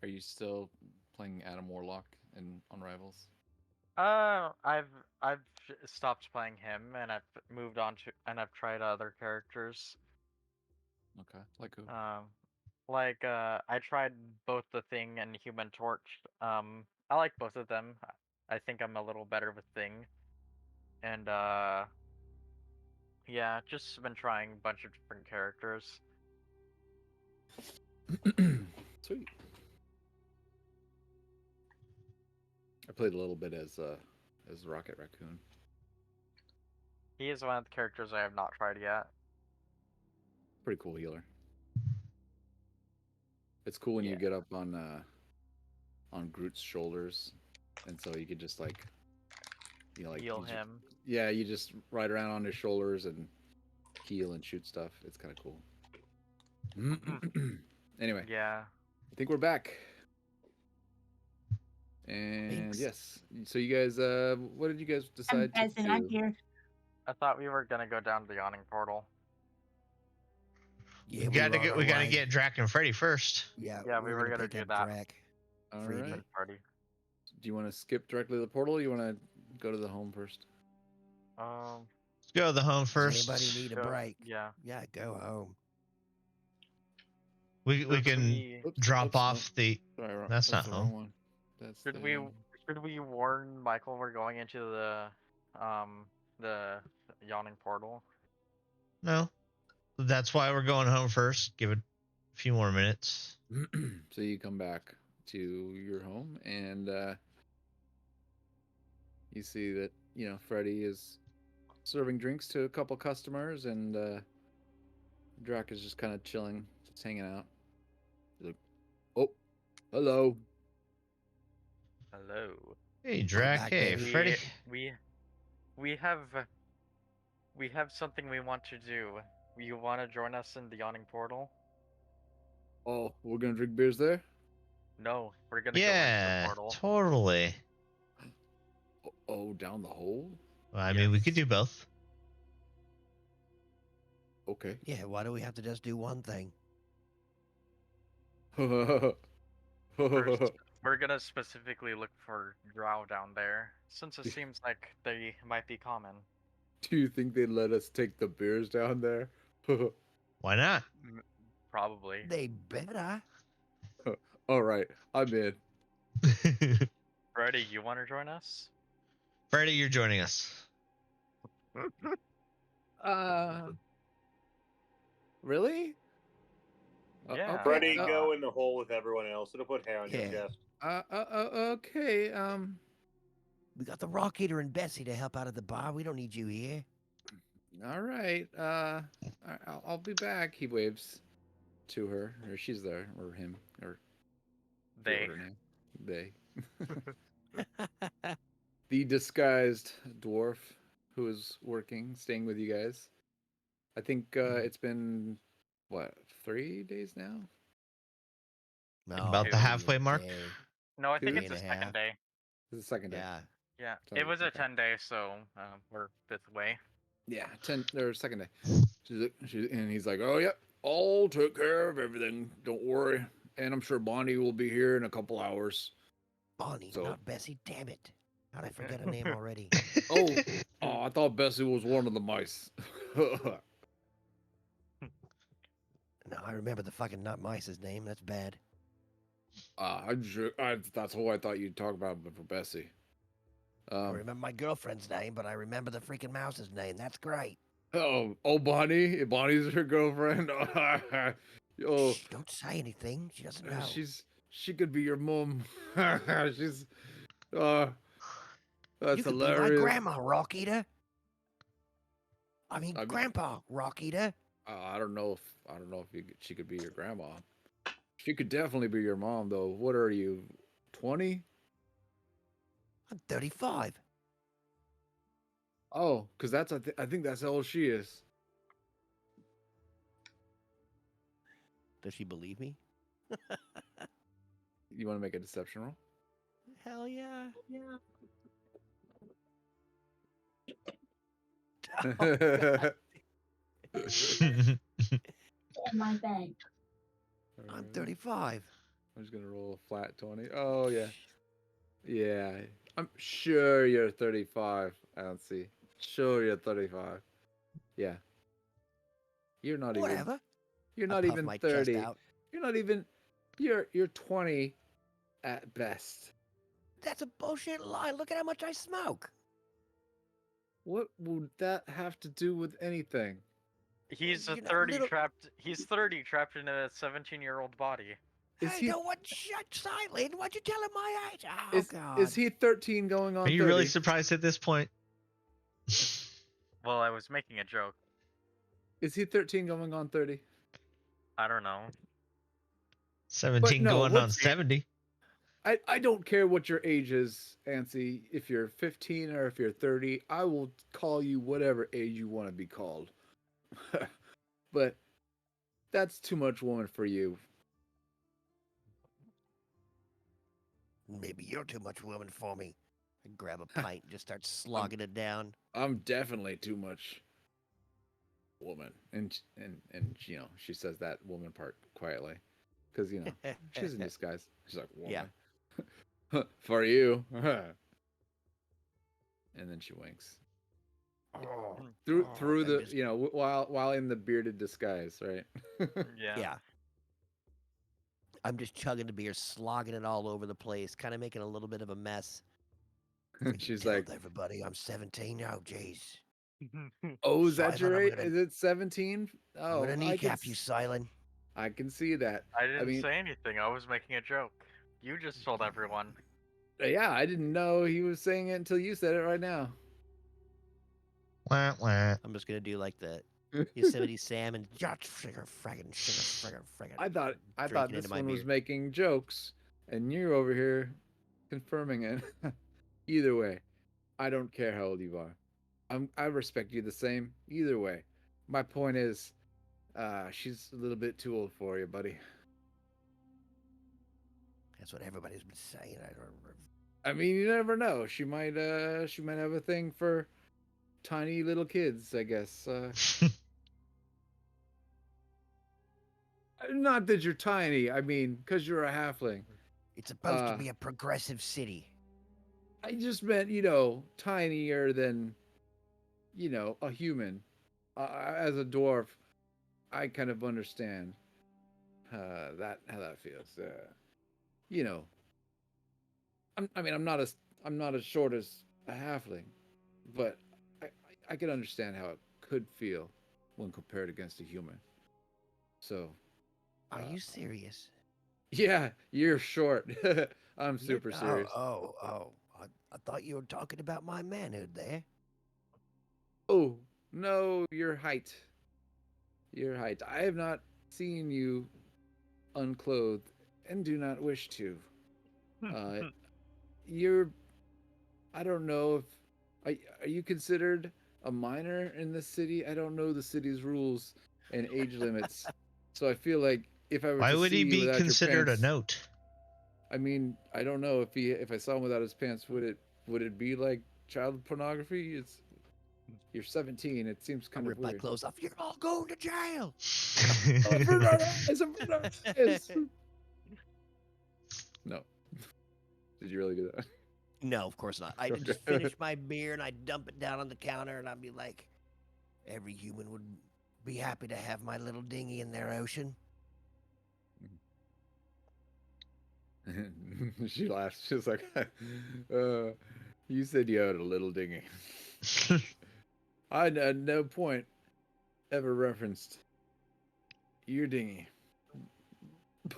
Are you still playing Adam Warlock on Rivals? I've stopped playing him and I've moved on to and I've tried other characters. Okay. Like who? I tried both the Thing and Human Torch. I like both of them. I think I'm a little better with Thing. And yeah, just been trying a bunch of different characters. Sweet. I played a little bit as Rocket Raccoon. He is one of the characters I have not tried yet. Pretty cool healer. It's cool when you get up on Groot's shoulders, and so you could just Heal him. Yeah, you just ride around on his shoulders and heal and shoot stuff. It's kind of cool. Anyway. Yeah. I think we're back. And Thanks. yes, so you guys, what did you guys decide to do? I'm here. I thought we were gonna go down the yawning portal. Yeah, we gotta get Drac and Freddy first. Yeah, Yeah, we were gonna do that. Drac. All Freddy. right. Party. Do you want to skip directly to the portal? Or you want to go to the home first? Let's go to the home first. Does anybody need a break? Yeah. Yeah, go home. We can drop off the. Sorry, That's not the home. wrong one. That's Should we warn Michael we're going into the yawning portal? No, that's why we're going home first. Give it a few more minutes. So you come back to your home and you see that Freddy is serving drinks to a couple customers and Drac is just kind of chilling, just hanging out. He's like, "Oh, hello." Hello. Hey, Drac. back, Hey, baby. Freddy. We have something we want to do. You want to join us in the yawning portal? Oh, we're gonna drink beers there. No, we're gonna go into the Yeah, portal. totally. Oh, down the hole. Well, I mean, we could do both. Okay. Yeah, why do we have to just do one thing? First, we're gonna specifically look for drow down there, since it seems like they might be common. Do you think they'd let us take the beers down there? Why not? Probably. They better. All right, I'm in. Freddy, you want to join us? Freddy, you're joining us. Really? Yeah. Okay. Freddy, go in the hole with everyone else. It'll put hair on your Yeah. chest. Okay. We got the Rock Eater and Bessie to help out at the bar. We don't need you here. All right. I'll be back. He waves to her, or she's there, or him, or They. her name. They. The disguised dwarf who is staying with you guys. I think it's been what 3 days now. No, About the Two. halfway mark? day. No, I think Two it's the and a second half. day. This is the second day. Yeah. Yeah, So, it was a okay. 10-day, so we're fifth way. Yeah, 10 or second day. And he's like, "Oh, yep, I'll take care of everything. Don't worry. And I'm sure Bonnie will be here in a couple hours." Bonnie, So- not Bessie. Damn it. How'd I forget her name already? Oh, I thought Bessie was one of the mice. No, I remember the fucking not mice's name. That's bad. That's who I thought you'd talk about for Bessie. I remember my girlfriend's name, but I remember the freaking mouse's name. That's great. Oh, Bonnie. Bonnie's her girlfriend. Oh, Shh, don't say anything. She doesn't know. she could be your mom. She's that's You could be my hilarious. grandma, Rock Eater. I mean, I mean- Grandpa, Rock Eater. I don't know if she could be your grandma. She could definitely be your mom, though. What are you, 20? I'm 35. Oh, because I think that's how old she is. Does she believe me? You want to make a deception roll? Hell yeah. In my bank. I'm 35. I'm just gonna roll a flat 20. Oh yeah, yeah. I'm sure you're 35. I don't see. Sure you're 35. Yeah. You're not even. Whatever. You're I not puff even my 30. chest out. You're not even. You're 20 at best. That's a bullshit lie. Look at how much I smoke. What would that have to do with anything? He's a You're not 30 little- trapped. He's 30 trapped in a 17-year-old body. Is Hey, he no one shut silent. Why'd you tell him my age? Oh, is, God. is he 13 going on Are you 30? really surprised at this point? Well, I was making a joke. Is he 13 going on 30? I don't know. 17 no, going on what's- 70. I don't care what your age is, Ansi. If you're 15 or if you're 30, I will call you whatever age you want to be called. But that's too much woman for you. Maybe you're too much woman for me. I grab a pint and just start slogging it down. I'm definitely too much woman. And you know, she says that woman part quietly because you know she's in disguise. She's like woman. Yeah. For you. And then she winks. Through I'm the just- you know while in the bearded disguise, right? Yeah. Yeah. I'm just chugging the beer, slogging it all over the place, kind of making a little bit of a mess. Freaking She's told like, everybody I'm 17. Oh, jeez. "Oh, is that your Silent, I'm age? gonna- Is it 17? I'm Oh, gonna kneecap you, Silent. I can see that. I didn't mean- say anything. I was making a joke. You just told everyone. Yeah, I didn't know he was saying it until you said it right now. Wah, wah. I'm just gonna do like the Yosemite Sam and just friggin' I thought drinking this into my one was beer. making jokes, and you're over here confirming it. Either way, I don't care how old you are. I respect you the same. Either way, my point is, she's a little bit too old for you, buddy. That's what everybody's been saying. I mean, you never know. She might have a thing for tiny little kids, I guess. Not that you're tiny. I mean, because you're a halfling. It's supposed to Uh, be a progressive city. I just meant, you know, tinier than, you know, a human. As a dwarf, I kind of understand how that feels. You know, I'm not as short as a halfling, but I can understand how it could feel when compared against a human. So, Are uh, you serious? yeah, you're short. I'm Yeah. super Oh, serious. oh, oh. I thought you were talking about my manhood there. Oh, no, your height. Your height. I have not seen you unclothed and do not wish to. Uh, you're, I don't know if, are you considered a minor in this city? I don't know the city's rules and age limits. So I feel like if I were Why to would see he you be without your considered a pants, note? I mean, I don't know if I saw him without his pants, would it be like child pornography? It's you're 17. It seems I kind of rip my weird. clothes off. You're all going to jail. Avert our eyes! Avert our eyes! No. Did you really do that? No, of course not. I just Okay. finish my beer and I dump it down on the counter and I'd be like, every human would be happy to have my little dinghy in their ocean. She laughs. She's like, "You said you had a little dinghy." I at no point ever referenced your dinghy,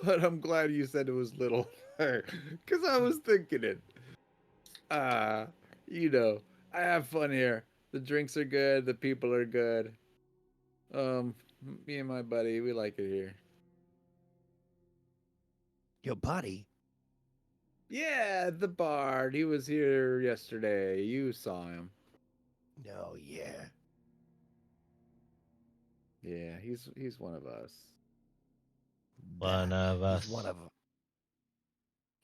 but I'm glad you said it was little, because I was thinking it. Ah, you know, I have fun here. The drinks are good. The people are good. Um, Me and my buddy, we like it here. Your buddy? Yeah, the bard. He was here yesterday. You saw him. No, yeah. Yeah, he's one of us. One Nah, of he's one us. of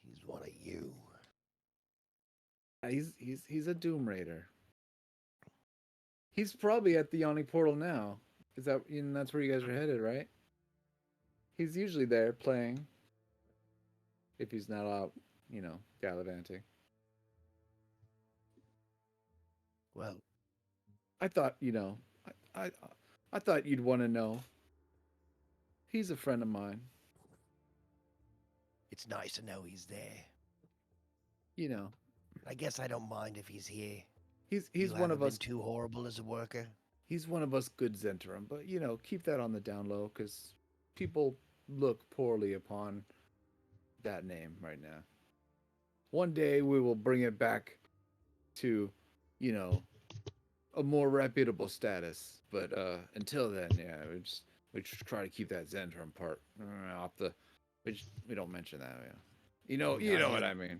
he's one of you. He's a Doom Raider. He's probably at the Yawning Portal now. Is that and that's where you guys are headed, right? He's usually there playing if he's not out, gallivanting. Well, I thought, I I thought you'd want to know. He's a friend of mine. it's nice to know he's there. You know, I guess I don't mind if he's here. he's You one haven't of been us. too horrible as a worker. He's one of us good Zentrum, but keep that on the down low because people look poorly upon that name right now. One day we will bring it back to, you know, a more reputable status. But until then, yeah, we just try to keep that Zentrum part off the. We don't mention that. Yeah. You I know hear, what I mean. I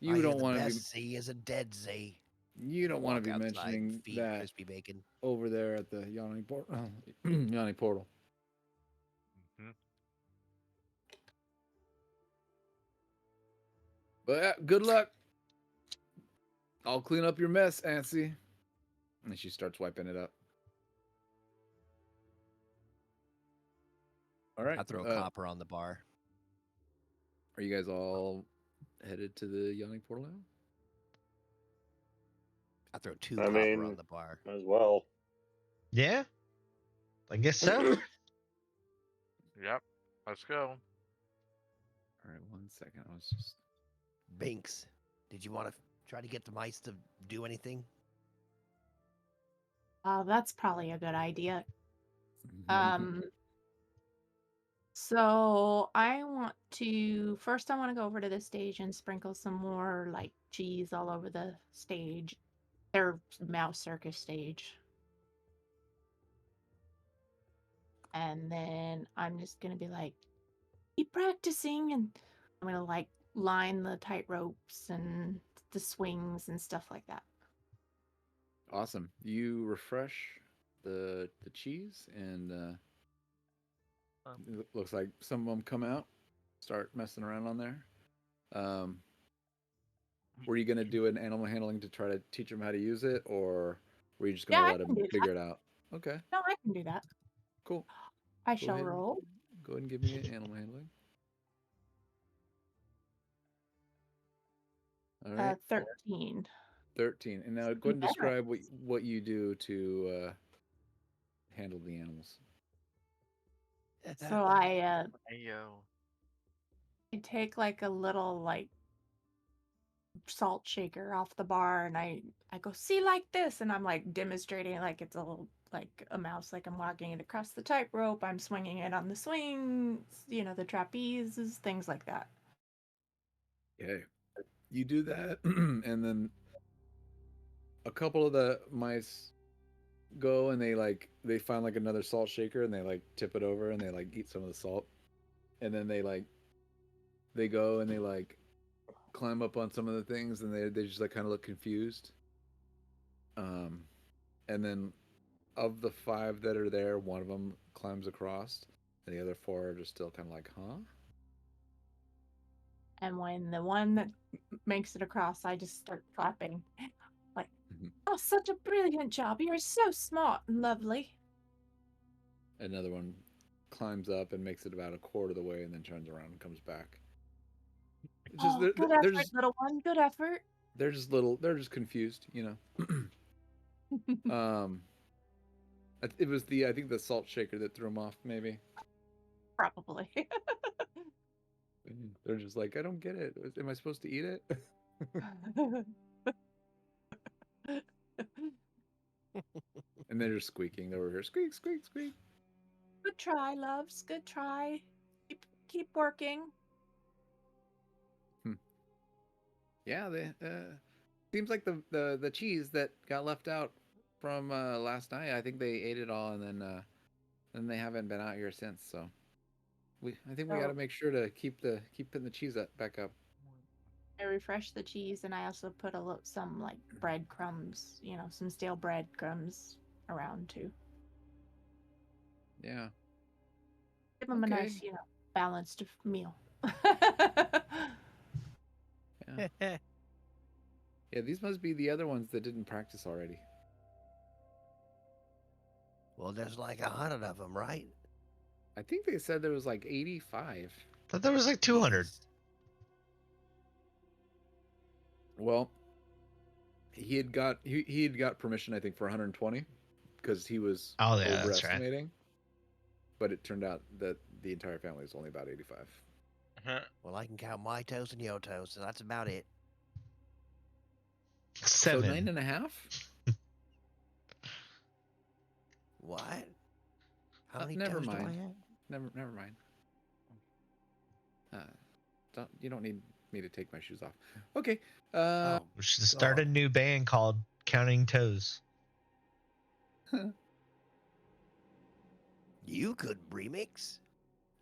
You hear don't the want to be. best Z is a dead Z. You don't want to Walk be outside and mentioning feed that crispy bacon. over there at the Yawning Portal. Yawning Portal. Mhm. But good luck. I'll clean up your mess, Ancy. And she starts wiping it up. All right. I throw a copper on the bar. Are you guys all headed to the Yawning Portal now? I throw two I copper mean, on the bar. as well. Yeah, I guess so. Yep. Let's go. All right, 1 second. I was just. Binks, did you want to try to get the mice to do anything? That's probably a good idea. Um, so I want to first I want to go over to the stage and sprinkle some more like cheese all over the stage. Their mouse circus stage. And then I'm just gonna be like, keep practicing, and I'm gonna like line the tight ropes and the swings and stuff like that. Awesome. You refresh the cheese, and it looks like some of them come out, start messing around on there. Um, were you gonna do an animal handling to try to teach them how to use it, or were you just Yeah, gonna I let can them do figure that. it out? Okay, No, I can do that. cool. I Go shall ahead. roll. Go ahead and give me an animal handling. All right, 13. 13. And now go ahead and describe what you do to handle the animals. So I Ayo. take like a little like salt shaker off the bar, and I go, see, like this, and I'm like demonstrating it like it's a little like a mouse, like I'm walking it across the tightrope, I'm swinging it on the swings, the trapezes, things like that. Okay. You do that, and then a couple of the mice go and they find like another salt shaker and they like tip it over and they like eat some of the salt, and then they go and they like climb up on some of the things and they just like kind of look confused. Um, and then of the five that are there, one of them climbs across, and the other four are just still kind of like, huh? And when the one that makes it across, I just start clapping. Like, oh, such a brilliant job. You're so smart and lovely. Another one climbs up and makes it about a quarter of the way and then turns around and comes back. It's just Oh, good they're effort, little one. Good effort. they're just confused, you know. It was I think the salt shaker that threw them off, maybe. Probably. They're just like, I don't get it. Am I supposed to eat it? And they're just squeaking over here. Squeak, squeak, squeak. Good try, loves. Good try. Keep working. Yeah, they seems like the cheese that got left out from last night. I think they ate it all, and then they haven't been out here since. So I think we got to So make sure to keep putting the cheese back up. I refresh the cheese, and I also put some like breadcrumbs, some stale breadcrumbs around too. Yeah. Give them a Okay. nice, balanced meal. Yeah. Yeah, these must be the other ones that didn't practice already. Well, there's like 100 of them, right? I think they said there was like 85. Thought there was like 200. Yes. Well, he had got permission, I think, for 120 because he was Oh, yeah, that's right. overestimating. But it turned out that the entire family is only about 85. Well, I can count my toes and your toes, so that's about it. 7. So 9.5? What? How many Never toes do I mind. have? Never mind. You don't need me to take my shoes off. Okay. Oh, We should start a God. new band called Counting Toes. You could remix.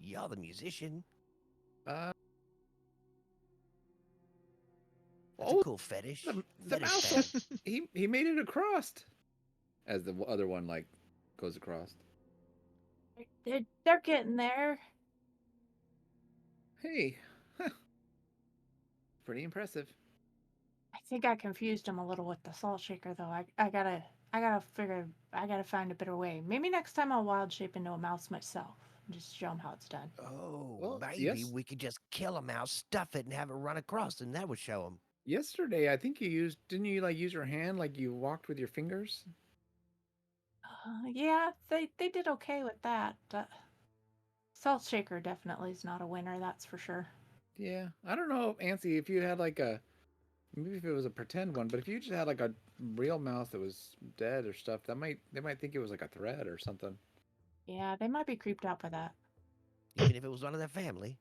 You're the musician. uh, That's a oh, cool fetish. the Fetish mouse. band. He made it across. As the other one like goes across. They're getting there. Hey, huh. Pretty impressive. I think I confused them a little with the salt shaker, though. I gotta find a better way. Maybe next time I'll wild shape into a mouse myself and just show them how it's done. Oh, Well, maybe yes. we could just kill a mouse, stuff it, and have it run across, and that would show them. Yesterday, I think didn't you like use your hand like you walked with your fingers? Yeah, they did okay with that. Salt shaker definitely is not a winner, that's for sure. Yeah, I don't know, Ansi, if you had like maybe if it was a pretend one, but if you just had like a real mouse that was dead or stuff, they might think it was like a threat or something. Yeah, they might be creeped out by that. Even if it was one of their family.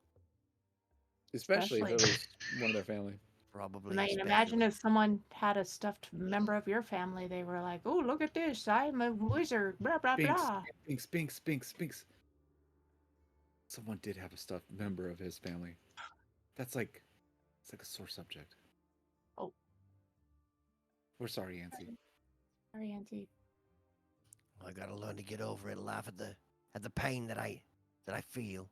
Especially if it was one of their family. Probably. I mean, imagine if someone had a stuffed member of your family, they were like, "Oh, look at this! I'm a wizard." Blah blah blah. Binks. Someone did have a stuffed member of his family. It's like a sore subject. Oh, We're sorry, Ansi. sorry, Auntie. I gotta learn to get over it, laugh at the pain that I feel.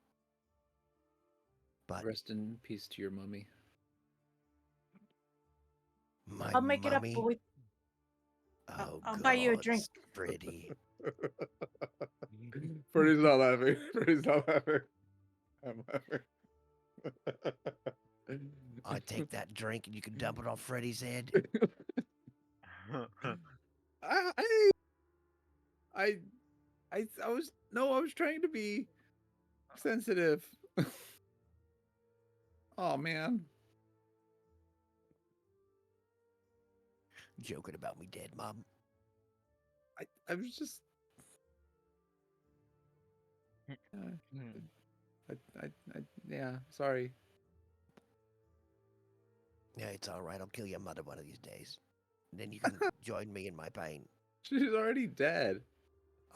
But Rest in peace to your mummy. my I'll make mummy, it up with. oh, I'll buy you a God, drink. Freddy. Freddy's not laughing. Freddy's not laughing. I'm laughing. I take that drink and you can dump it on Freddy's head. I I was trying to be sensitive. Oh man. Joking about me dead mom. I was just. Hmm. Yeah, sorry. Yeah, it's all right. I'll kill your mother one of these days. Then you can join me in my pain. She's already dead.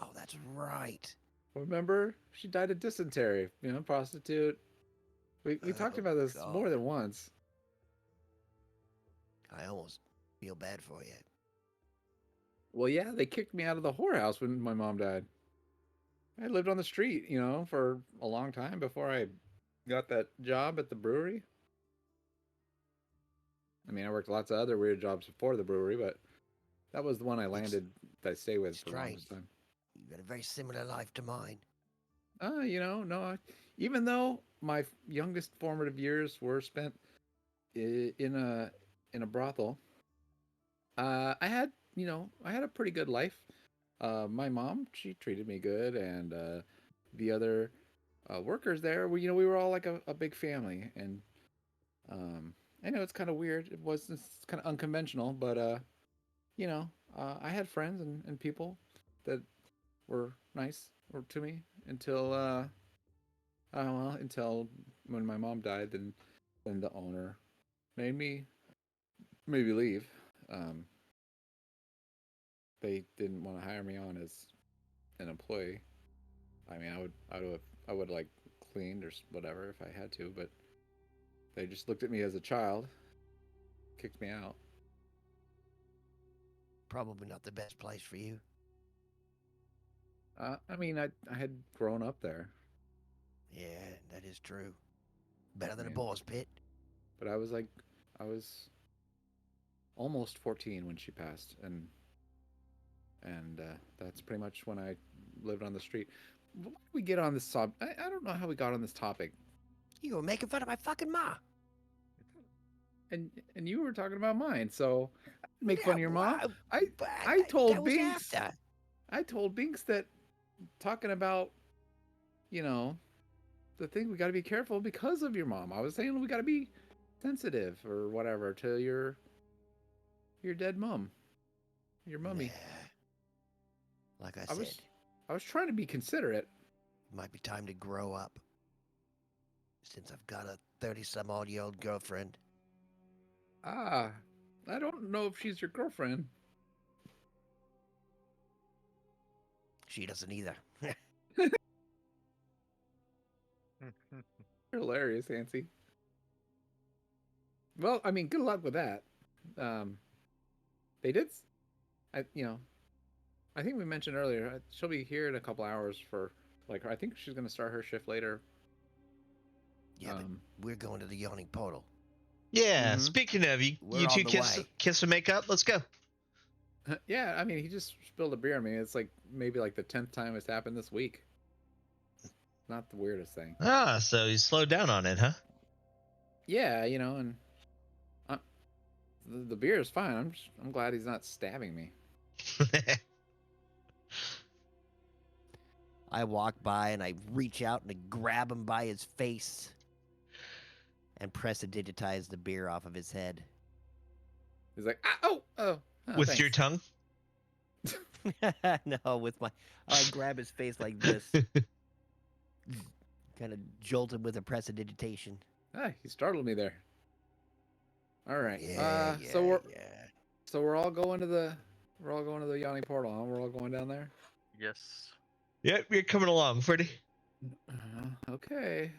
Oh, that's right. Remember? She died of dysentery. You know, prostitute. We talked Oh, about this more God. than once. I almost feel bad for you. Well, yeah, they kicked me out of the whorehouse when my mom died. I lived on the street, you know, for a long time before I got that job at the brewery. I mean, I worked lots of other weird jobs before the brewery, but that was the one I landed that I stayed with for the Strange. longest time. You got a very similar life to mine. You know, no, even though my youngest formative years were spent in a brothel, I had, you know, I had a pretty good life. My mom, she treated me good, and the other workers there, we, you know, we were all like a big family, and I know it's kind of weird. It was it's kind of unconventional, but you know, I had friends and people that were nice or to me until well, until when my mom died, then the owner made me maybe leave. Um, they didn't want to hire me on as an employee. I mean, I would like cleaned or whatever if I had to, but they just looked at me as a child, kicked me out. Probably not the best place for you. I mean, I had grown up there. Yeah, that is true. Better than I a mean, boar's pit. but I was almost 14 when she passed, and that's pretty much when I lived on the street. Why did we get on this sub? I don't know how we got on this topic. You were making fun of my fucking ma. And you were talking about mine, so I didn't make fun Yeah, of your well, mom. but I told that was Binks. after. I told Binks that talking about, you know, the thing we got to be careful because of your mom. I was saying we got to be sensitive or whatever to your dead mom, your mummy. Nah. Like I I said, was trying to be considerate. it might be time to grow up. Since I've got a 30-some-odd-year-old girlfriend. Ah, I don't know if she's your girlfriend. She doesn't either. You're hilarious, Nancy. Well, I mean, good luck with that. Um, they did. You know, I think we mentioned earlier she'll be here in a couple hours for like I think she's gonna start her shift later. Yeah, but we're going to the yawning portal. Yeah. Mhm. Speaking of you, We're you on two the kiss way. kiss and make up. Let's go. Yeah, I mean, he just spilled a beer on me. It's like maybe like the 10th time it's happened this week. Not the weirdest thing. Ah, so you slowed down on it, huh? Yeah, you know, and the beer is fine. I'm glad he's not stabbing me. I walk by and I reach out and I grab him by his face and press and digitize the beer off of his head. He's like, oh, With thanks. your tongue? No, with my... I grab his face like this. Kind of jolt him with a prestidigitation. He startled me there. All right. Yeah, So we're all going to the Yanni portal, huh? We're all going down there. Yes. Yep, you're coming along, Freddie. Okay.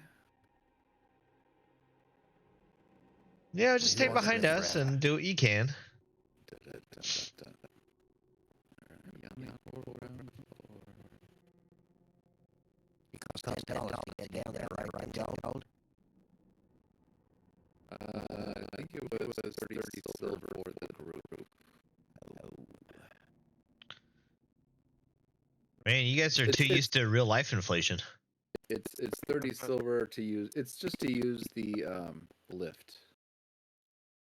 Yeah, just Who stay wants to behind live us forever? and do what you can. Because $10 to get down there, right, gold? I think it was 30 silver for the group. Oh. Man, you guys are too used to real life inflation. It's 30 silver to use. It's just to use the lift.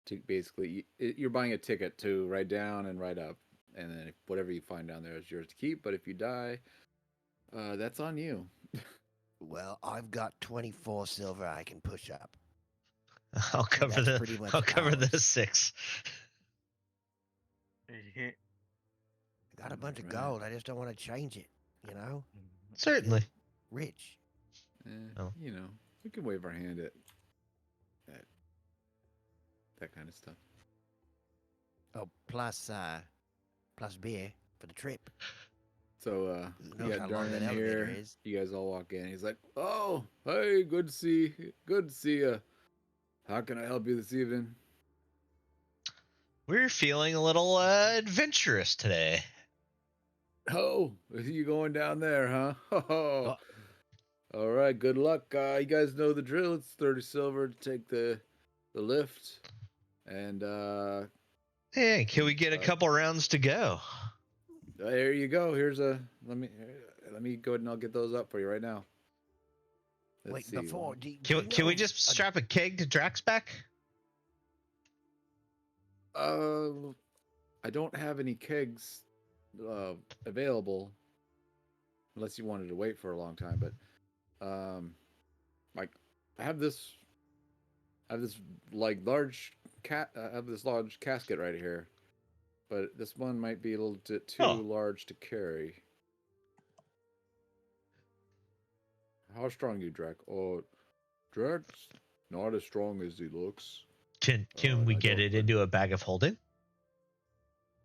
To basically, you're buying a ticket to ride down and ride up, and then whatever you find down there is yours to keep. But if you die, that's on you. Well, I've got 24 silver I can push up. I'll cover That's pretty much I'll cover the ours. 6. I got a bunch of Right. gold. I just don't want to change it. You know, Certainly. rich. Oh. You know, we can wave our hand at that kind of stuff. Oh, plus beer for the trip. So Who you knows got how long Darn that in elevator here. is? You guys all walk in. He's like, "Oh, hey, good to see you. How can I help you this evening?" We're feeling a little adventurous today. Oh, you going down there, huh? Oh, Oh, all right. Good luck. You guys know the drill. It's 30 silver to take the lift, and Hey, can we get a couple rounds to go? there you go. Here's a let me go ahead and I'll get those up for you right now. Let's wait, see. before, Can we just strap a keg to Drax's back? I don't have any kegs available unless you wanted to wait for a long time. But like I have this like large I have this large casket right here, but this one might be a little bit too Oh. large to carry. How strong are you, Drac? Oh, Drac's not as strong as he looks. Can and we I get don't- it into a bag of holding?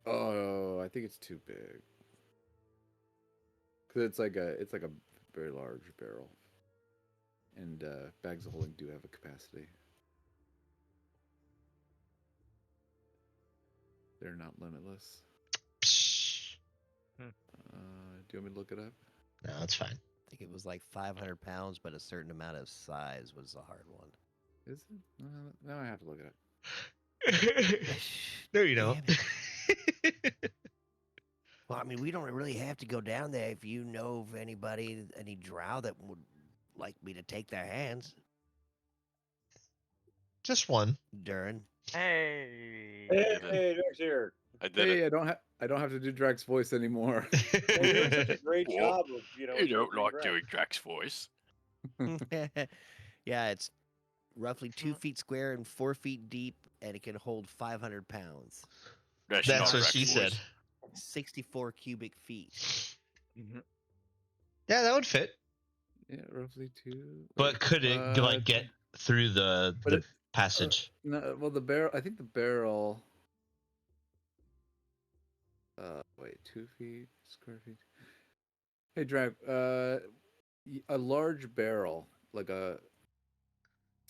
Oh, I think it's too big. Cause it's like a very large barrel, and bags of holding do have a capacity. They're not limitless. Psh. Do you want me to look it up? No, it's fine. I think it was like 500 pounds, but a certain amount of size was the hard one. Is it? Now I have to look it up. No, you don't. Damn Well, I mean, we don't really have to go down there if you know of anybody, any drow that would like me to take their hands, Just one. Durin. Hey. Hey, Derek's here. I did Hey, it. I don't have to do Drac's voice anymore. Well, you're doing such a great Well, job of, You don't interpreting like Drake. doing Drax's voice. Yeah, it's roughly 2 Mm-hmm. feet square and 4 feet deep, and it can hold 500 pounds. That's That's not what Drax's she said. voice. 64 cubic feet. Yeah, that would fit. Yeah, roughly 2. But could it like get through the but it- passage? No, well, the barrel. I think the barrel. Wait, 2 feet square feet. Hey, Drac. A large barrel, like a.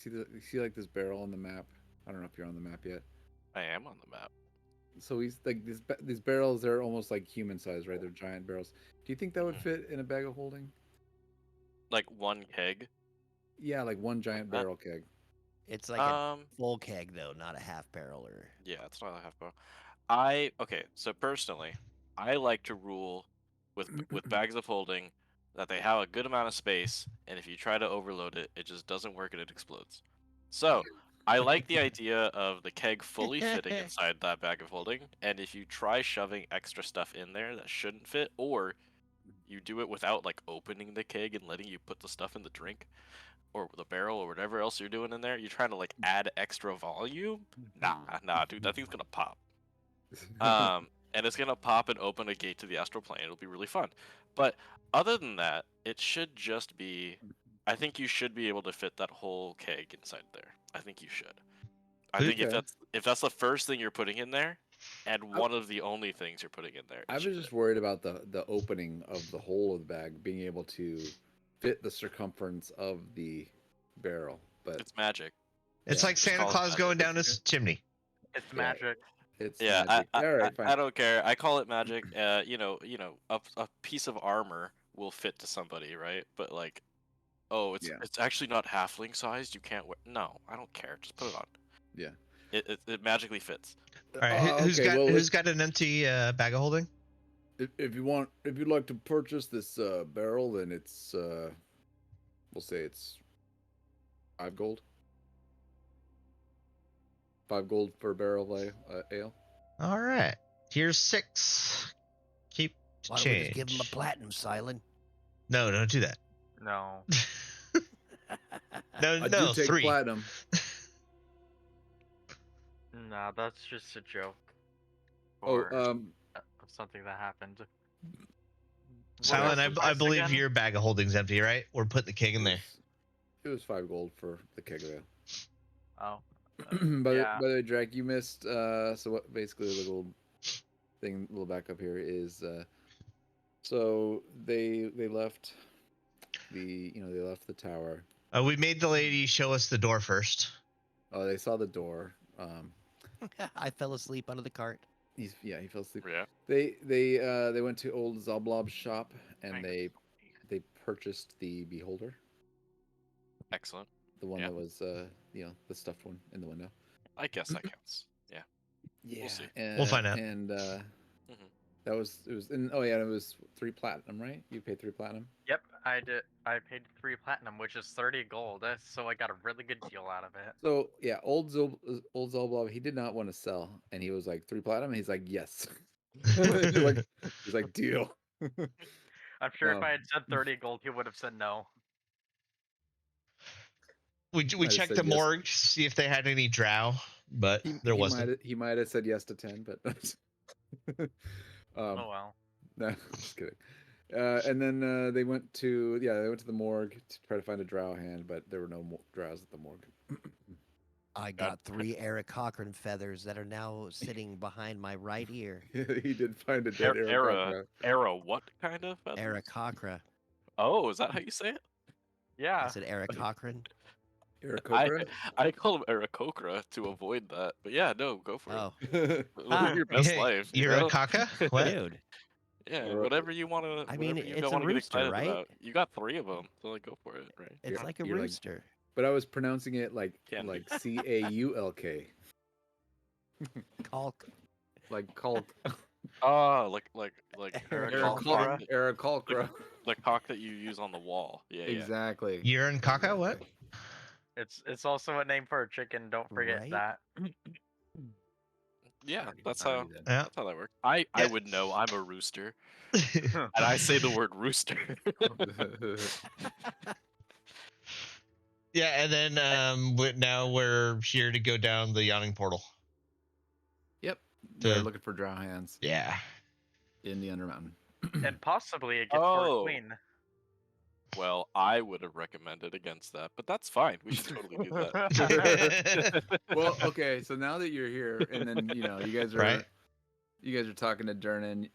You see like this barrel on the map. I don't know if you're on the map yet. I am on the map. So he's like these barrels. They're almost like human size, right? They're giant barrels. Do you think that would Mhm. fit in a bag of holding? Like one keg. Yeah, like one giant that? barrel keg. It's like a full keg, though, not a half barrel or. Yeah, it's not a half barrel. Okay, so personally, I like to rule with bags of holding that they have a good amount of space, and if you try to overload it, it just doesn't work and it explodes. So I like the idea of the keg fully fitting inside that bag of holding, and if you try shoving extra stuff in there that shouldn't fit, or you do it without like opening the keg and letting you put the stuff in the drink or the barrel or whatever else you're doing in there, you're trying to like add extra volume. Nah, dude, that thing's gonna pop. And it's gonna pop and open a gate to the astral plane. It'll be really fun. But other than that, it should just be. I think you should be able to fit that whole keg inside there. I think you should. I think Okay. if that's the first thing you're putting in there, and one of the only things you're putting in there, I was just worried about the opening of the hole of the bag being able to fit the circumference of the barrel, but it's magic. It's Yeah, like just Santa call it Claus magic. going down his chimney. It's Yeah. magic. it's Yeah, magic. All right, fine. I don't care. I call it magic. A piece of armor will fit to somebody, right? But like, oh, Yeah. it's actually not halfling sized. You can't wear. No, I don't care. Just put it on. Yeah. It magically fits. All right, who's okay, well, who's got an empty bag of holding? if you'd like to purchase this barrel, then it's we'll say it's 5 gold. 5 gold for a barrel of ale. All right, here's 6. Keep Why don't we just give him a platinum, Silent? No, don't do that. No. No, I no, do take 3. platinum. Nah, that's just a joke. or Oh, something that happened. What Silent, was the I price believe again? your bag of holding's empty, right? We're putting the keg in there. it was 5 gold for the keg of ale. Oh, by yeah. the way, Drake, you missed. So what? Basically, the little thing, little backup here is. So they left they left the tower. We made the lady show us the door first. Oh, they saw the door. I fell asleep under the cart. He fell asleep. Yeah. They went to old Zoblob's shop and Thanks. they purchased the beholder, Excellent. the one Yeah. that was the stuffed one in the window. I guess that counts. Yeah. Yeah, see. We'll find out. And Mhm. that was it was and oh yeah, it was 3 platinum, right? You paid 3 platinum. Yep, I did. I paid 3 platinum, which is 30 gold. So I got a really good deal out of it. So yeah, old Zoblob, he did not want to sell, and he was like 3 platinum. And he's like yes, he's like deal. I'm sure if Oh. I had said 30 gold, he would have said no. We Might have checked said the yes. morgue to see if they had any drow, but there wasn't. He might have said yes to 10, but Oh well. no, just kidding. And then they went to the morgue to try to find a drow hand, but there were no drows at the morgue. I got 3 Eric Cochran feathers that are now sitting behind my right ear. He did find a dead Aarakocra. Era what kind of feathers? Eric Cochran. Oh, is that how you say it? I Yeah. said Eric Cochran. Aarakocra? I call him Aarakocra to avoid that. But yeah, no, go for Oh, it. Live your best Hey, life. you You're a know? caca? What? dude. Yeah, Or- whatever you want to. I mean, whatever you it's a want to get rooster, excited right? about. You got 3 of them, so like go for it, right? It's You're- like a you're like- rooster. But I was pronouncing it like Can be. Caulk, Calk. like Caulk. Oh, like Aarakocra. Aarakocra. the cock that you use on the wall. Yeah, yeah. Exactly. Urine caca? What? It's also a name for a chicken. Don't forget Right? that. Yeah, that's Alrighty how then. Yeah. that's how that works. I Yeah. would know. I'm a rooster, and I say the word rooster. Yeah, and then now we're here to go down the yawning portal. Yep. The- They're looking for drow hands Yeah. in the Undermountain. And possibly a gift for Oh. a queen. Well, I would have recommended against that, but that's fine. We should totally do that. Well, okay, so now that you're here, and then you guys are Right. talking to Durnan,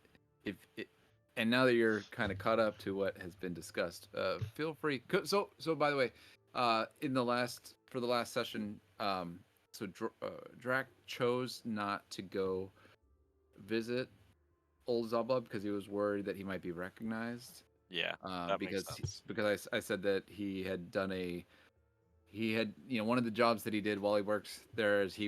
and now that you're kind of caught up to what has been discussed, feel free. So by the way, for the last session, Drac chose not to go visit old Zoblub because he was worried that he might be recognized. Yeah, that makes sense. Because I said that he had one of the jobs that he did while he worked there is he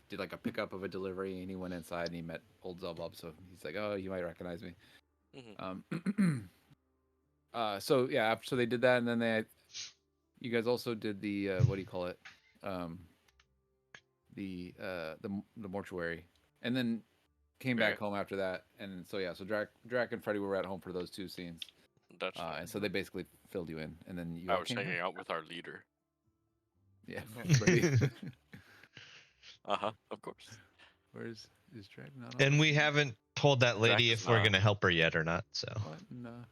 did like a pickup of a delivery, and he went inside and he met old Zoblub, so he's like, oh, you might recognize me. Mhm. So yeah, so they did that, and then you guys also did the what do you call it, the mortuary, and then came back Right. home after that, and so yeah, so Drac and Freddy were at home for those 2 scenes. That's And so they basically filled you in, and then you. I all was came hanging home. out with our leader. Yeah. Freddy. Of course. Where's is Drag not on? And we haven't told that lady Drax if we're not. gonna help her yet or not. So What? No.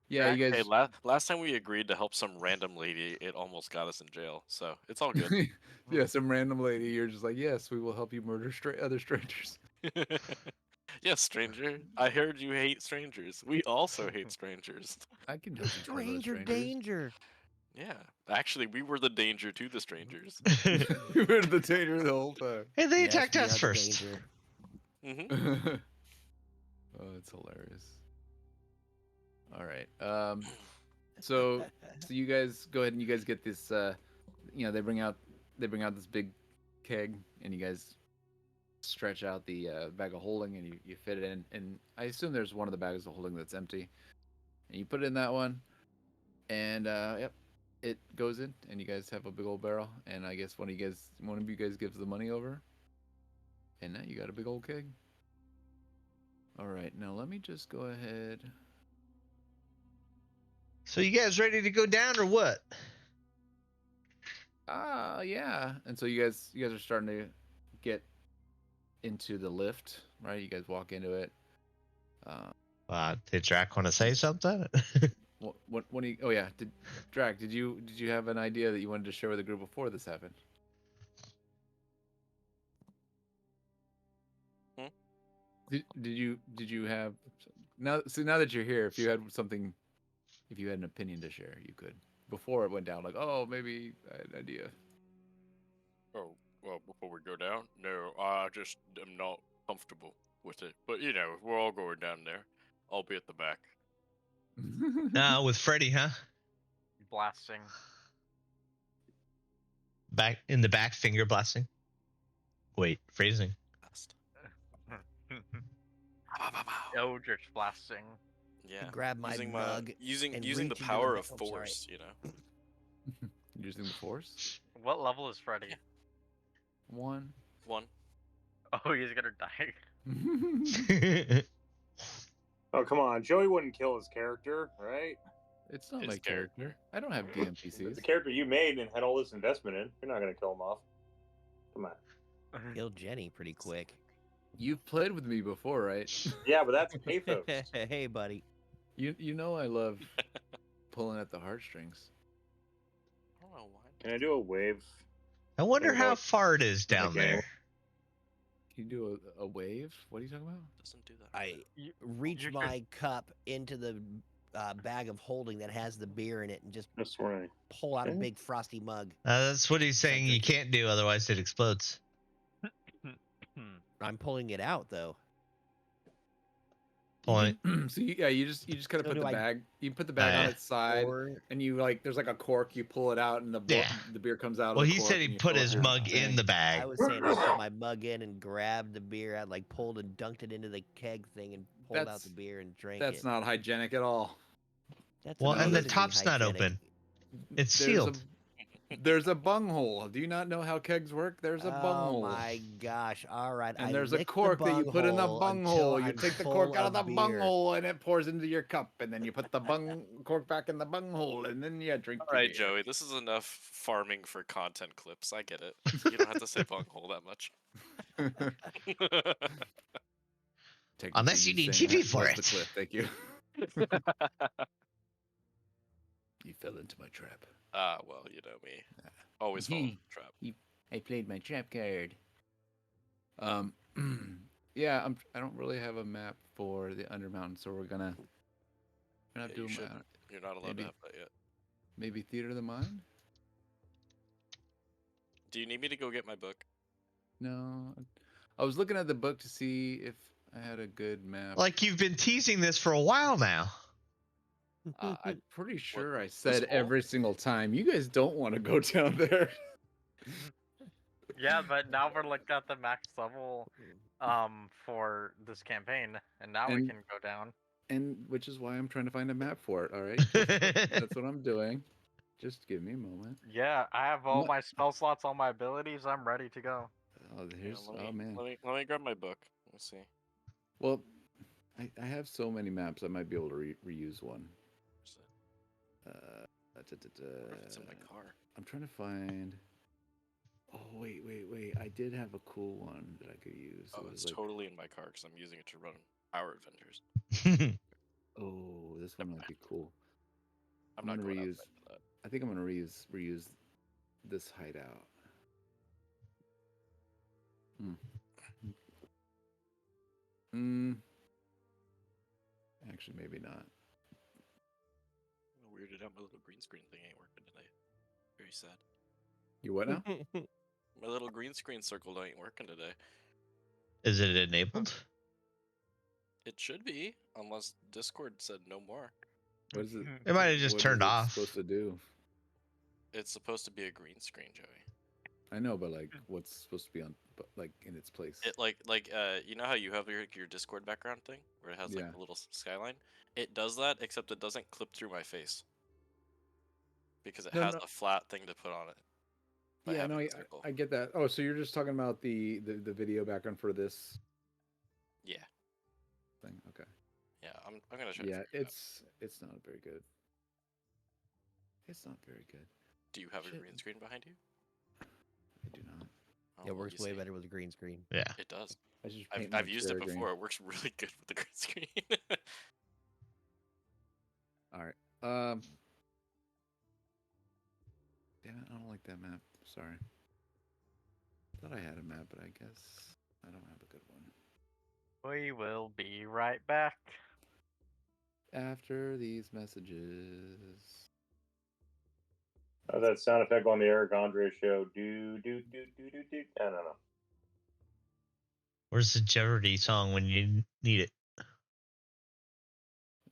Yeah, you Hey, guys. last time we agreed to help some random lady, it almost got us in jail. So it's all good. Yeah, some random lady. You're just like, yes, we will help you murder other strangers. Yes, stranger. I heard you hate strangers. We also hate strangers. I can help you murder Stranger strangers. danger. Yeah. Actually, we were the danger to the strangers. We were the danger the whole time. Hey, they Yes, attacked we us are the first. danger. Hmm. Oh, it's hilarious. All right. So you guys go ahead and you guys get this. They bring out this big keg, and you guys stretch out the bag of holding, and you fit it in. And I assume there's one of the bags of holding that's empty, and you put it in that one, and yep, it goes in, and you guys have a big old barrel. And I guess one of you guys gives the money over, and now you got a big old keg. All right, now let me just go ahead. So you guys ready to go down or what? Yeah. And so you guys are starting to get into the lift, right? You guys walk into it. Did Drac want to say something? What do you? Oh yeah, Drac? Did you have an idea that you wanted to share with the group before this happened? Hmm? Did you have now? So now that you're here, if you had something, if you had an opinion to share, you could. Before it went down, like, oh, maybe I had an idea. Oh, well, before we go down, no, I just am not comfortable with it. But you know, if we're all going down there, I'll be at the back. No, with Freddy, huh? Blasting. Back in the back, finger blasting. Wait, phrasing. Eldritch blasting. Yeah, Grab my using mug using and using the reach into power the of oh, sorry. force, you know. Using the force. What level is Freddy? 1. One. Oh, he's gonna die. Oh, come on. Joey wouldn't kill his character, right? It's not His my character. I don't have The DMPCs. character you made and had all this investment in. You're not going to kill him off. Come on. Killed Jenny pretty quick. You've played with me before, right? Yeah, but that's pathos. Hey, buddy. You know I love pulling at the heartstrings. I don't know why. Can I do a wave? I wonder Think how about- far it is down Okay. there. Can you do a wave? What are you talking about? Doesn't do that. I You- reach you could- my cup into the bag of holding that has the beer in it and just That's right. pull out a Okay. big frosty mug. That's what he's saying. You drinking. can't do, otherwise it explodes. I'm pulling it out though. Point. So you just kind of So put do the I- bag. You put the bag on yeah. its side, Or and you like there's like a cork. You pull it out, and Yeah. the beer comes out. Well, of the he cork, said and he you put fill it his in mug the in thing. the bag. I was saying I put my mug in and grabbed the beer. I like pulled and dunked it into the keg thing and pulled out That's- the beer and drank That's it. not hygienic at all. That's Well, and the amazingly top's not hygienic. open. It's There's sealed. There's a bunghole. Do you not know how kegs work? There's a Oh bunghole. my gosh! All right, And I there's a lick the cork that you put in the bunghole bunghole. until You I'm take the full cork out of the beer. bunghole, and it pours into your cup. And then you put the cork back in the bunghole, and then you drink. All your right, beer. Joey, this is enough farming for content clips. I get it. You don't have to say bunghole that much. Unless you Technically, need saying TV that for was it. The clip. Thank you. You fell into my trap. Well, you know me. Always fall into the trap. I played my trap card. Yeah, I don't really have a map for the Undermountain, so we're gonna Yeah, do you shouldn't. You're not allowed maybe- to have that yet. maybe Theater of the Mind. Do you need me to go get my book? No, I was looking at the book to see if I had a good map. Like you've been teasing this for a while now. I'm pretty sure I said hole? every single time. You guys don't want to go down there. Yeah, but now we're like at the max level for this campaign, and now we And- can go down. And which is why I'm trying to find a map for it. All right, that's what I'm doing. Just give me a moment. Yeah, I have all What- my spell slots, all my abilities. I'm ready to go. Oh, Yeah, here's let me, oh man. Let me grab my book. Let's see. Well, I have so many maps. I might be able to reuse one. Where's it? Da, da, da, I wonder if it's in my da. car. I'm trying to find. Oh wait. I did have a cool one that I could use. Oh, It was it's like, totally in my car because I'm using it to run Power Adventures. oh, this one might be cool. I'm I'm not gonna going reuse. outside for that. I think I'm gonna reuse this hideout. Actually, maybe not. I'm weirded out. My little green screen thing ain't working today. Very sad. You what now? My little green screen circle ain't working today. Is it enabled? It should be, unless Discord said no more. What is it? It might have just what is turned it off. Supposed to do? It's supposed to be a green screen, Joey. I know, but like, what's supposed to be on, like, in its place? It you know how you have your Discord background thing where it has like Yeah. the little skyline. It does that, except it doesn't clip through my face because it No, has no. a flat thing to put on it. by Yeah, having no, a circle. I get that. Oh, so you're just talking about the video background for this Yeah, thing? Okay. yeah. I'm gonna try. to Yeah, figure it out. it's not very good. It's not very good. Do you have a shit. green screen behind you? I do not. Oh, It well, works you way see. better with a green screen. Yeah. It does. I should paint my I've used chair it green. before. It works really good with the green screen. All right. Damn it, I don't like that map. Sorry. Thought I had a map, but I guess I don't have a good one. We will be right back. After these messages. How's that sound effect on the Eric Andre show? Do do do do do do. I don't know. Where's the Jeopardy song when you need it?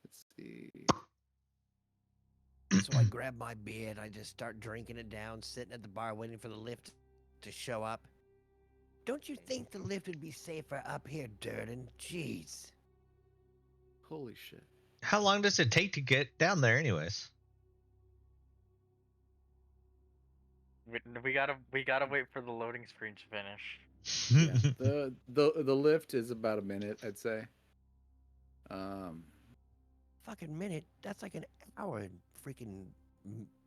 Let's see. So I grab my beer and I just start drinking it down, sitting at the bar waiting for the lift to show up. Don't you think the lift would be safer up here, Durden? Jeez. Holy shit. How long does it take to get down there, anyways? We gotta wait for the loading screen to finish. Yeah. The lift is about a minute, I'd say. Fucking minute. That's like an hour in freaking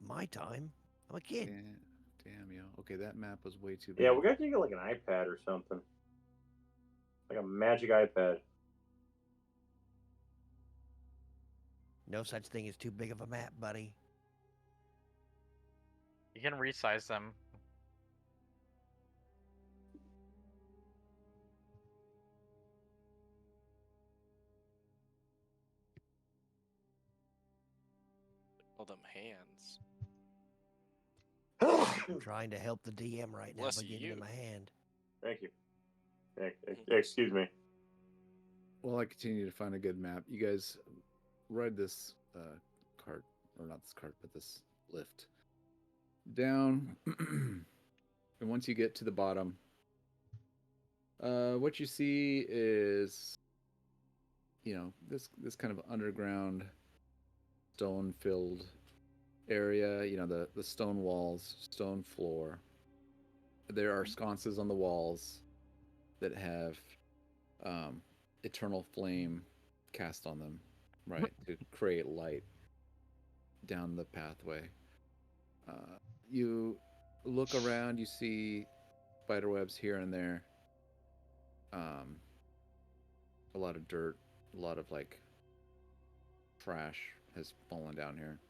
my time. I'm a kid. Damn, yo. Okay, that map was way too big. Yeah, we got to get like an iPad or something. Like a magic iPad. No such thing as too big of a map, buddy. You can resize them. All them hands. I'm trying to help the DM right now Bless by giving you. him a hand. Thank you. Excuse me. While I continue to find a good map, you guys ride this cart, or not this cart, but this lift down. And once you get to the bottom, what you see is, this kind of underground, stone-filled area. The stone walls, stone floor. There are sconces on the walls that have eternal flame cast on them, right, to create light down the pathway. You look around, you see spider webs here and there. A lot of dirt, a lot of trash has fallen down here.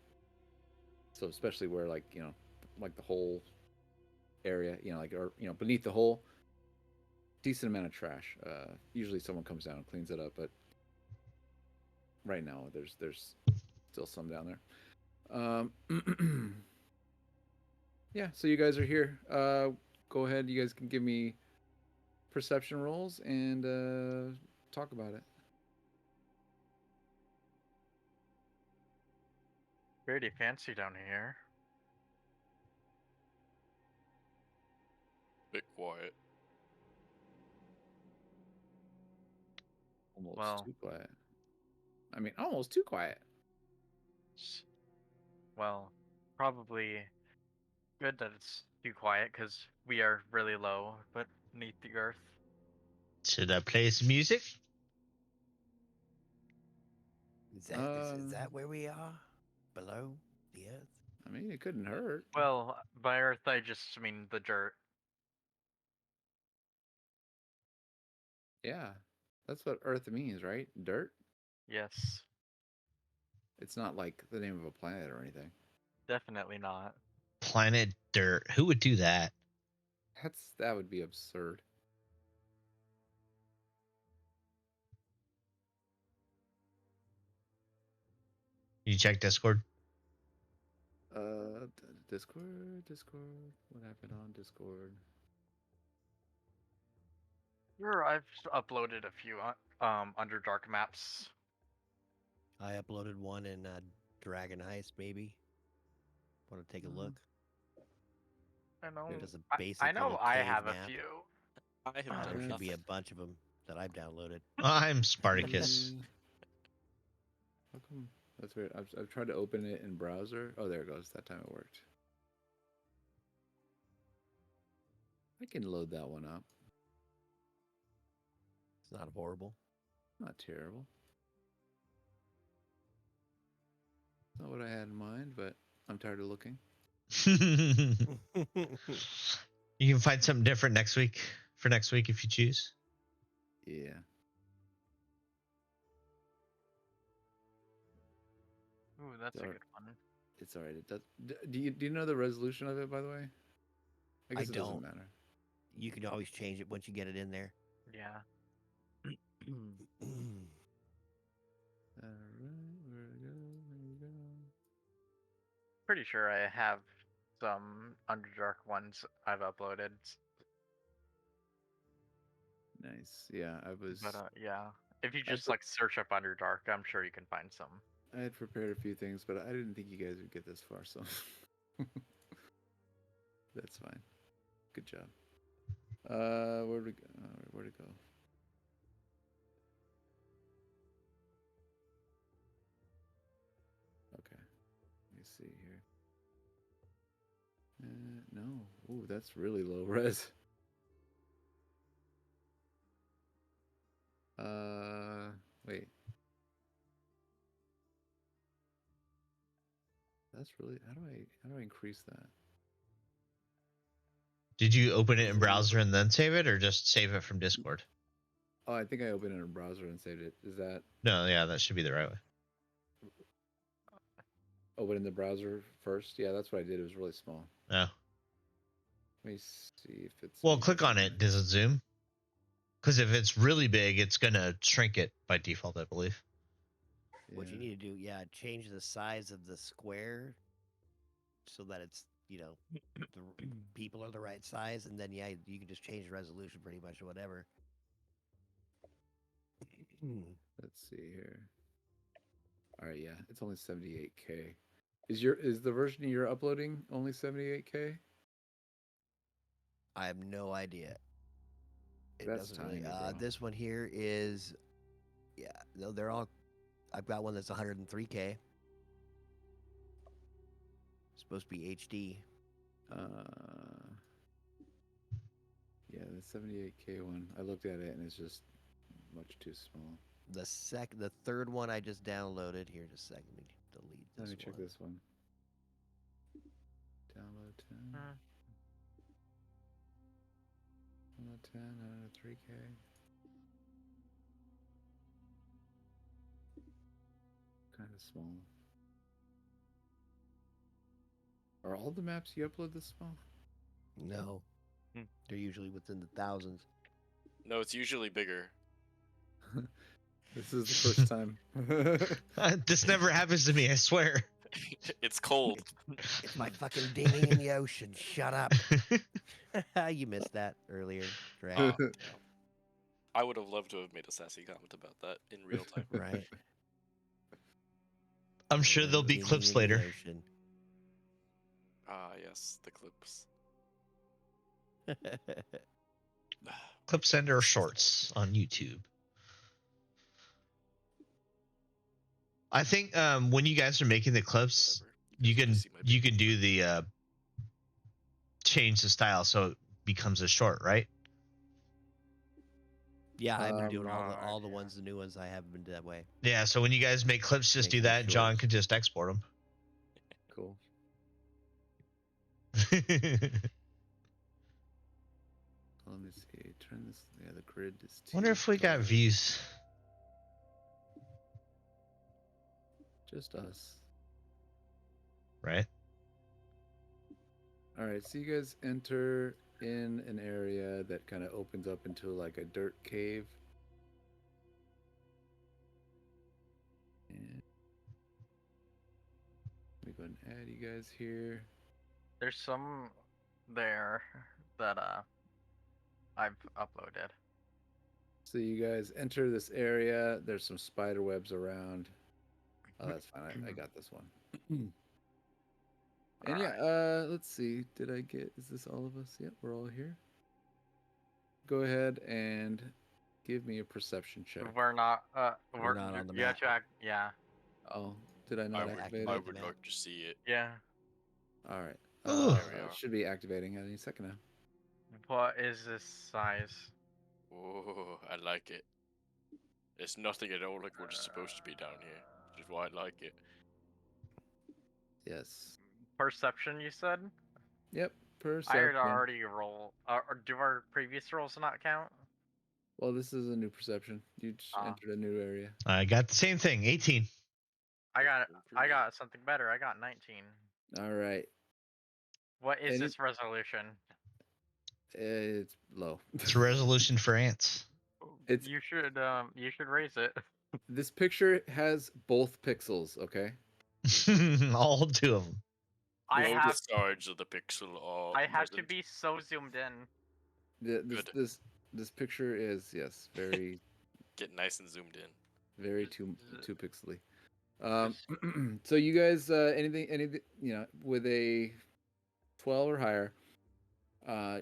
So especially where like the whole area, beneath the hole, decent amount of trash. Usually someone comes down and cleans it up, but right now there's still some down there. Yeah, so you guys are here. Go ahead, you guys can give me perception rolls and talk about it. Pretty fancy down here. Bit quiet. Almost too quiet. I mean, almost too quiet. Well, probably good that it's too quiet because we are really low beneath the earth. Should I play some music? Is that where we are? Below the earth? I mean, it couldn't hurt. Well, by earth I just mean the dirt. Yeah, that's what earth means, right? Dirt? Yes, It's not like the name of a planet or anything. definitely not. Planet Dirt. Who would do that? That would be absurd. You check Discord? Discord. What happened on Discord? Sure, I've uploaded a few under dark maps. I uploaded one in Dragon Heist, maybe. Want to take a look? I know. It is a I basic know little I cave have map. a few. I have There done should nothing. be a bunch of them that I've downloaded. I'm Spartacus. How come? That's weird. I've tried to open it in browser. Oh, there it goes. That time it worked. I can load that one up. It's not horrible. Not terrible. Not what I had in mind, but I'm tired of looking. You can find something different next week. For next week, if you choose. Yeah. Ooh, that's a Sorry. good one. It's all right. It does. Do you know the resolution of it, by the way? I guess it doesn't don't. matter. You can always change it once you get it in there. Yeah. All right, where to go? Where to go? Pretty sure I have some Underdark ones I've uploaded. Nice. Yeah, I was. But yeah. If you I just pre- like search up Underdark, I'm sure you can find some. I had prepared a few things, but I didn't think you guys would get this far, so that's fine. Good job. Where to go? Where to go? Okay. Let me see here. No. Ooh, that's really low res. Wait. That's really. How do I increase that? Did you open it in browser and then save it, or just save it from Discord? Oh, I think I opened it in a browser and saved it. Is that No, yeah, that should be the right way. open in the browser first? Yeah, that's what I did. It was really small. No. Let me see if it's. Well, click on it. Does it zoom? Because if it's really big, it's gonna shrink it by default, I believe. What you need to do, change the size of the square so that it's, the people are the right size, and then you can just change the resolution pretty much or whatever. Let's see here. All right, yeah, it's only 78K. Is the version you're uploading only 78K? I have no idea. It That's doesn't really. tiny, bro. This one here is, no, they're all. I've got one that's 103K. Supposed to be HD. Yeah, the 78K one. I looked at it and it's just much too small. The third one I just downloaded. Here, just a second. Let me delete this. Let me check this one. Download 10. Download 10, 3K. Kind of small. Are all the maps you upload this small? No, they're usually within the thousands. No, it's usually bigger. This is the first time. This never happens to me, I swear. It's cold. It's my fucking dinging in the ocean. Shut up. You missed that earlier, Drag. I would have loved to have made a sassy comment about that in real time. Right. I'm sure there'll be Dinging clips in the later. ocean. Ah, yes, the clips. Clips and or shorts on YouTube. I think when you guys are making the clips, Whatever. you can do the change the style so it becomes a short, right? Yeah, I've been doing Oh, all the yeah. ones, the new ones. I haven't been that way. Yeah, so when you guys make clips, just Make do them that. John shorts. can just export them. Cool. Let me see. Turn this. Yeah, the grid is. Wonder if we got T-color. views. Just us. Right? All right. So you guys enter in an area that kind of opens up into like a dirt cave. And let me go ahead and add you guys here. There's some there that I've uploaded. So you guys enter this area. There's some spider webs around. Oh, that's fine. I got this one. And yeah, let's see. Did I get? Is this all of us? Yep, we're all here. Go ahead and give me a perception check. We're not. We're not on the you have map. to act. Yeah. Oh, did I I not would, activate I it? would map. like to see it. Yeah. All right. Ooh. There we It are. should be activating any second now. What is this size? Oh, I like it. It's nothing at all like what it's supposed to be down here, which is why I like it. Yes. Perception, you said? Yep. I Perception. had already roll. Or do our previous rolls not count? Well, this is a new perception. You just entered a new area. I got the same thing. 18. I got something better. I got 19. All right. What is Any- this resolution? It's low. It's a resolution for ants. It's You should raise it. this picture has both pixels. Okay. All 2 of them. I Both have sides of the pixel are I have to present. be so zoomed in. Good. This picture is very Get nice and zoomed in. very too pixely. So you guys anything with a 12 or higher,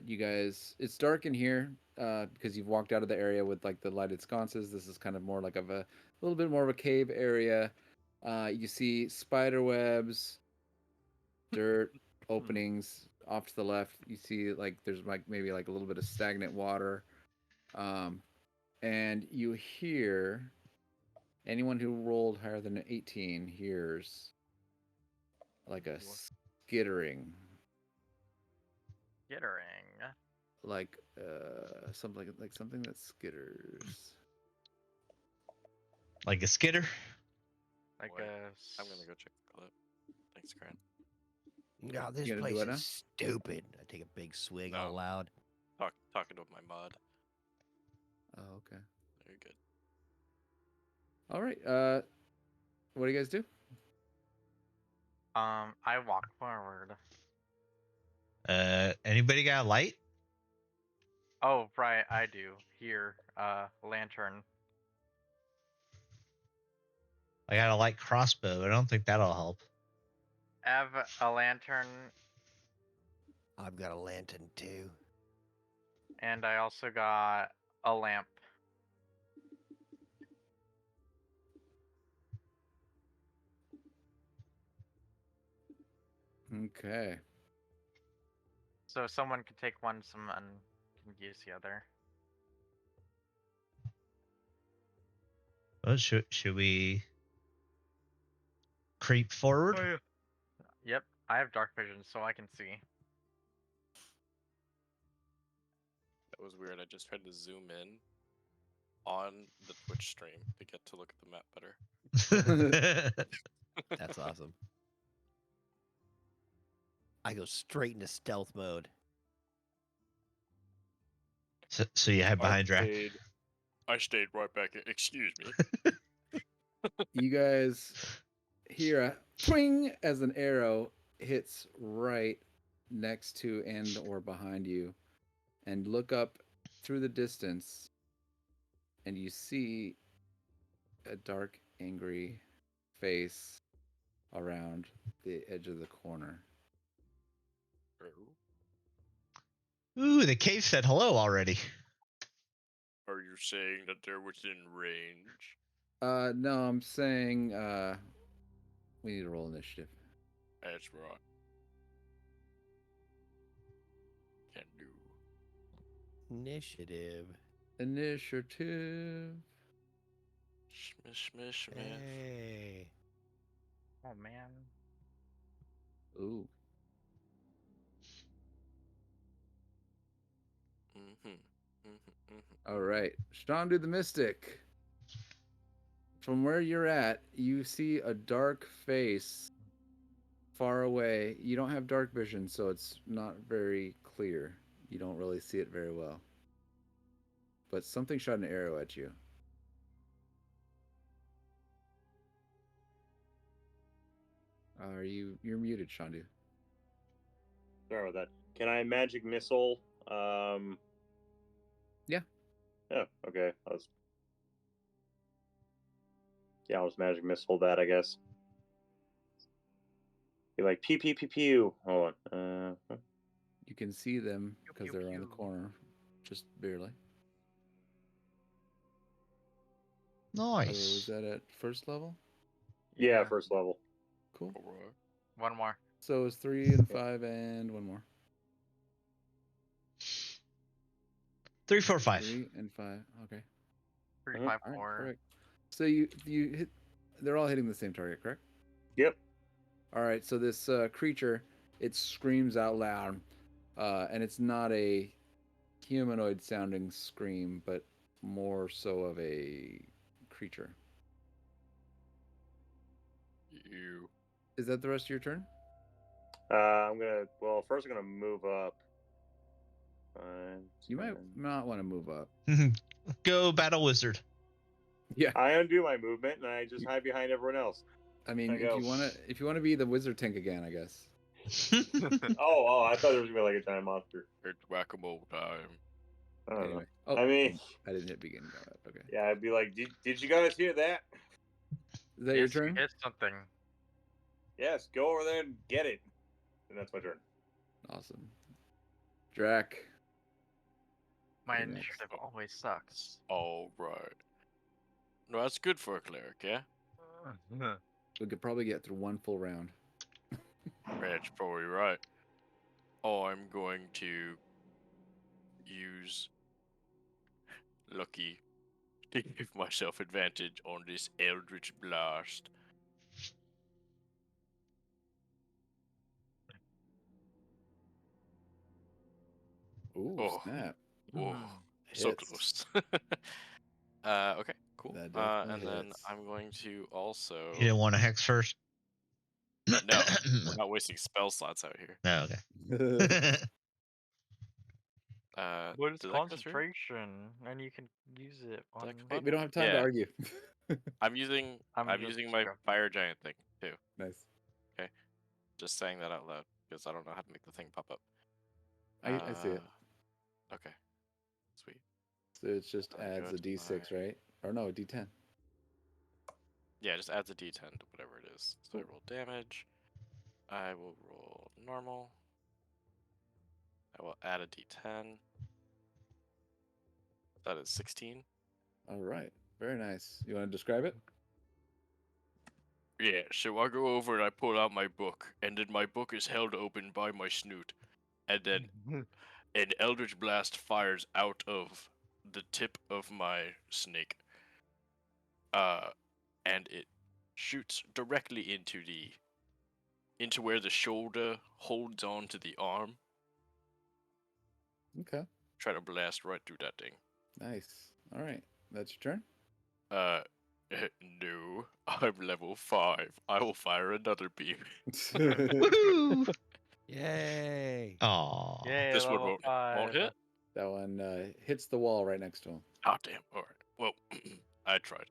you guys, it's dark in here because you've walked out of the area with like the lighted sconces. This is kind of more like a little bit more of a cave area. You see spider webs, dirt, openings off to the left. You see like there's like maybe like a little bit of stagnant water. And you hear anyone who rolled higher than an 18 hears like a skittering, Skittering. like something like something that skitters. Like a skitter. Like Wait, a. I'm gonna go check the clip. Thanks, Grant. No, this You gonna do place it now? is stupid. I take a big swig No. out loud. Talking to my mod. Oh, okay. Very good. All right. What do you guys do? I walk forward. Anybody got a light? Oh, right, I do. Here, lantern. I got a light crossbow. I don't think that'll help. Have a lantern, I've got a lantern too. and I also got a lamp. Okay. So someone can take one, someone can use the other. Well, should we creep forward? Yep, I have dark vision, so I can see. That was weird. I just tried to zoom in on the Twitch stream to get to look at the map better. That's awesome. I go straight into stealth mode. So you head behind Drac. I stayed right back. Excuse me. You guys hear a twing as an arrow hits right next to and or behind you, and look up through the distance, and you see a dark, angry face around the edge of the corner. Ooh, the cave said hello already. Are you saying that they're within range? No, I'm saying we need to roll initiative. That's right. Can do. Initiative. Initiative. Smish, smish, smish. Hey. Oh man. Ooh. All right, Shandu the Mystic. From where you're at, you see a dark face far away. You don't have dark vision, so it's not very clear. You don't really see it very well. But something shot an arrow at you. You're muted, Shandu. Sorry about that. Can I magic missile? Yeah. Oh, okay. I'll just magic missile that, I guess. Be like pew pew pew pew. Hold on. You can see them because pew, they're around the pew. corner, just barely. Nice. Was that at first level? Yeah, first level. Cool. Alright. One more. So it's 3 and 5 and one more. 3, 4, 5. 3 and 5. Okay. 3, Mhm. 5, All right, 4. correct. So you hit. They're all hitting the same target, correct? Yep. All right. So this creature, it screams out loud, and it's not a humanoid sounding scream, but more so of a creature. You. Is that the rest of your turn? I'm gonna. Well, first I'm gonna move up. Fine. You might not want to move up. Go battle wizard. Yeah. I undo my movement and I just hide behind everyone else. I mean, I if go. you want to be the wizard tank again, I guess. Oh, I thought there was gonna be like a giant monster. It's whack-a-mole time. I don't Anyway. know. Oh, I mean, I didn't hit begin combat. Okay. yeah, I'd be like, did you guys hear that? Is that your Yes, you turn? hit something. Yes, go over there and get it. And that's my turn. Awesome. Drac. My You're next. initiative always sucks. All right. No, that's good for a cleric, yeah? We could probably get through one full round. That's probably right. I'm going to use Lucky to give myself advantage on this Eldritch Blast. Ooh, Oh. snap. Oh, so Hits. close. Okay, cool. That definitely And then hits. I'm going to also. You didn't want to hex first? No, we're not wasting spell slots out here. No, okay. But it's did that go through? concentration, and you can use it on. Hey, we don't have time to Yeah. argue. I'm using my joking. fire giant thing too. Nice. Just saying that out loud because I don't know how to make the thing pop up. I see it. Okay. Sweet. So it just I adds go a to d6, my- right? Or no, a d10. Yeah, just adds a d10 to whatever it is. So I Cool. roll damage. I will roll normal. I will add a d10. That is 16. All right. Very nice. You want to describe it? Yeah, so I go over and I pull out my book, and then my book is held open by my snoot, and then an Eldritch Blast fires out of the tip of my snake. And it shoots directly into where the shoulder holds on to the arm. Okay. Try to blast right through that thing. Nice. All right. That's your turn? No, I'm level 5. I will fire another beam. Woohoo! Yay! Aw. Yay, This one level won't 5. hit? That one hits the wall right next to him. Oh, damn. Alright. Well, I tried.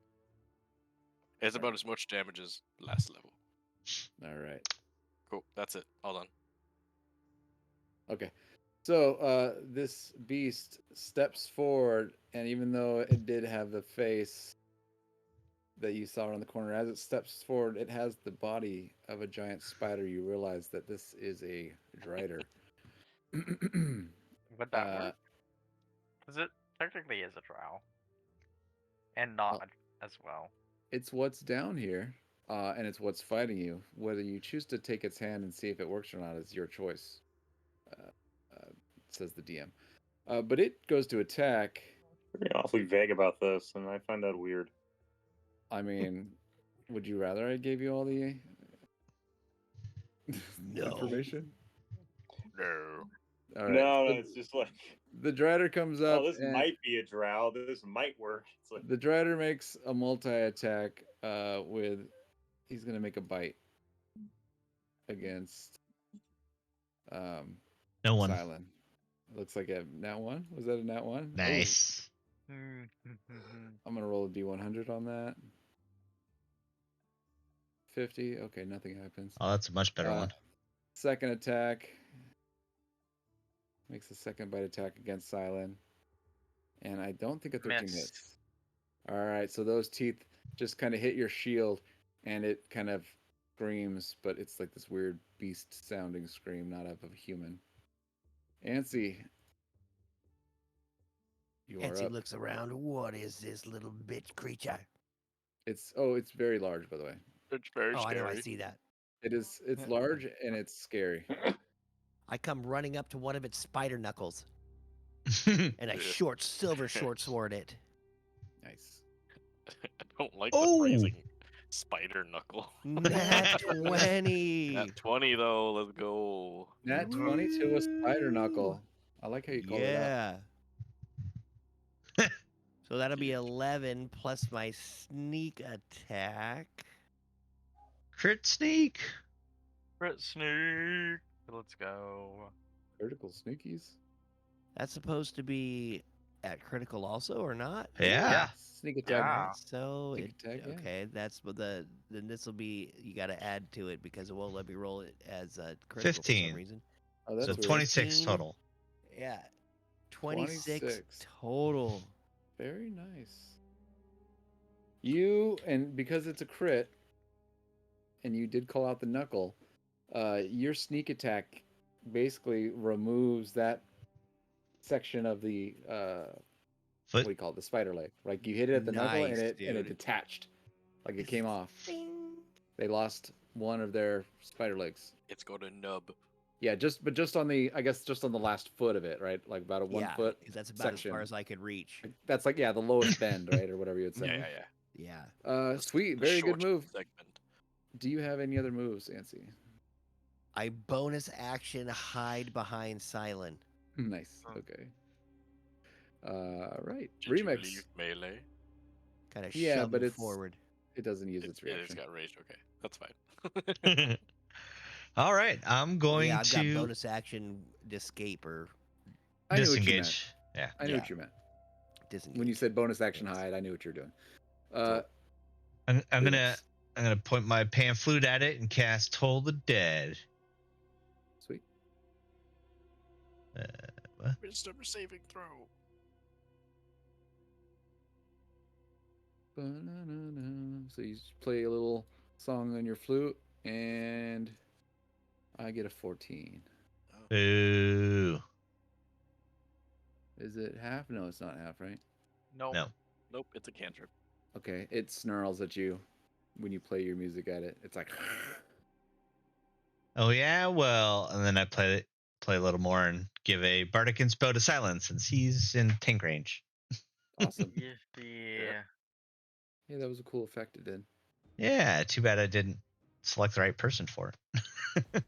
It's about as much damage as last level. All right. Cool. That's it. All done. Okay. So this beast steps forward, and even though it did have the face that you saw around the corner, as it steps forward, it has the body of a giant spider. You realize that this is a drider. Would that work? Because it technically is a drow. And not as well. It's what's down here, and it's what's fighting you. Whether you choose to take its hand and see if it works or not is your choice, says the DM. But it goes to attack. You're awfully vague about this, and I find that weird. I mean, would you rather I gave you all the No. information? No. All right. No, so it's just like, the drider comes up. oh, this and might be a drow. This might work. It's like, the drider makes a multi-attack with. He's gonna make a bite against No one. Silent. Looks like a nat 1. Was that a nat 1? Nice. I'm gonna roll a d100 on that. 50. Okay, nothing happens. Oh, that's a much better one. Second attack. Makes a second bite attack against Silent. And I don't think a 13 Missed. hits. All right, so those teeth just kind of hit your shield, and it kind of screams, but it's like this weird beast-sounding scream, not of a human. Ansi, you are Etsy up. looks around. What is this little bitch creature? It's very large, by the way. It's very Oh, I know. scary. I see that. It's large and it's scary. I come running up to one of its spider knuckles, and I short silver short sword it. Nice. I don't like Oh. the phrasing. Spider knuckle. Nat 20. Nat 20 though. Let's go. Nat 20 to a spider knuckle. I like how you call it out. Yeah. So that'll be Huge. 11 plus my sneak attack. Crit sneak. Crit sneak. Let's go. Critical sneakies. That's supposed to be at critical also or not? Yeah. Sneak attack. Yeah. Alright, so Sneak it, attack, yeah. okay, that's what then this will be, you got to add to it because it won't let me roll it as a critical for 15. some reason. Oh, that's So weird. 26 15. total. Yeah, 26 26. total. Very nice. You, and because it's a crit, and you did call out the knuckle, your sneak attack basically removes that section of the what do Foot. you call it, the spider leg. Like you hit it at the knuckle and Nice, it dude. detached, like it came off. Bing. They lost one of their spider legs. It's going to nub. Yeah, just on the, I guess just on the last foot of it, right? Like about a 1 Yeah, foot 'cause that's about as section. far as I could reach. That's like, yeah, the lowest bend, right, or whatever you would say. Yeah. Yeah. Sweet, The very good short move. segment. Do you have any other moves, Ansi? I bonus action hide behind Silent. Nice. Oh. Okay. Right. Did you Remix. leave melee? Kind of Yeah, shove but him it's forward. it doesn't use its It has reaction. got raged. Okay, that's fine. All right. I'm going Yeah, I've got to bonus action escape or I knew what you meant. disengage. Yeah. I knew Yeah. what you meant. disengage. When you said bonus action Yes. hide, I knew what you were doing. I'm Remix. gonna point my pan flute at it and cast Toll the Dead. Sweet. Wisdom saving throw. Ba-na-na-na. So you play a little song on your flute, and I get a 14. Ooh. Is it half? No, it's not half, right? Nope. No. Nope, it's a cantrip. Okay, it snarls at you when you play your music at it. It's like, Oh yeah. Well, and then I play a little more and give a bardic inspo to Silence since he's in tank range. awesome. Yeah. Hey, that was a cool effect it did. Yeah. Too bad I didn't select the right person for it.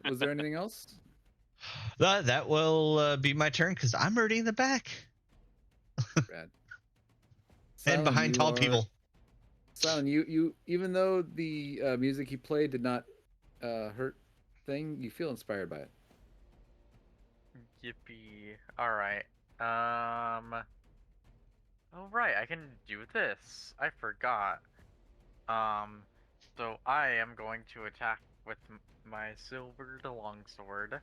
Was there anything else? That will be my turn because I'm already in the back Brad. and Silent, behind you tall are- people. Silent, you even though the music he played did not hurt thing, you feel inspired by it. Yippee. Alright. Oh right, I can do this. I forgot. So I am going to attack with my silvered longsword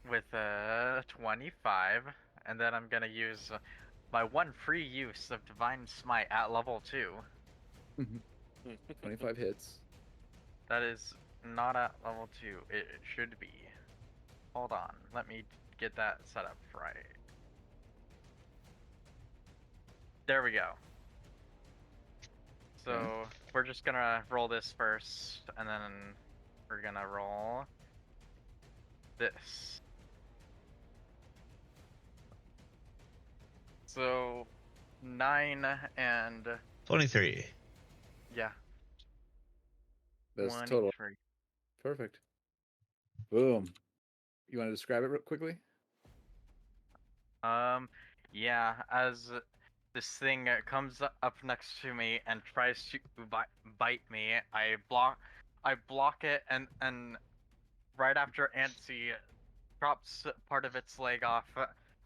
with a 25, and then I'm gonna use my one free use of Divine Smite at level 2. 25 hits. That is not at level 2. It should be. Hold on, let me get that set up right. There we go. So we're just gonna roll this first, and then we're gonna roll this. So 9 and 23. yeah, That's 23. total. Perfect. Boom. You want to describe it real quickly? Yeah, as this thing comes up next to me and tries to bite me, I block it, and right after Antsy drops part of its leg off,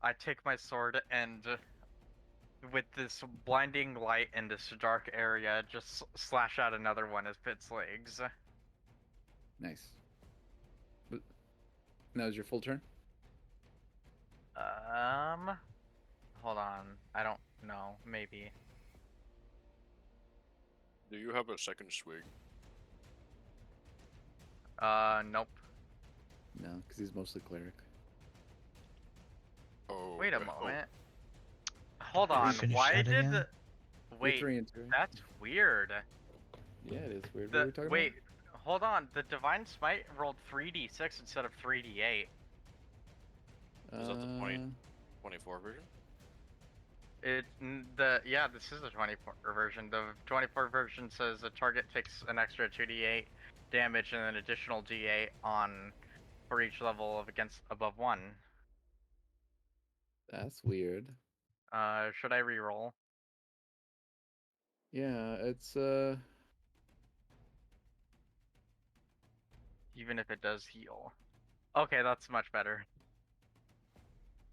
I take my sword and with this blinding light in this dark area, just slash out another one of its legs. Nice. That was your full turn? Hold on. I don't know. Maybe. Do you have a second swing? Nope. No, because he's mostly cleric. Oh. Wait a okay. moment. Hold Can we on. finish Why that did again? the... Wait, 3 and 2. that's weird. Yeah, it is weird. What are we talking Wait, hold on. The Divine Smite rolled 3d6 instead of 3d8. about? Is that the point? 24 version? Yeah, this is the 24 version. The 24 version says the target takes an extra 2d8 damage and an additional d8 for each level of against above 1. That's weird. Should I re-roll? Yeah, it's Even if it does heal. Okay, that's much better.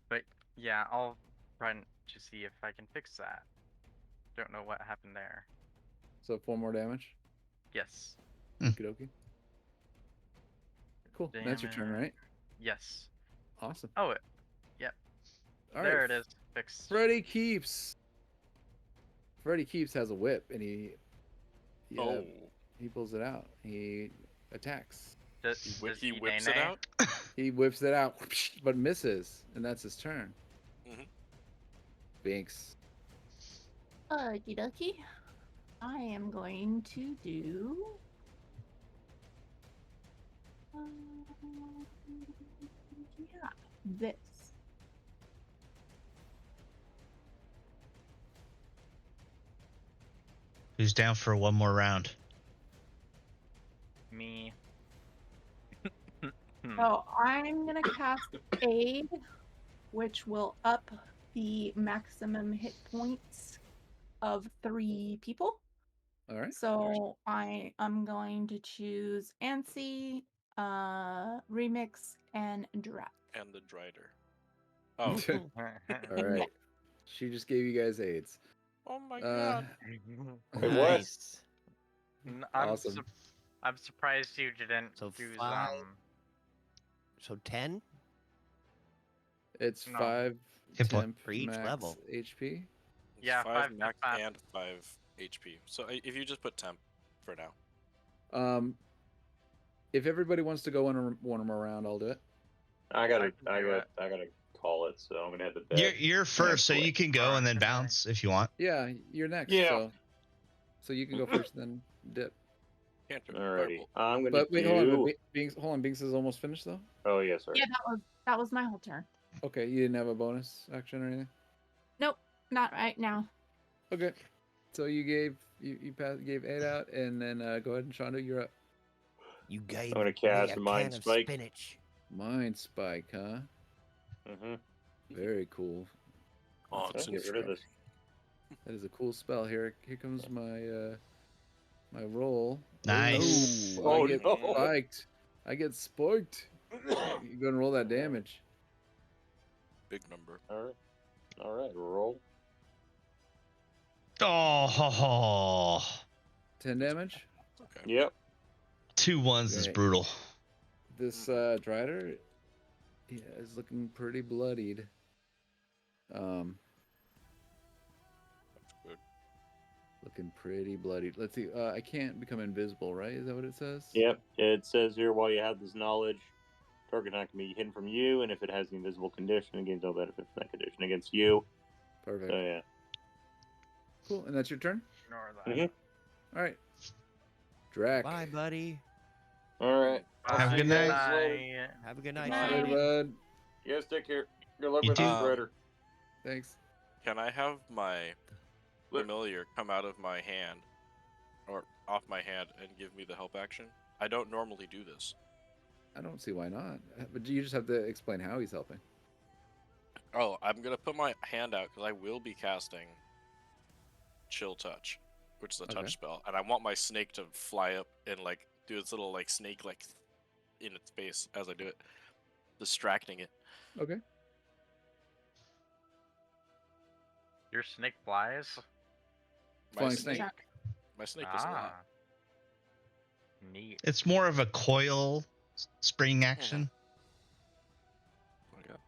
But yeah, I'll try to see if I can fix that. Don't know what happened there. so 4 more damage. Yes. Okie dokie. Cool. That's your turn, Damage. right? Yes. Awesome. Oh, yep. All There right. it is. Fixed. Freddy Keeps. Freddy Keeps has a whip, and he Oh, pulls it out. He attacks. Does he he whips it nay-nay? out. He whips it out, but misses, and that's his turn. Mhm. Binks. Okie dokie. I am going to do. Yeah, this. Who's down for one more round? Me. So I'm gonna cast Aid, which will up the maximum hit points of 3 people. All right. So I am going to choose Ansi, Remix, and Drac. And the Drider. Oh. All right. She just gave you guys aids. Oh my Uh, god. Wait, what? Nice. Awesome. I'm surprised you didn't So use 5. So 10 It's No. 5 Hit point. temp for each max level. HP. It's Yeah, 5 5 max temp. and 5 HP. So if you just put temp for now. If everybody wants to go one more round, I'll do it. I gotta I can do it. call it, so I'm gonna have to bet. You're first, so quick. you can go and then Okay. bounce if you want. Yeah, you're next. Yeah. So you can go first, then dip. Cantrip. Alrighty, Firebolt. I'm gonna But wait, do. hold on. Binks is almost finished though. Oh yeah, sorry. Yeah, that was my whole turn. Okay, you didn't have a bonus action or anything. Nope, not right now. Okay, so you gave 8 out, and then go ahead and Shonda, you're up. You gave I'm gonna me cast a Mind can of Spike. spinach. Mind Spike, huh? Mm-hmm. Very cool. Oh, That's a Get cool rid of spell. this. That is a cool spell. Here comes my my roll. Nice. Ooh, Oh, I get no. spiked. I get spiked. You go and roll that damage. Big number. All right, roll. Oh, 10 damage. Okay. Yep. 2 ones is Okay. brutal. This Drider, yeah, is looking pretty bloodied. That's good. Looking pretty bloodied. Let's see. I can't become invisible, right? Is that what it says? Yep. It says here while you have this knowledge, target not can be hidden from you, and if it has the invisible condition, it gains no benefit from that condition against you. Perfect. So yeah. Cool. And that's your turn. Ignore that. Mhm. All right. Drac. Bye, buddy. All right. I'll Have a see good you night. guys later. Bye. Have a good night. Night. Later, Freddy. bud. You guys take care. Good luck You with too. the spreader. Thanks. Can I have my Look. familiar come out of my hand or off my hand and give me the help action? I don't normally do this. I don't see why not. But you just have to explain how he's helping. Oh, I'm gonna put my hand out because I will be casting Chill Touch, which is a touch Okay. spell, and I want my snake to fly up and like do its little like snake like in its face as I do it, distracting it. Okay. Your snake flies? My Flying snake. snake. My snake does a lot. Neat. It's more of a coil spring action. Okay.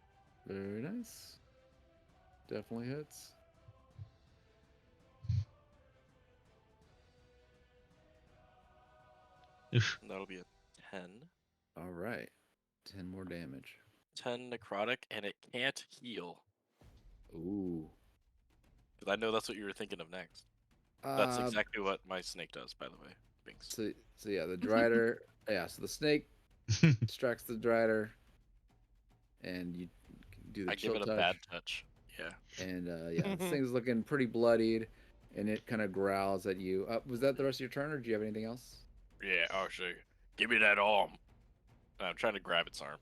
Very nice. Definitely hits. Oof. That'll be a 10. All right. 10 more damage. 10 necrotic, and it can't heal. Ooh. Because I know that's what you were thinking of next. That's exactly what my snake does, by the way. Binks. So yeah, the Drider. Yeah, so the snake distracts the Drider, and you do the I give chill it a touch. bad touch. Yeah. And yeah, this thing's looking pretty bloodied, and it kind of growls at you. Was that the rest of your turn, or do you have anything else? Yeah, I'll show you. Give me that arm. I'm trying to grab its arm.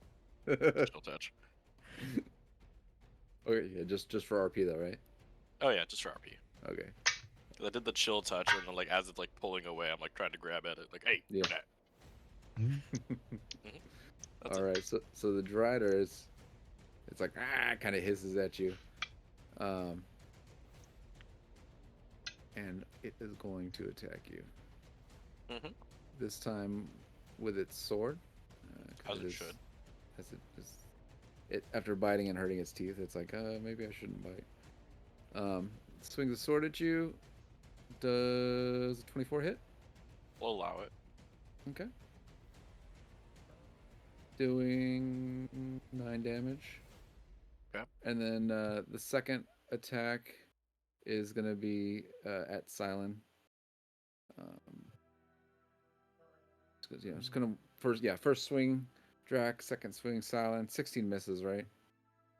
Chill touch. Okay, yeah, just for RP though, right? Oh yeah, just for RP. Okay. 'Cause I did the chill touch, and then like as it's like pulling away, I'm like trying to grab at it, like, hey, Yeah. that. That's All it. right. So the Drider is, it's like kind of hisses at you, and it is going to attack you. Mhm. This time with its sword. As it should. As it is, it after biting and hurting its teeth, it's like, maybe I shouldn't bite. Swings the sword at you. Does a 24 hit? We'll allow it. Okay. Doing 9 damage. Okay. And then the second attack is gonna be at Silent. It's gonna first swing, Drac. Second swing, Silent. 16 misses, right?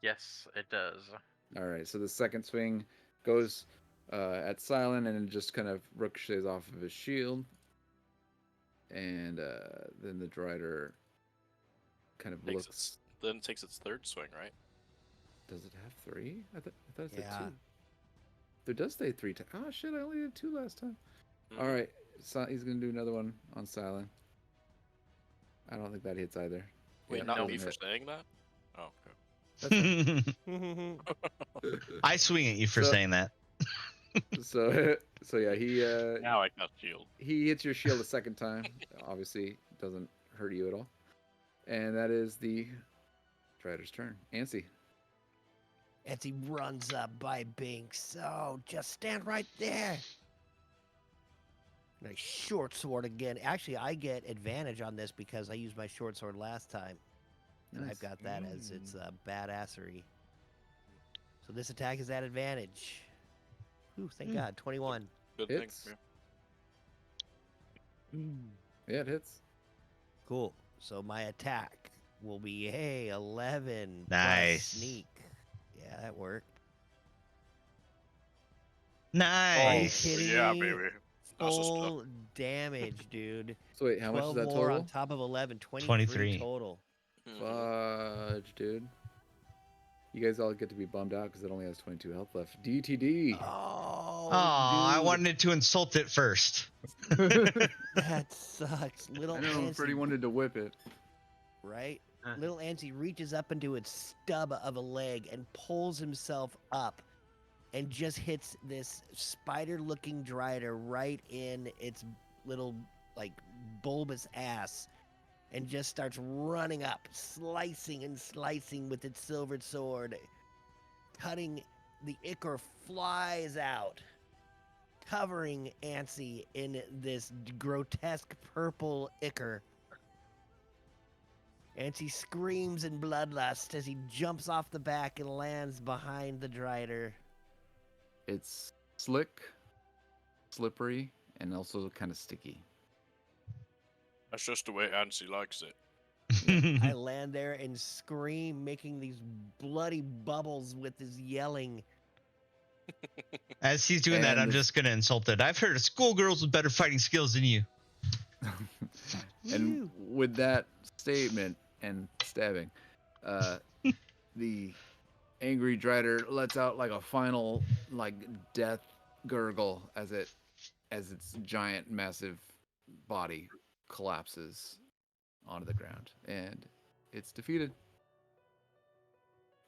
Yes, it does. All right. So the second swing goes at Silent, and it just kind of ricochets off of his shield, and then the Drider kind of looks. Then it takes its third swing, right? Does it have 3? I thought it said Yeah. 2. There does stay 3 times. Oh shit! I only did 2 last time. Mhm. All right, so he's gonna do another one on Silent. I don't think that hits either. Wait, Yeah, not doesn't me for hit. saying that? Oh, okay. That's fine. I swing at you for So- saying that. So yeah, Now I got shield. he hits your shield a second time. Obviously, doesn't hurt you at all. And that is the Drider's turn. Ansi. As he runs up by Binks. So just stand right there. And a short sword again. Actually, I get advantage on this because I used my short sword last time. And Nice. I've got that as its badassery. So this attack is at advantage. Ooh, thank God. 21. Good Hits. thing. Yeah, it hits. Cool. So my attack will be 11 Nice. plus sneak. Yeah, that worked. Nice. kidding Yeah, me? baby. That's what's up. Full damage, dude. So wait, how much is 12 that more total? on top of 11. 23 23. total. Mhm. Fudge, dude. You guys all get to be bummed out because it only has 22 health left. DTD. Oh, I dude, wanted to insult it first. that sucks. Little I know, Nancy, Freddie wanted to whip it. right? Huh. Little Nancy reaches up into its stub of a leg and pulls himself up and just hits this spider-looking Drider right in its little, like, bulbous ass and just starts running up, slicing and slicing with its silvered sword, cutting. The ichor flies out, covering Ansi in this grotesque purple ichor. Ansi screams in bloodlust as he jumps off the back and lands behind the Drider. It's slick, slippery, and also kind of sticky. That's just the way Ansi likes it. I land there and scream, making these bloody bubbles with his yelling. As he's doing that, And I'm this- just gonna insult it. I've heard of schoolgirls with better fighting skills than you. And Woo. with that statement and stabbing, the angry Drider lets out like a final like death gurgle as its giant massive body collapses onto the ground, and it's defeated.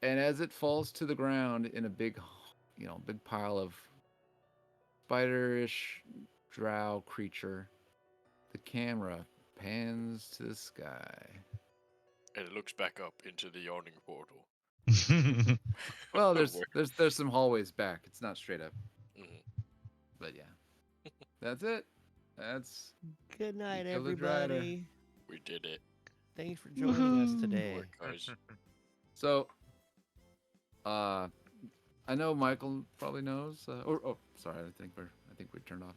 And as it falls to the ground in a big pile of spiderish drow creature, the camera pans to the sky. And it looks back up into the yawning portal. Well, there's some hallways back. It's not straight up, Mhm. but yeah, that's it. That's Good night, killed the Drider. everybody. We did it. Thanks for joining us Woohoo. today. Work, guys. so. I know Michael probably knows. Sorry, I think we turned off.